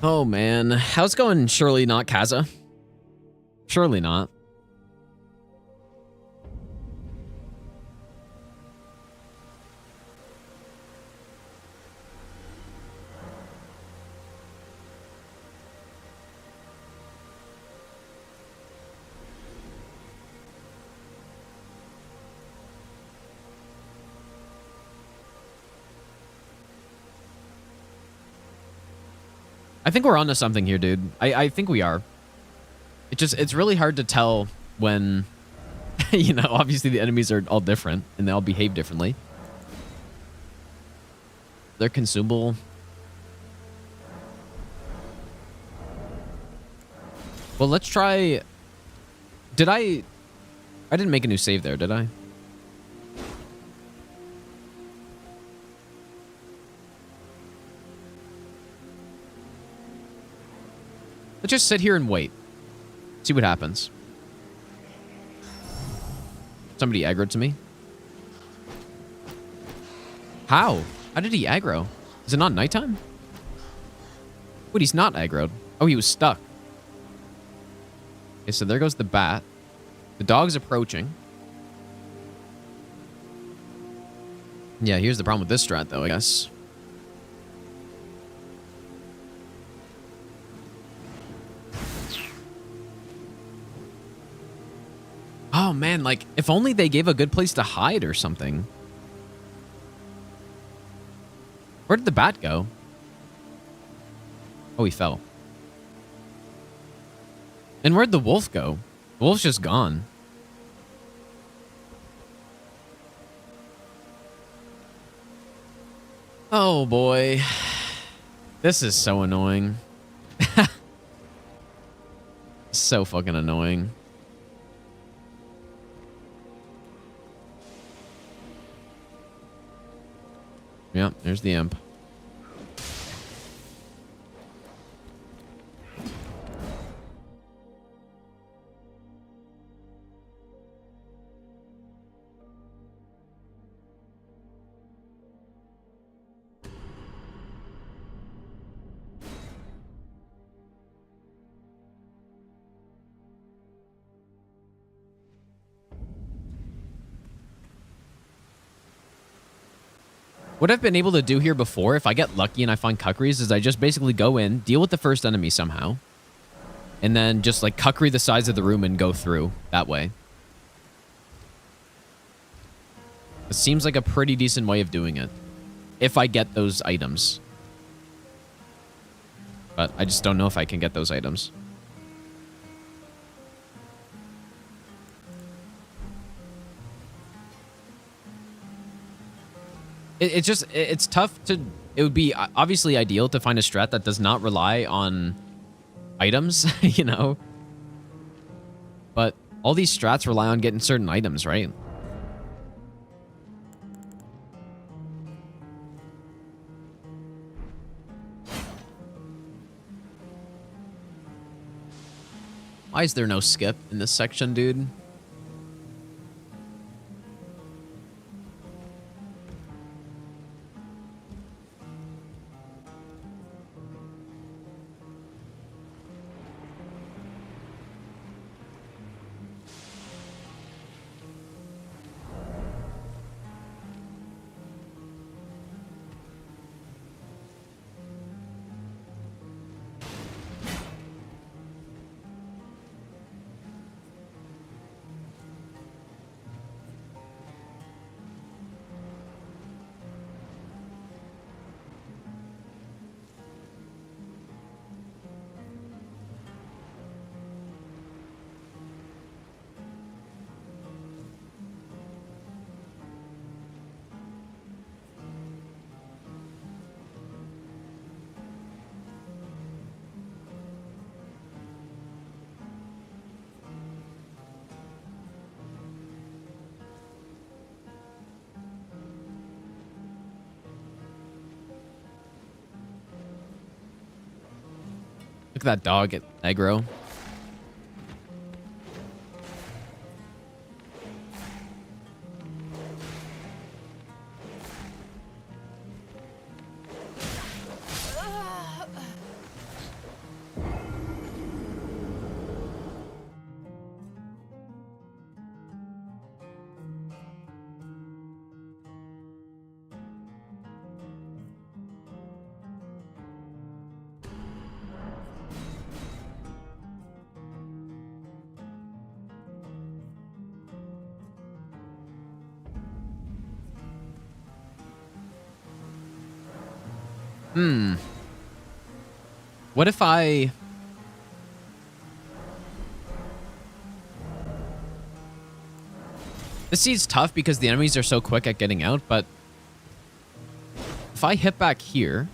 Oh, man. How's it going? Surely not Kaza. Surely not. I think we're onto something here, dude. I think we are. It's really hard to tell when, you know, obviously the enemies are all different and they all behave differently. They're consumable. Well, let's try... Did I didn't make a new save there, did I? Let's just sit here and wait. See what happens. Somebody aggroed to me. How? How did he aggro? Is it not nighttime? Wait, he's not aggroed. Oh, he was stuck. Okay, so there goes the bat. The dog's approaching. Yeah, here's the problem with this strat, though, I guess. Oh, man, like, if only they gave a good place to hide or something. Where did the bat go? Oh, he fell. And where'd the wolf go? The wolf's just gone. Oh, boy. This is so annoying. So fucking annoying. Yeah, there's the imp. What I've been able to do here before, if I get lucky and I find Kukris, is I just basically go in, deal with the first enemy somehow, and then just like Kukri the size of the room and go through that way. It seems like a pretty decent way of doing it, if I get those items. But I just don't know if I can get those items. It's tough to, it would be obviously ideal to find a strat that does not rely on items, you know? But all these strats rely on getting certain items, right? Why is there no skip in this section, dude? Look at that dog at aggro. What if I... This seed's tough because the enemies are so quick at getting out, but if I hit back here...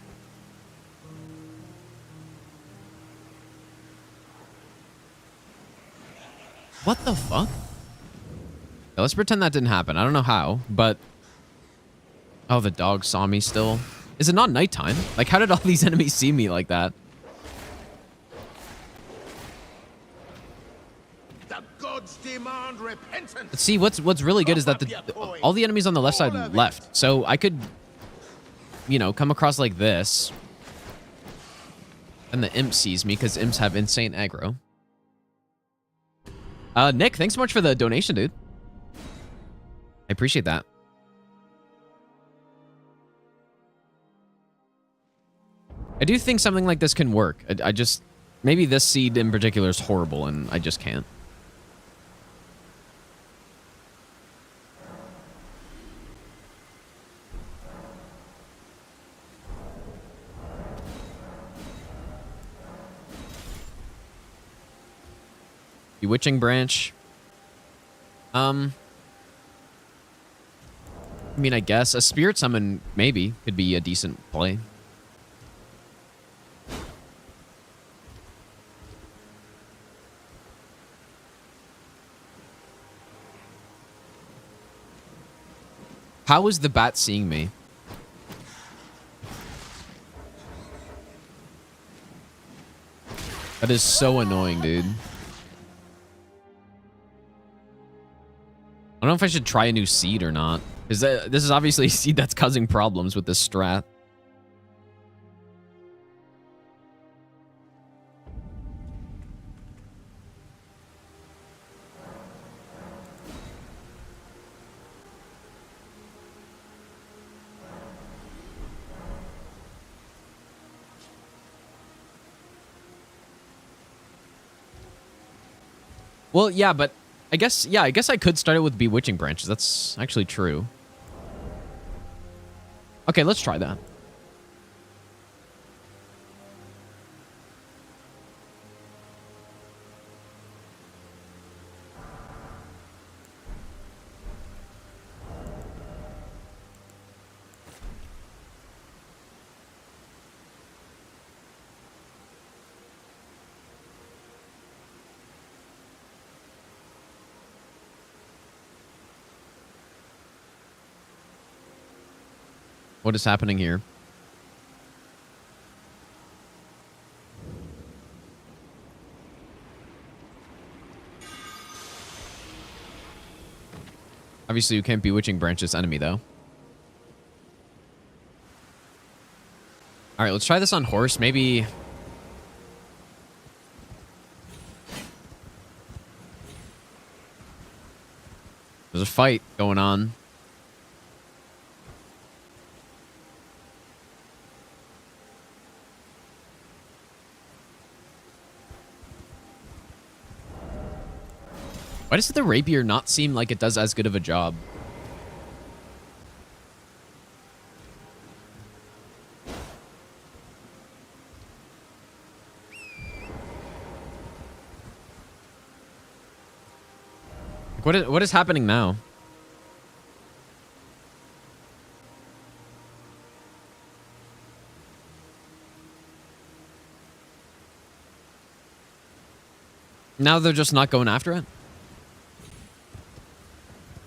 What the fuck? Okay, let's pretend that didn't happen. I don't know how, but... Oh, the dog saw me still. Is it not nighttime? Like, how did all these enemies see me like that? The gods demand repentance. See, what's really good is that all the enemies on the left side left. So I could, you know, come across like this. And the imp sees me because imps have insane aggro. Nick, thanks so much for the donation, dude. I appreciate that. I do think something like this can work. I just... Maybe this seed in particular is horrible and I just can't. Bewitching Branch. I mean, I guess a Spirit Summon maybe could be a decent play. How is the bat seeing me? That is so annoying, dude. I don't know if I should try a new seed or not. Because this is obviously a seed that's causing problems with this strat. Well, yeah, but I guess I could start it with Bewitching Branches. That's actually true. Okay, let's try that. What is happening here? Obviously, you can't Bewitching Branch this enemy, though. All right, let's try this on horse. Maybe... There's a fight going on. Why does the rapier not seem like it does as good of a job? What is happening now? Now they're just not going after it?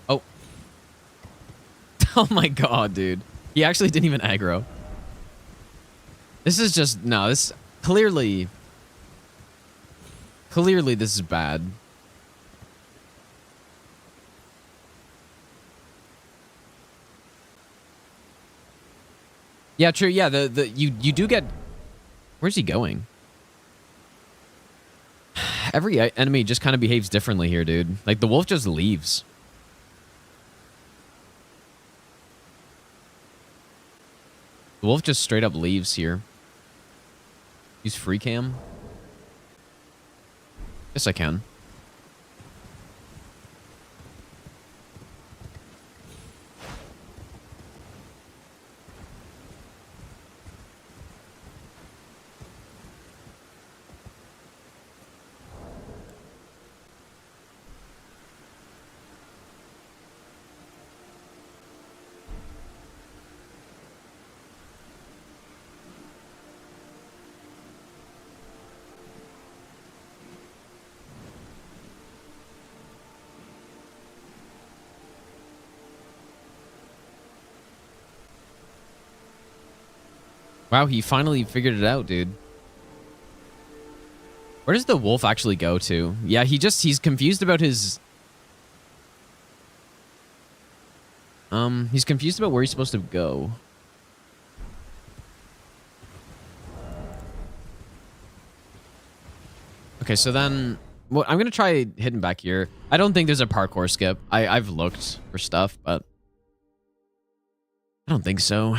Oh. Oh my god, dude. He actually didn't even aggro. This is just... No, this... Clearly this is bad. Yeah, true. Yeah, you do get... Where's he going? Every enemy just kind of behaves differently here, dude. Like, the wolf just leaves. The wolf just straight up leaves here. Use free cam? Yes, I can. Wow, he finally figured it out, dude. Where does the wolf actually go to? Yeah, he's confused about his... He's confused about where he's supposed to go. Okay, so then... Well, I'm gonna try hitting back here. I don't think there's a parkour skip. I've looked for stuff, but... I don't think so.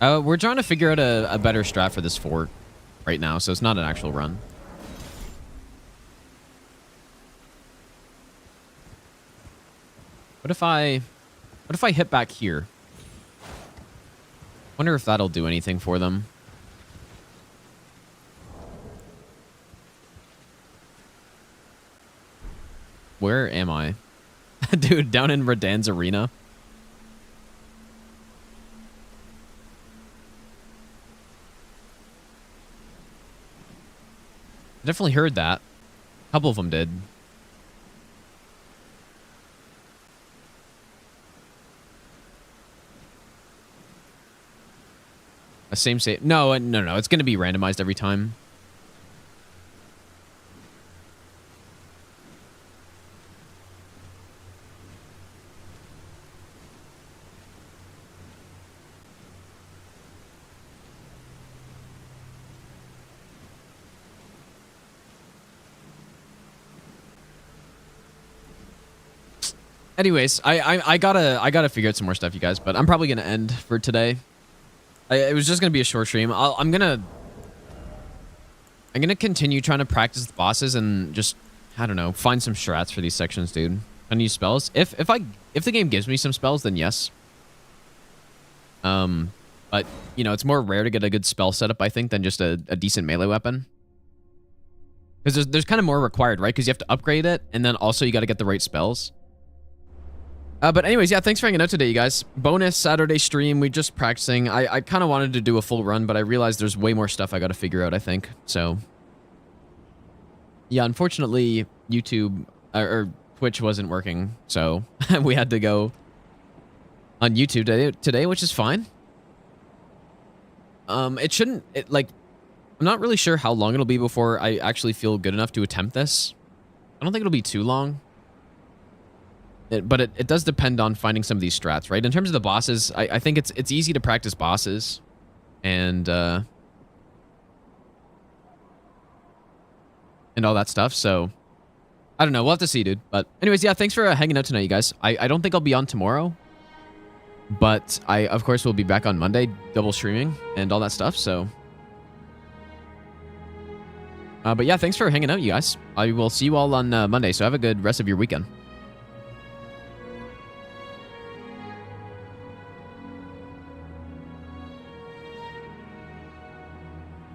We're trying to figure out a better strat for this fort right now, so it's not an actual run. What if I hit back here? Wonder if that'll do anything for them. Where am I? Dude, down in Radan's arena. I definitely heard that. A couple of them did. A same save. No, no. It's going to be randomized every time. Anyways, I gotta figure out some more stuff, you guys. But I'm probably gonna end for today. It was just gonna be a short stream. I'm gonna continue trying to practice the bosses and just, I don't know, find some strats for these sections, dude. And use spells. If the game gives me some spells, then yes. But you know, it's more rare to get a good spell setup, I think, than just a decent melee weapon. Because there's kind of more required, right? Because you have to upgrade it, and then also you got to get the right spells. But anyways, yeah, thanks for hanging out today, you guys. Bonus Saturday stream. We're just practicing. I kind of wanted to do a full run, but I realized there's way more stuff I got to figure out, I think. So, yeah, unfortunately, YouTube or Twitch wasn't working. So, we had to go on YouTube today, which is fine. It shouldn't... I'm not really sure how long it'll be before I actually feel good enough to attempt this. I don't think it'll be too long. But it does depend on finding some of these strats, right? In terms of the bosses, I think it's easy to practice bosses. And all that stuff, so... I don't know, we'll have to see, dude. But anyways, yeah, thanks for hanging out tonight, you guys. I don't think I'll be on tomorrow. But I, of course, will be back on Monday, double streaming and all that stuff, so... but yeah, thanks for hanging out, you guys. I will see you all on Monday, so have a good rest of your weekend.